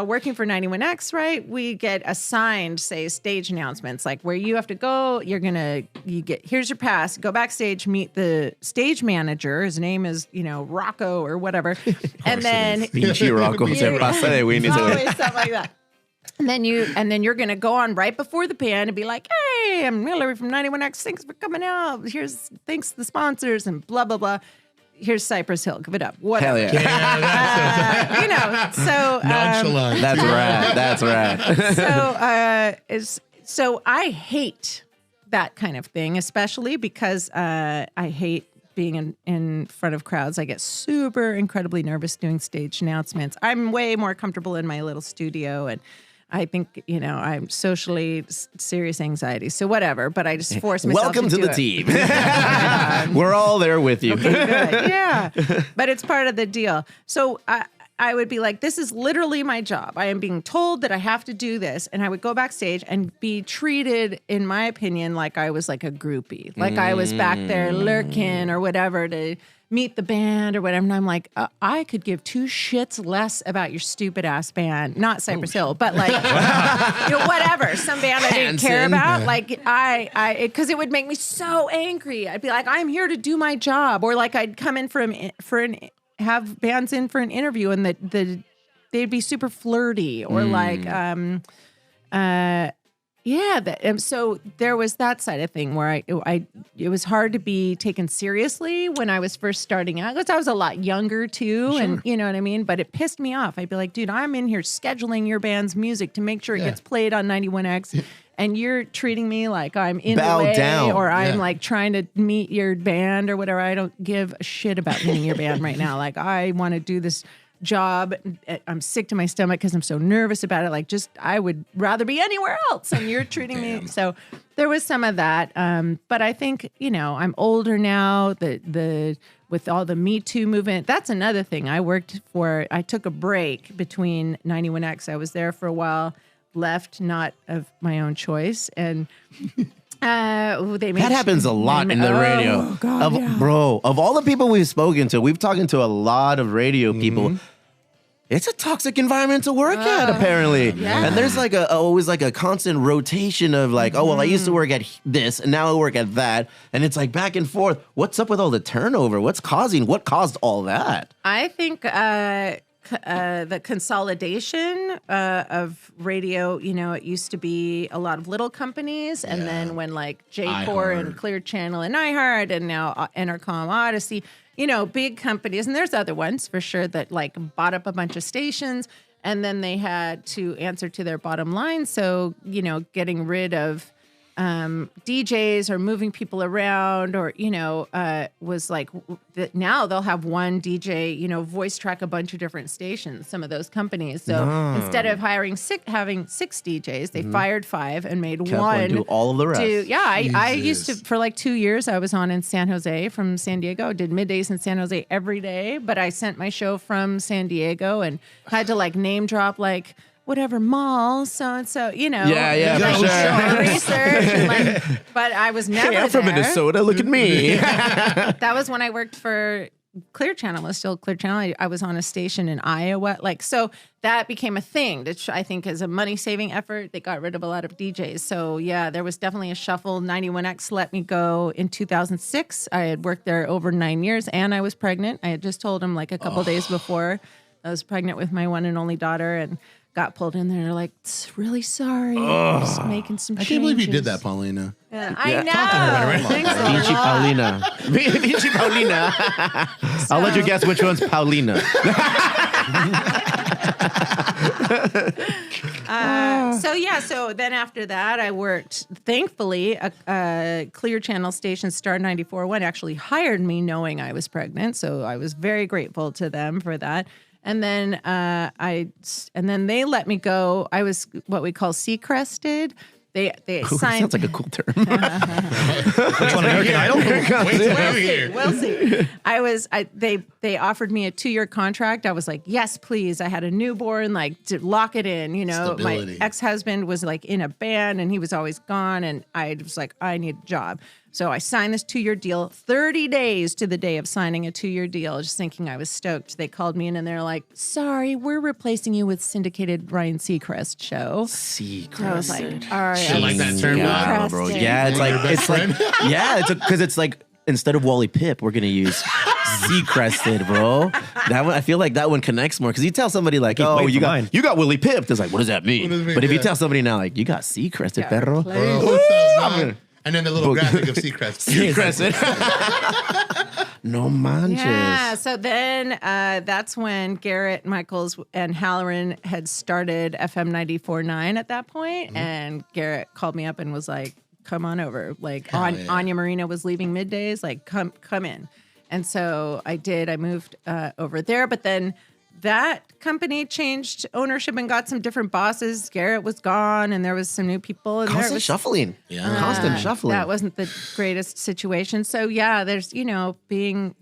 working for 91X, right, we get assigned, say, stage announcements, like where you have to go, here's your pass, go backstage, meet the stage manager. His name is, Rocco or whatever. And then Pinche Rocco se pasa de Winnie. always stuff like that. And then you're gonna go on right before the band and be like, "Hey, I'm Hilary from 91X. Thanks for coming out. Thanks to the sponsors and blah blah blah. Here's Cypress Hill. Give it up. Whatever." Hell yeah. So Nonchalant. That's right. so I hate that kind of thing, especially because I hate being in front of crowds. I get super incredibly nervous doing stage announcements. I'm way more comfortable in my little studio, and I think, I'm socially serious anxiety. So whatever, but I just force myself Welcome to do the it. team. We're all there with you. Good. Yeah. But it's part of the deal. So I would be like, this is literally my job. I am being told that I have to do this. And I would go backstage and be treated, in my opinion, like I was like a groupie. Like I was back there lurking or whatever to meet the band or whatever. And I'm like, I could give two shits less about your stupid ass band. Not Cypress Hill, but like, whatever. Some band I didn't care Hanson. about. Like because it would make me so angry. I'd be like, I'm here to do my job. Or like I'd come in have bands in for an interview and they'd be super flirty or so there was that side of thing where it was hard to be taken seriously when I was first starting out because I was a lot younger too. Sure. And you know what I mean? But it pissed me off. I'd be like, dude, I'm in here scheduling your band's music to make sure it gets played on 91X. And you're treating me like I'm in Bow the way down. or I'm like trying to meet your band or whatever. I don't give a shit about meeting your band right now. Like I want to do this job. I'm sick to my stomach because I'm so nervous about it. Like I would rather be anywhere else and you're treating me. So there was some of that. But I think, I'm older now, with all the Me Too movement. That's another thing. I took a break between 91X. I was there for a while. Left, not of my own choice, and That happens a lot in the radio. God, Bro, of all the people we've spoken to, we've talked to a lot of radio people. It's a toxic environment to work at, apparently. Yeah. And there's like always like a constant rotation of like, oh, well, I used to work at this and now I work at that. And it's like back and forth. What's up with all the turnover? What caused all that? I think the consolidation of radio, it used to be a lot of little companies. And then when like J4 and Clear Channel and iHeart and now Entercom Odyssey, big companies, and there's other ones for sure that like bought up a bunch of stations and then they had to answer to their bottom line. So, getting rid of DJs or moving people around or, was like now they'll have one DJ, voice track a bunch of different stations, some of those companies. So instead of having six DJs, they fired 5 and made one do all of the rest. I used to, for like 2 years, I was on in San Jose from San Diego, did middays in San Jose every day, but I sent my show from San Diego and had to like name drop like, whatever mall, so-and-so, Yeah, like, for sure. research. And but I was never Hey, I'm from there. Minnesota. Look at me. That was when I worked for Clear Channel was still Clear Channel. I was on a station in Iowa. Like, so that became a thing that I think is a money-saving effort. They got rid of a lot of DJs. So, yeah, there was definitely a shuffle. 91X let me go in 2006. I had worked there over 9 years, and I was pregnant. I had just told him like a couple days before I was pregnant with my one and only daughter, and got pulled in there. They're like, really sorry. Just making some changes. I can't believe you did that, Paulina. Yeah, I know. Talk to her about it. Thanks a Vici lot. Paulina. Vici Paulina. I'll let you guess which one's Paulina. So then after that, I worked, thankfully, a Clear Channel station, Star 94.1, actually hired me knowing I was pregnant. So I was very grateful to them for that. And then they let me go. I was what we call Seacrested. They signed. Sounds like a cool term. Which one, American Idol? We'll see. They offered me a 2-year contract. I was like, yes, please. I had a newborn, like to lock it in. You know, Stability. my ex-husband was like in a band and he was always gone, and I was like, I need a job. So I signed this 2-year deal, 30 days to the day of signing a 2-year deal, just thinking I was stoked. They called me in and they're like, sorry, we're replacing you with syndicated Ryan Seacrest show. Seacrest. So I was like, all right. I like that term. Yeah, bro. Yeah, it's like instead of Wally Pip, we're gonna use Seacrested, bro. That one, I feel like that one connects more because you tell somebody like, oh, waiting you for got mine. you got Willie Pip. It's like, what does that mean? What does it mean? But if you Yeah. tell somebody now, like, you got Seacrested, perro. Bro, what's up, man? And then the little graphic of Seacrest. Seacrested. No manches. Yeah. So then that's when Garrett Michaels and Halloran had started FM 94.9 at that point. And Garrett called me up and was like, come on over. Like Anya Marina was leaving middays. Like, come in. And so I did. I moved over there. But then that company changed ownership and got some different bosses. Garrett was gone and there was some new people. And Constant shuffling. Yeah. Constant shuffling. That wasn't the greatest situation. So yeah, there's, being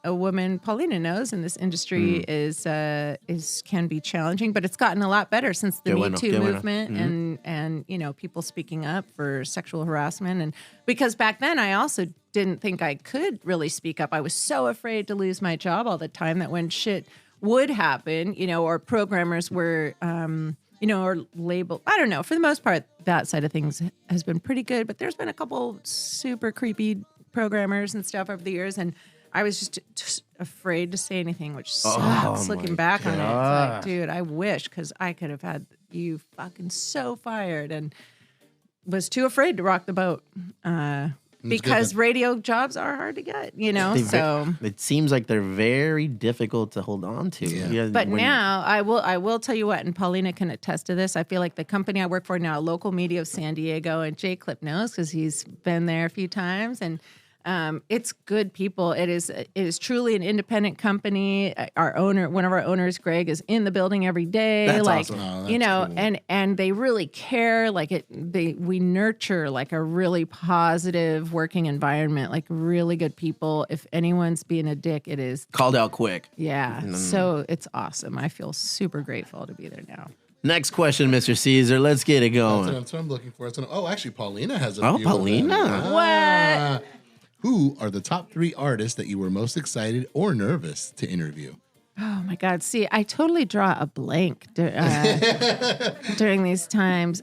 a woman, Paulina knows, in this industry is can be challenging, but it's gotten a lot better since the Me Too movement and people speaking up for sexual harassment. And because back then I also didn't think I could really speak up. I was so afraid to lose my job all the time that when shit would happen, or programmers were, or labeled. I don't know. For the most part, that side of things has been pretty good, but there's been a couple super creepy programmers and stuff over the years, and I was just afraid to say anything, which sucks looking back on it. It's like, dude, I wish, because I could have had you fucking so fired, and was too afraid to rock the boat. Because radio jobs are hard to get, so it seems like they're very difficult to hold on to. Yeah. But now I will tell you what, and Paulina can attest to this. I feel like the company I work for now, local media of San Diego, and Jay Clip knows because he's been there a few times, and it's good people. It is truly an independent company. One of our owners, Greg, is in the building every day. That's like, awesome. Oh, that's cool. and they really care. Like we nurture like a really positive working environment, like really good people. If anyone's being a dick, it is Called out quick. yeah. So it's awesome. I feel super grateful to be there now. Next question, Mr. Caesar. Let's get it going. That's what I'm looking for. Actually, Paulina has a Oh, few of them. Paulina. What? Who are the top 3 artists that you were most excited or nervous to interview? Oh my God. See, I totally draw a blank during these times.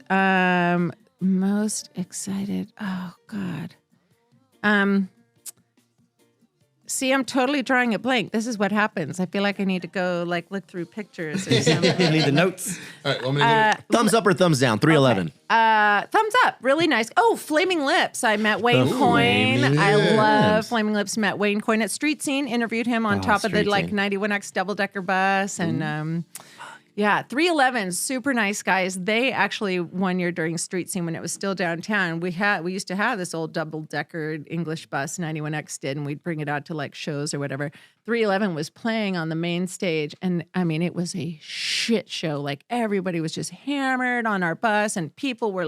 Most excited. Oh God. See, I'm totally drawing a blank. This is what happens. I feel like I need to go look through pictures or something. You need the notes. All right, want me to get it? Thumbs up or thumbs down? 311. Thumbs up. Really nice. Oh, Flaming Lips. I met Wayne Coyne. Flaming I love Lips. Flaming Lips. Met Wayne Coyne at Street Scene. Interviewed him on top of the Street Scene. 91X double-decker bus. And 311, super nice guys. They actually, one year during Street Scene when it was still downtown, we used to have this old double-decker English bus, 91X did, and we'd bring it out to shows or whatever. 311 was playing on the main stage, and I mean, it was a shit show. Like everybody was just hammered on our bus, and people were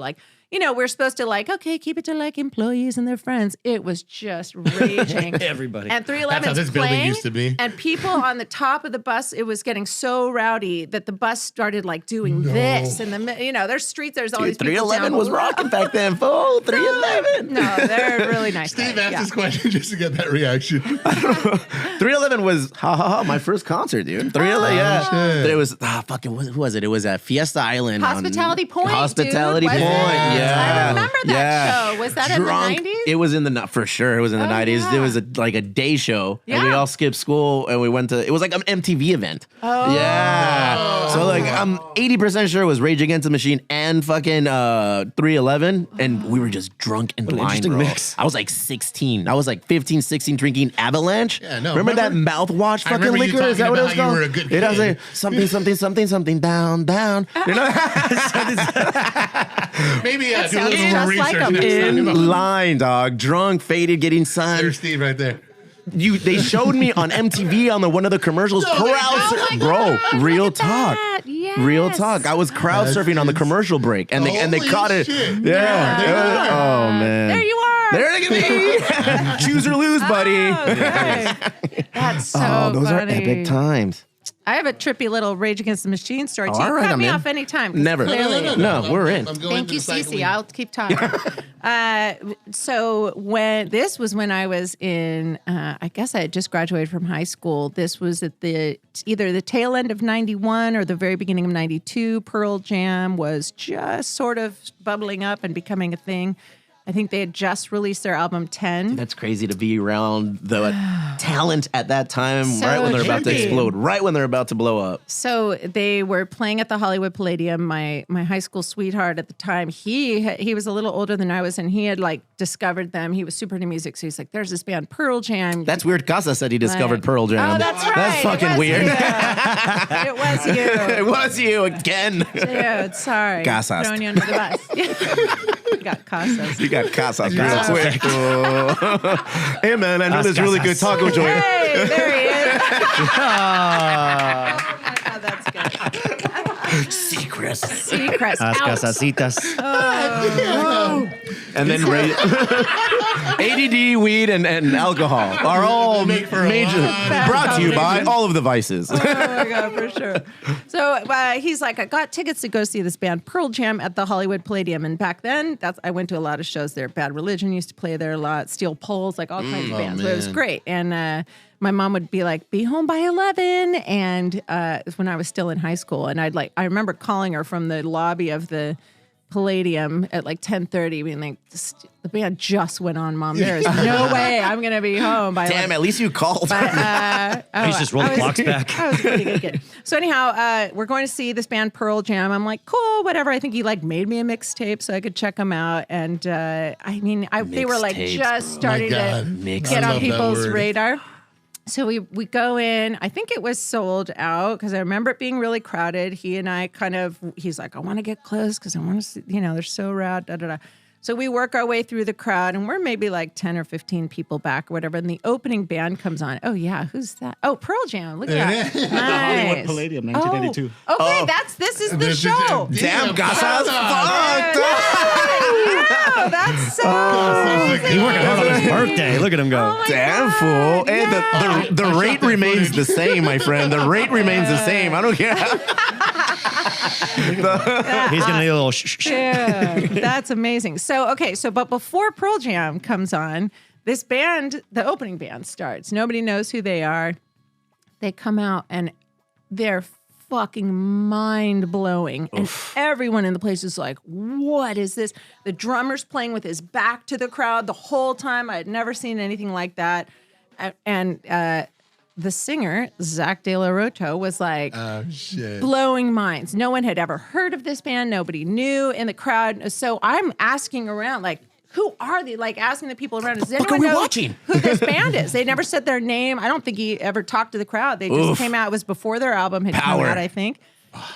we're supposed to like, okay, keep it to like employees and their friends. It was just raging. Everybody. And 311 That's how this building used to be. And people on the top of the bus, it was getting so rowdy that the bus started like doing this. And there's streets, there's all these people 311 down was below. rocking back then, fool. 311. No, they're really nice. Steve guys. asked this question just to get that reaction. 311 was my first concert, dude. 311, yeah. It was who was it? It was at Fiesta Island. Hospitality Point. Hospitality dude, Point. wasn't it? Yeah. I remember that show. Was that Drunk. in the 90s? It was in the for sure. It was in the 90s. yeah. It was like a day show, and we Yeah. all skipped school and we went to. It was like an MTV event. Oh. Yeah. So like I'm 80% sure it was Rage Against the Machine and fucking 311, and we were just drunk and What an blind, interesting bro. mix. I was like 16. I was like 15, 16, drinking Avalanche. Yeah, no, Remember that remember- mouthwash I fucking remember you liquor? Is that talking what it about was how you called? were a good It was kid. like something down. You know? Maybe do a sounds little more just like research him. next time. In line, dog. Drunk, faded, getting sun. There's Steve right there. They showed me on MTV on one of the commercials. No, they crowd, didn't. bro, real Look at talk. that. Yes. Real talk. I was crowd surfing on the commercial break, and they Holy caught it. shit. Yeah. There you are. Oh man. There you are. There look at me. Choose or lose, buddy. Okay. That's so Oh, those funny. are epic times. I have a trippy little Rage Against the Machine story too. All right, Cut me I'm in. off anytime. 'cause Never. Clearly. No, we're in. I'm going Thank to you, the cycling. Cece. I'll keep talking. So when I was in, I guess I had just graduated from high school. This was at either the tail end of 91 or the very beginning of 92. Pearl Jam was just sort of bubbling up and becoming a thing. I think they had just released their album 10. That's crazy to be around the talent at that time, So right when they're about to trippy. explode, right when they're about to blow up. So they were playing at the Hollywood Palladium. My high school sweetheart at the time, he was a little older than I was, and he had like discovered them. He was super into music, so he's like, "There's this band Pearl Jam." That's weird. Casa said he discovered Right. Pearl Jam. Oh, that's right. That's fucking It was weird. you. It was you. It was you again. Dude, sorry. Casas. Throwing you under the bus. You got Casas. You got Casas real Casas. quick. Hey man, I know this really good taco joint. Hey, there he is. Oh, that's good. Secrets. Secrets. Las out. casasitas. And then ADD, weed, and alcohol are all Make for a major. lot. Brought to you by all of the vices. Oh my God, for sure. So he's like, I got tickets to go see this band Pearl Jam at the Hollywood Palladium. And back then, I went to a lot of shows there. Bad Religion used to play there a lot. Steel Pulse, like all kinds of bands. But it was man. great. And my mom would be like, be home by 11. And it was when I was still in high school. And I remember calling her from the lobby of the Palladium at like 10:30, being like, the band just went on, Mom. There is no way I'm gonna be home by Damn, 11. at least you called. He's just rolled the clocks back. I was a pretty good kid. So anyhow, we're going to see this band Pearl Jam. I'm like, cool, whatever. I think he like made me a mixtape so I could check them out. And they were like Mixtapes, just bro. starting My to God. Mix- get I on love that people's word. radar. So we go in. I think it was sold out because I remember it being really crowded. He and I he's like, I want to get close because I want to see, they're so rad, da da da. So we work our way through the crowd, and we're maybe like 10 or 15 people back or whatever. And the opening band comes on. Oh, yeah. Who's that? Oh, Pearl Jam. Look at that. Nice. Hollywood Palladium, 1982. Okay, this is the This is show. it. Damn, Casas fucked. Wow, that's so He's working hard on his birthday. Look at him go. Oh my Damn, God, fool. Hey, yeah. the rate remains the same, my friend. The rate remains the same. I don't care. He's gonna need a little shh. Yeah, that's amazing. But before Pearl Jam comes on, this band, the opening band starts. Nobody knows who they are. They come out and they're fucking mind blowing. And everyone in the place is like, what is this? The drummer's playing with his back to the crowd the whole time. I had never seen anything like that. And the singer, Zach De La Roto, was like, Shit. blowing minds. No one had ever heard of this band. Nobody knew in the crowd. So I'm asking around, like, who are they? Like, asking the people around, does anyone are we know watching? who this band is? They never said their name. I don't think he ever talked to the crowd. They just came out. It was before their album had come Power. out, I think.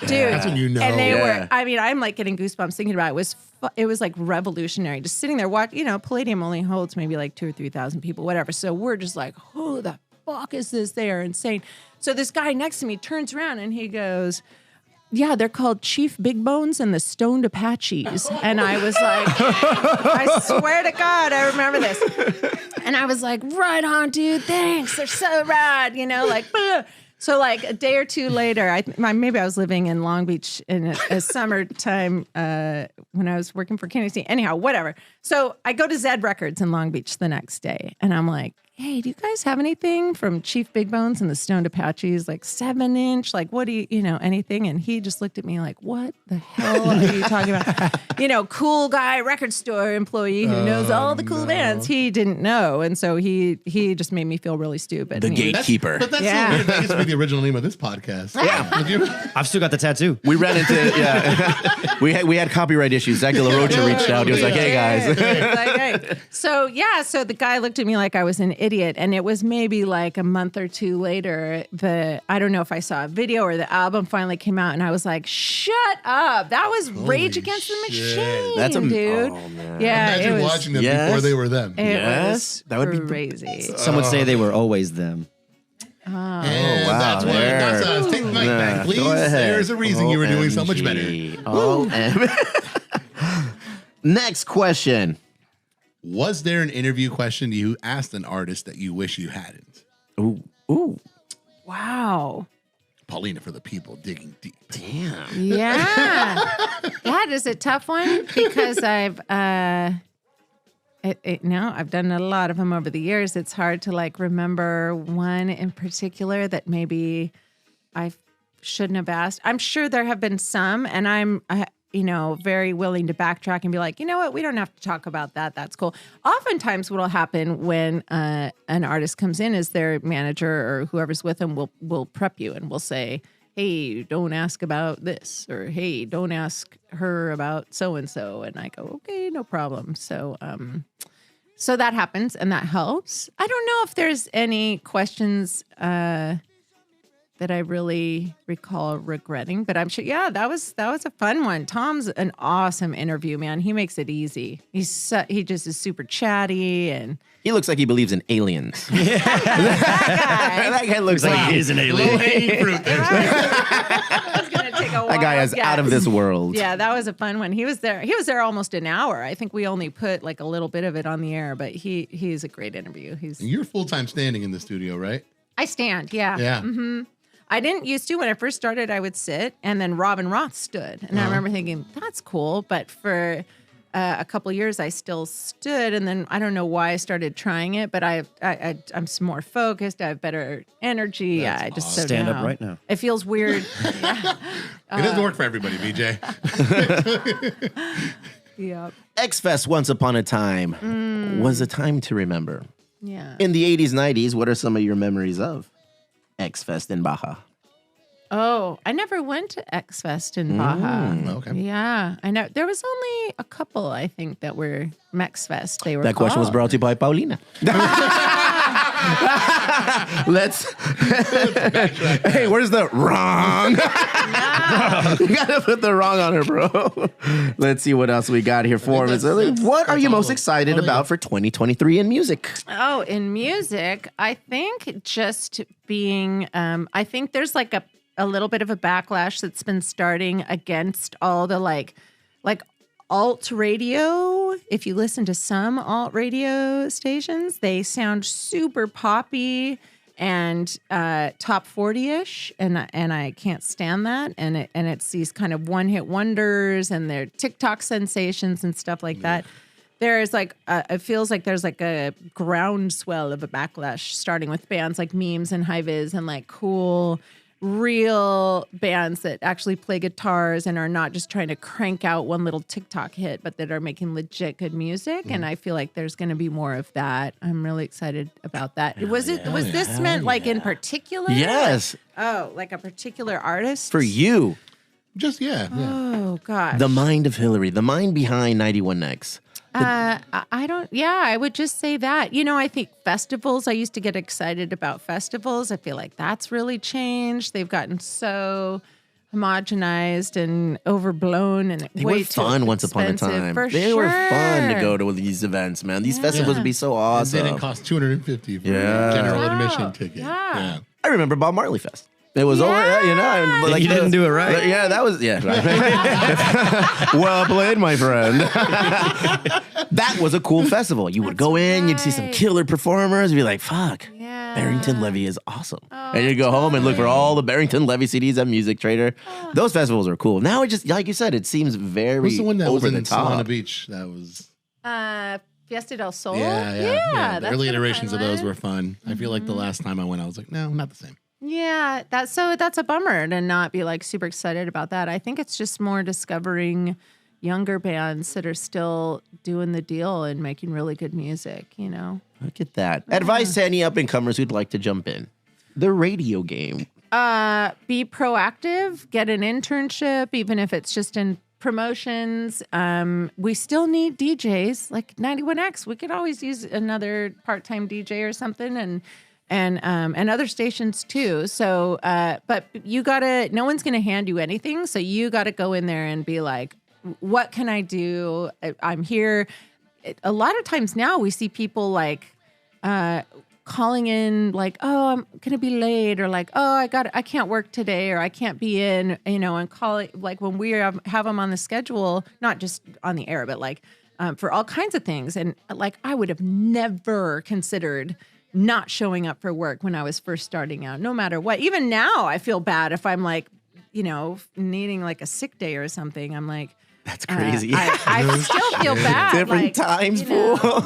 Dude, That's when you know. and they Yeah. were. I mean, I'm like getting goosebumps thinking about it. It was like revolutionary. Just sitting there watching. Palladium only holds maybe like 2,000 or 3,000 people, whatever. So we're just like, who the fuck is this? They are insane. So this guy next to me turns around and he goes, Yeah, they're called Chief Big Bones and the Stoned Apaches. And I was like, I swear to God, I remember this. And I was like, right on, dude, thanks. They're so rad, like, bleh. So like a day or two later, maybe I was living in Long Beach in a summertime when I was working for Kennedy. Anyhow, whatever. So I go to Zed Records in Long Beach the next day, and I'm like, hey, do you guys have anything from Chief Big Bones and the Stoned Apaches, like 7-inch? Like, what do you, anything? And he just looked at me like, what the hell are you talking about? Cool guy, record store employee who knows all the cool bands. He didn't know. And so he just made me feel really stupid. The gatekeeper. But that's so weird. That used to be the original name of this podcast. Yeah. I've still got the tattoo. We ran into, we had copyright issues. Zach De La Rocha reached out. He was like, hey, guys. Like, hey. So the guy looked at me like I was an idiot. And it was maybe like a month or two later, I don't know if I saw a video or the album finally came out, and I was like, shut up. That was Rage Against the Machine, That's dude. Oh, man. Yeah, Imagine watching them before they were them. It was that would be crazy. Some would say they were always them. And wow, that's why that's take the mic back, please. There's a reason you were doing so much better. Next question. Was there an interview question you asked an artist that you wish you hadn't? Ooh. Wow. Paulina for the people digging deep. Damn. Yeah. That is a tough one because I've done a lot of them over the years. It's hard to like remember one in particular that maybe I shouldn't have asked. I'm sure there have been some, and I'm very willing to backtrack and be like, you know what, we don't have to talk about that. That's cool. Oftentimes what will happen when an artist comes in is their manager or whoever's with them will prep you and will say, hey, don't ask about this, or hey, don't ask her about so-and-so. And I go, okay, no problem. So that happens and that helps. I don't know if there's any questions that I really recall regretting, but I'm sure, that was a fun one. Tom's an awesome interview, man. He makes it easy. He just is super chatty, and he looks like he believes in aliens. that guy looks like he's an alien. That guy is out of this world. Yeah, that was a fun one. He was there almost an hour. I think we only put like a little bit of it on the air, but he's a great interview. You're full-time standing in the studio, right? I stand, yeah. Yeah. Mm-hmm. I didn't used to. When I first started, I would sit, and then Robin Roth stood. And I remember thinking, that's cool. But for a couple years, I still stood. And then I don't know why I started trying it, but I'm more focused. I have better energy. That's I just awesome. Stand up right now. It feels weird. Yeah. It doesn't work for everybody, BJ. Yeah. X-Fest Once Upon a Time was a time to remember. Yeah. In the 80s, 90s, what are some of your memories of X-Fest in Baja? Oh, I never went to X-Fest in Baja. Okay. Yeah, I know. There was only a couple, I think, that were Mex-Fest. They were That question was called. brought to you by Paulina. Let's. Hey, where's the wrong? You gotta put the wrong on her, bro. Let's see what else we got here for us. What are you most excited about for 2023 in music? Oh, in music, I think just being, I think there's like a little bit of a backlash that's been starting against all the like alt radio. If you listen to some alt radio stations, they sound super poppy and top 40-ish, and I can't stand that. And it's these kind of one-hit wonders, and they're TikTok sensations and stuff like that. There's like it feels like there's like a groundswell of a backlash starting with bands like Memes and High Viz and like cool, real bands that actually play guitars and are not just trying to crank out one little TikTok hit, but that are making legit good music. And I feel like there's going to be more of that. I'm really excited about that. Was this meant like in particular? Yes. Oh, like a particular artist? For you. Just, yeah. Oh, gosh. The mind of Hilary, the mind behind 91X. I would just say that. I think festivals, I used to get excited about festivals. I feel like that's really changed. They've gotten so homogenized and overblown, and They way were too fun once upon a expensive. time. For They sure. were fun to go to these events, man. These festivals would be so awesome. And then it cost $250 for Yeah. a general Wow. admission ticket. Yeah. I remember Bob Marley Fest. It was over, you know. You didn't do it right. Yeah, that was, well played, my friend. That was a cool festival. You would go in, you'd see some killer performers, you'd be like, fuck, Barrington Levy is awesome. And you'd go home and look for all the Barrington Levy CDs at Music Trader. Those festivals are cool. Now it just, like you said, it seems very What's the one that over was the in top. Solana Beach? That was... Fiesta del Sol. Yeah. The that's early been a iterations of fun those one. were fun. I feel like the last time I went, I was like, no, not the same. Yeah, that's a bummer to not be like super excited about that. I think it's just more discovering younger bands that are still doing the deal and making really good music, you know. Look at that. Advice to any up-and-comers who'd like to jump in. The radio game. Be proactive, get an internship, even if it's just in promotions. We still need DJs like 91X. We could always use another part-time DJ or something, and other stations too. So, but you gotta, no one's gonna hand you anything. So you gotta go in there and be like, what can I do? I'm here. A lot of times now we see people like, calling in like, oh, I'm gonna be late, or like, oh, I can't work today, or I can't be in, you know, and calling like when we have them on the schedule, not just on the air, but like for all kinds of things. And like I would have never considered not showing up for work when I was first starting out, no matter what. Even now, I feel bad if I'm like, you know, needing like a sick day or something. I'm like, That's crazy. I still feel bad. Different like, times, you know, fool.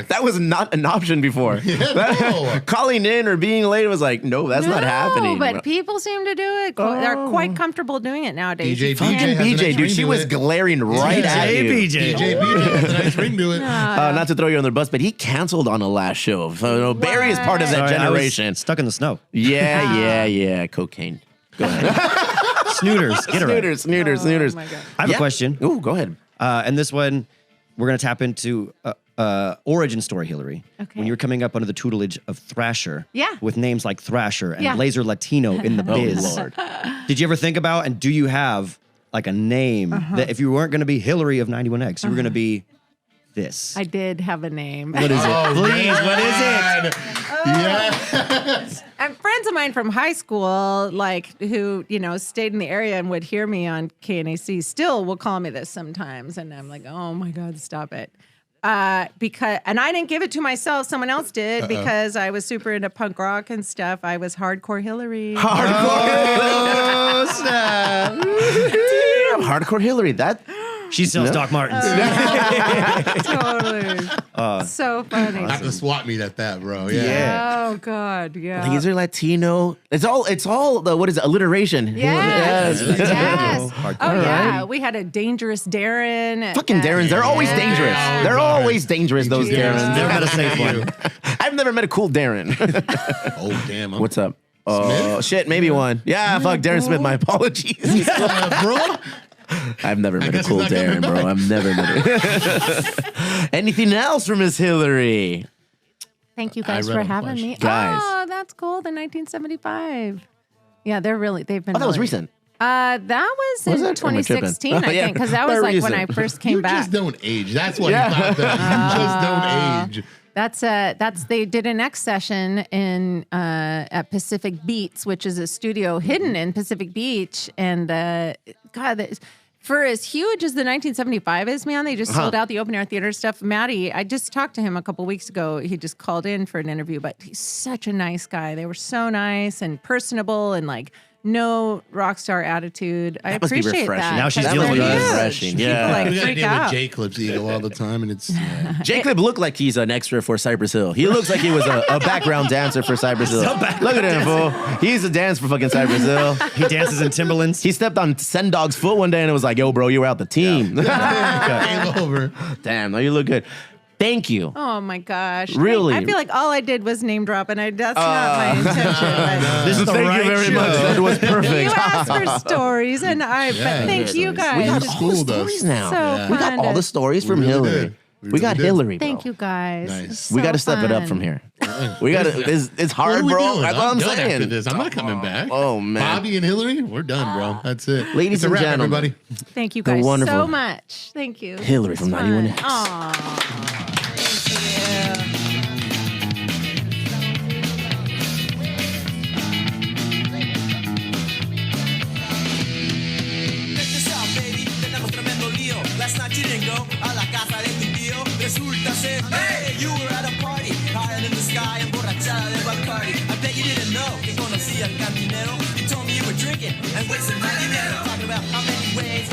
That was not an option before. Calling in or being late was like, no, that's not happening. But people seem to do it. They're quite comfortable doing it nowadays. DJ Fucking has a BJ, nice dude, ring she to was it. glaring right at you. BJ. DJ has a nice ring to it. Not to throw you on the bus, but he canceled on the last show. So, you know, Barry is part of that Sorry, I was generation. stuck in the snow. Yeah. Cocaine. Go ahead. Snooters. Get it right. Snooters. my God. I have a question. Ooh, go ahead. And this one, we're going to tap into origin story, Hilary. Okay. When you were coming up under the tutelage of Thrasher. Yeah. With names like Thrasher and Yeah. Laser Latino in the biz. Lord. Did you ever think about, and do you have like a name that if you weren't going to be Hilary of 91X, you were going to be this? I did have a name. What is it? Please, what is it? Yes. And friends of mine from high school, like who, you know, stayed in the area and would hear me on KNAC, still will call me this sometimes. And I'm like, oh my God, stop it. Because, and I didn't give it to myself, someone else did, because I was super into punk rock and stuff. I was hardcore Hilary. Oh, snap. Damn, hardcore Hillary. That She sells Doc Martens. Totally. So funny. Not the swap meet at that, bro. Yeah. Oh God, yeah. laser Latino. It's all the, what is it, alliteration. Yes. Yes. Hardcore. Oh yeah. We had a dangerous Darren. Fucking Darrens, they're always dangerous. They're always dangerous, those Darrens. Never met a safe one. I've never met a cool Darren. Oh, damn. What's up? Oh, shit, maybe one. Yeah, fuck, Darren Smith, my apologies. bro? I've never met a guess cool he's not coming Darren, bro. back. I've never met it. Anything else from Miss Hilary? Thank you guys read for on having Flash. me. Guys. Oh, that's cool. The 1975. Yeah, they've been. Oh, that was really- recent. That was in it? Or am I tripping? 2016, Oh, I yeah. think, because that was Very like when I recent. first came You back. just don't age. That's what you thought that. You just don't age. That's they did an X session in at Pacific Beats, which is a studio hidden in Pacific Beach, and for as huge as the 1975 is, man, they just sold out the open air theater stuff. Maddie, I just talked to him a couple weeks ago. He just called in for an interview, but he's such a nice guy. They were so nice and personable and like no rock star attitude. I That must be appreciate refreshing. that. Now she's That's dealing with huge. it. Refreshing, People, yeah. like, We got to freak deal with out. J Clip's ego all the time, and it's Jacob looked like he's an extra for Cypress Hill. He looks like he was a background dancer for Cypress Hill. Look at him, fool. He's a dance for fucking Cypress Hill. He dances in Timberlands. He stepped on Sen Dog's foot one day and it was like, yo, bro, you were out the team. game over. Damn, no, you look good. Thank you. Oh my gosh! Really? I feel like all I did was name drop, and that's not my intention. But This is the Thank right you very show. much. That was you perfect. asked for stories, and but thank you guys. We got It's all the schooled us. stories now. so We got fun all to- the stories from We really Hillary. did. We We got really did. Hillary, bro. Thank you guys. Nice. It's We got to so step it up fun. from here. We got to. It's What hard, are we bro. doing? That's what I'm done after saying. this. I'm not coming back. Oh, man. Bobby and Hillary, we're done, bro. That's it. Ladies It's a and wrap, gentlemen. everybody. Thank you The guys wonderful so much. Thank you. Hillary from 91X. Aww. Thank you. que conocí al cantinero. You told me you were drinking and wasting my dinero. Talking about how many ways